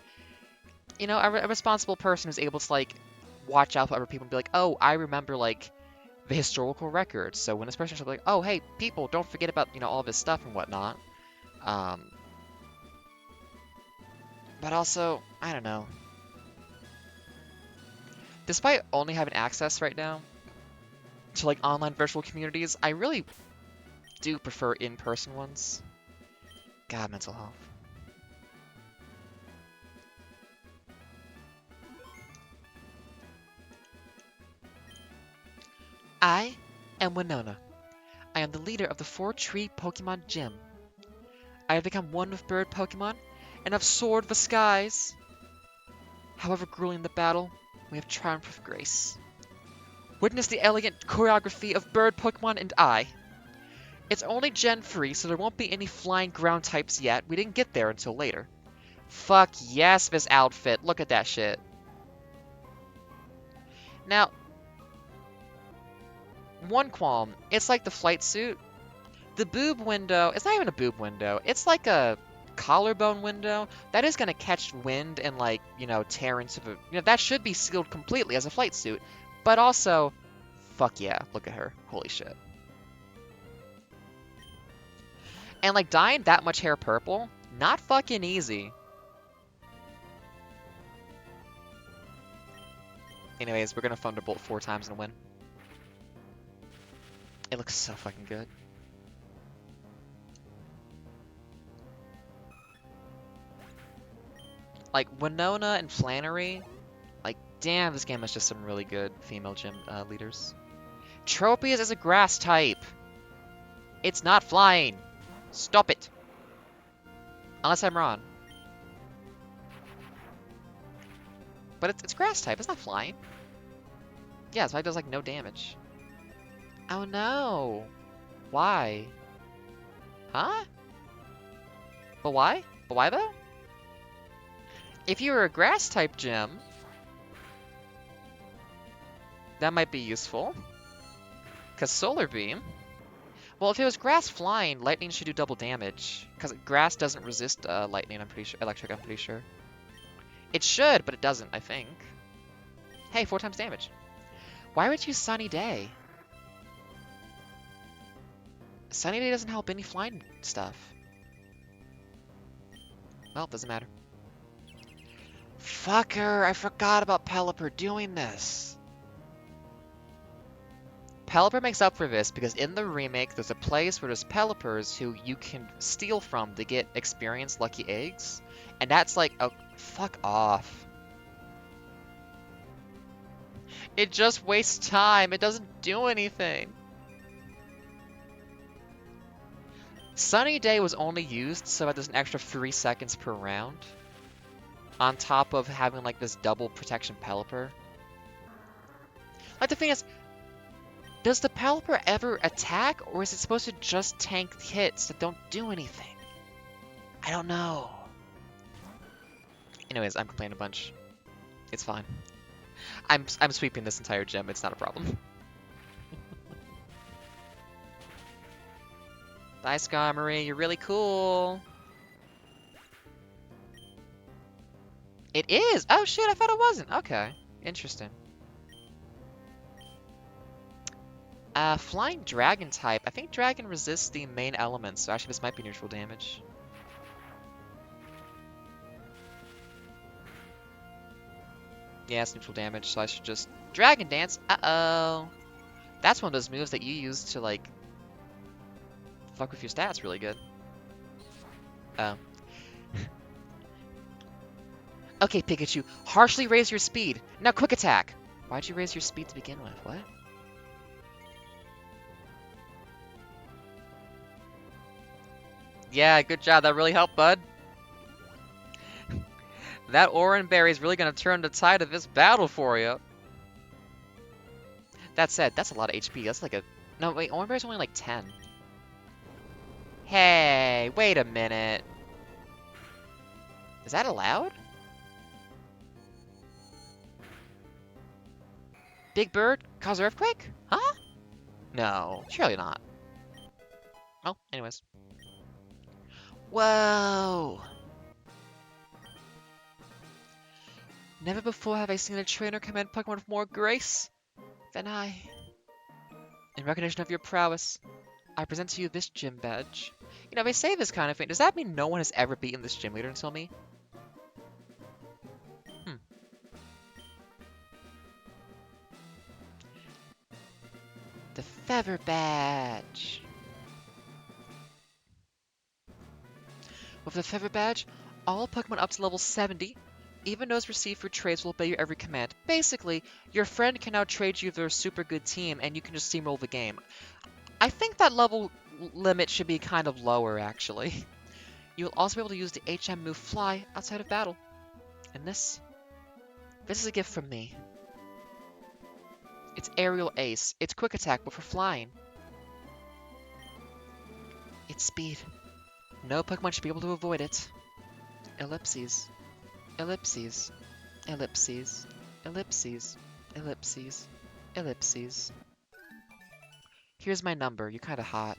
Speaker 2: a responsible person who's able to like watch out for other people and be like, oh, I remember like the historical records. So when this person should be like, oh, hey, people, don't forget about all this stuff and whatnot. But also, I don't know. Despite only having access right now to like online virtual communities, I really do prefer in-person ones. God, mental health. I am Winona. I am the leader of the Fortree Pokemon Gym. I have become one with bird Pokemon and have soared the skies. However grueling the battle, we have triumphed with grace. Witness the elegant choreography of bird Pokemon and I. It's only Gen 3, so there won't be any flying ground types yet. We didn't get there until later. Fuck yes, this outfit. Look at that shit. Now, one qualm. It's like the flight suit. The boob window, it's not even a boob window. It's like a collarbone window. That is going to catch wind and, like, you know, tear into the... You know, that should be sealed completely as a flight suit. But also, fuck yeah, look at her. Holy shit. And, like, dyeing that much hair purple, not fucking easy. Anyways, we're going to Thunderbolt 4 times and win. It looks so fucking good. Like, Winona and Flannery, like, damn, this game has just some really good female gym leaders. Tropius is a grass type. It's not flying. Stop it. Unless I'm wrong. But it's grass type. It's not flying. Yeah, so it does, like, no damage. Oh, no. Why? Huh? But why? But why, though? If you were a grass type gym, that might be useful. Because Solar Beam. Well, if it was grass flying, lightning should do double damage. Because grass doesn't resist lightning, I'm pretty sure. Electric, I'm pretty sure. It should, but it doesn't, I think. Hey, 4 times damage. Why would you use Sunny Day? Sunny Day doesn't help any flying stuff. Well, doesn't matter. Fucker, I forgot about Pelipper doing this. Pelipper makes up for this because in the remake, there's a place where there's Pelippers who you can steal from to get experience lucky eggs. And that's like, oh, fuck off. It just wastes time. It doesn't do anything. Sunny Day was only used so that there's an extra 3 seconds per round. On top of having like this double protection Pelipper. Like the thing is, does the Pelipper ever attack, or is it supposed to just tank hits that don't do anything? I don't know. Anyways, I'm complaining a bunch. It's fine. I'm sweeping this entire gym. It's not a problem. Bye, Skarmory. You're really cool. It is! Oh shit, I thought it wasn't. Okay. Interesting. Flying Dragon type. I think Dragon resists the main elements, so actually this might be neutral damage. Yeah, it's neutral damage, so I should just... Dragon Dance! Uh-oh! That's one of those moves that you use to, like... fuck with your stats really good. Oh. Okay, Pikachu, harshly raise your speed. Now quick attack! Why'd you raise your speed to begin with? What? Yeah, good job. That really helped, bud. That Oran Berry is really going to turn the tide of this battle for you. That said, that's a lot of HP. That's like a... No, wait, Oran Berry's only like 10. Hey, wait a minute. Is that allowed? Big Bird? Cause Earthquake? Huh? No, surely not. Well, anyways. Whoa! Never before have I seen a trainer command Pokemon with more grace than I. In recognition of your prowess, I present to you this gym badge. You know, they say this kind of thing. Does that mean no one has ever beaten this gym leader until me? The Feather Badge. With the Feather Badge, all Pokemon up to level 70 Even those received through trades will obey your every command. Basically, your friend can now trade you their super good team, and you can just steamroll the game. I think that level limit should be kind of lower, actually. You will also be able to use the HM move Fly outside of battle. And this is a gift from me. It's Aerial Ace. It's Quick Attack, but for flying. It's speed. No Pokemon should be able to avoid it. Ellipses. Ellipses. Ellipses. Ellipses. Ellipses. Ellipses. Here's my number. You're kinda hot.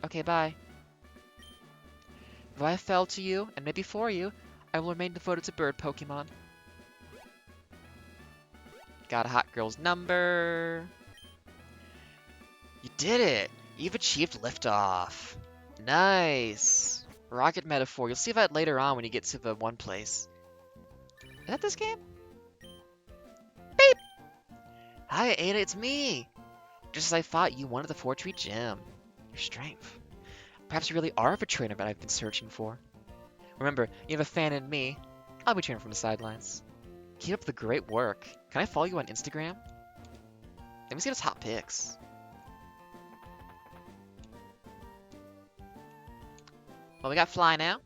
Speaker 2: Okay, bye. If I fell to you, and maybe for you, I will remain devoted to bird Pokemon. Got a hot girl's number. You did it! You've achieved liftoff. Nice! Rocket metaphor. You'll see that later on when you get to the one place. Is that this game? Beep! Hi, Ada, it's me! Just as I thought, you wanted the Fortree gym. Your strength. Perhaps you really are the trainer that I've been searching for. Remember, you have a fan in me. I'll be cheering from the sidelines. Keep up the great work. Can I follow you on Instagram? Let me see those hot pics. Well, we got Fly now.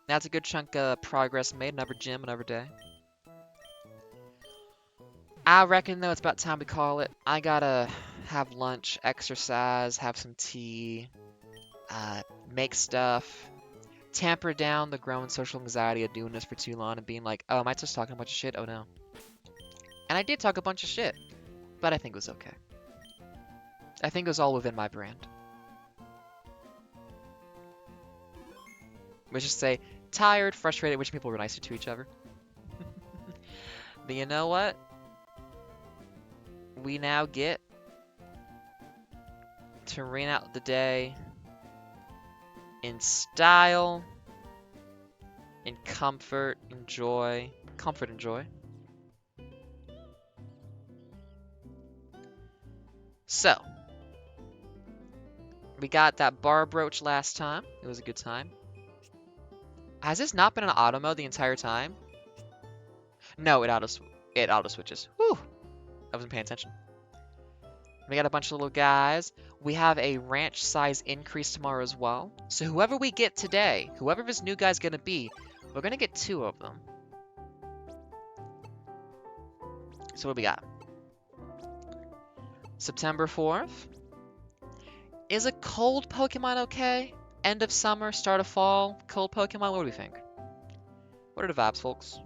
Speaker 2: That's a good chunk of progress made. Another gym, another day. I reckon, though, it's about time we call it. I gotta have lunch, exercise, have some tea, make stuff, tamper down the growing social anxiety of doing this for too long and being like, oh, am I just talking a bunch of shit? Oh, no. And I did talk a bunch of shit, but I think it was okay. I think it was all within my brand. Let's just say, tired, frustrated, wishing people were nicer to each other. But you know what? We now get to ring out the day in style, in comfort and joy. Comfort and joy. So, we got that bar brooch last time. It was a good time. Has this not been an auto mode the entire time? No, it auto switches. Whew! I wasn't paying attention. We got a bunch of little guys. We have a ranch size increase tomorrow as well. So whoever we get today, whoever this new guy's gonna be, we're gonna get 2 of them. So what do we got? September 4th. Is a cold Pokemon okay? End of summer, start of fall, cold Pokemon, what do we think? What are the vibes, folks?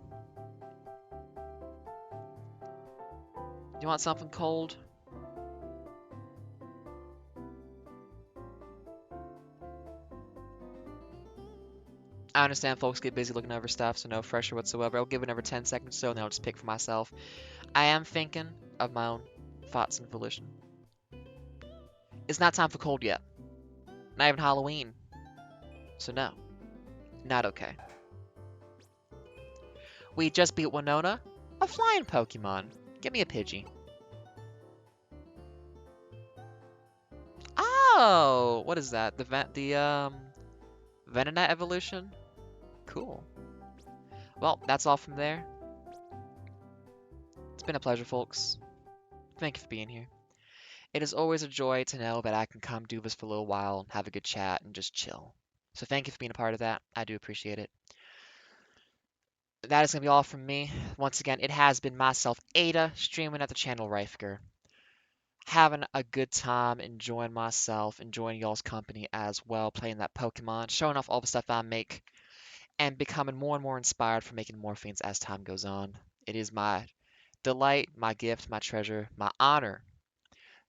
Speaker 2: Do you want something cold? I understand folks get busy looking over stuff, so no pressure whatsoever. I'll give it another 10 seconds or so, and then I'll just pick for myself. I am thinking of my own thoughts and volition. It's not time for cold yet. Not even Halloween. So no. Not okay. We just beat Winona, a flying Pokemon. Give me a Pidgey. Oh! What is that? The Venonat evolution? Cool. Well, that's all from there. It's been a pleasure, folks. Thank you for being here. It is always a joy to know that I can come do this for a little while, and have a good chat, and just chill. So thank you for being a part of that. I do appreciate it. That is going to be all from me. Once again, it has been myself, Ada, streaming at the channel Reifger. Having a good time, enjoying myself, enjoying y'all's company as well, playing that Pokemon, showing off all the stuff I make, and becoming more and more inspired for making more things as time goes on. It is my delight, my gift, my treasure, my honor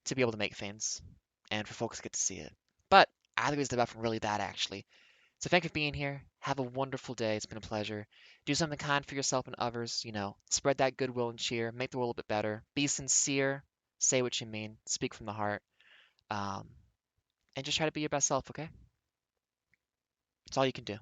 Speaker 2: to be able to make things, and for folks to get to see it. But I think it's about from really that, actually. So thank you for being here. Have a wonderful day. It's been a pleasure. Do something kind for yourself and others. You know, spread that goodwill and cheer. Make the world a bit better. Be sincere. Say what you mean. Speak from the heart. And just try to be your best self, okay? It's all you can do.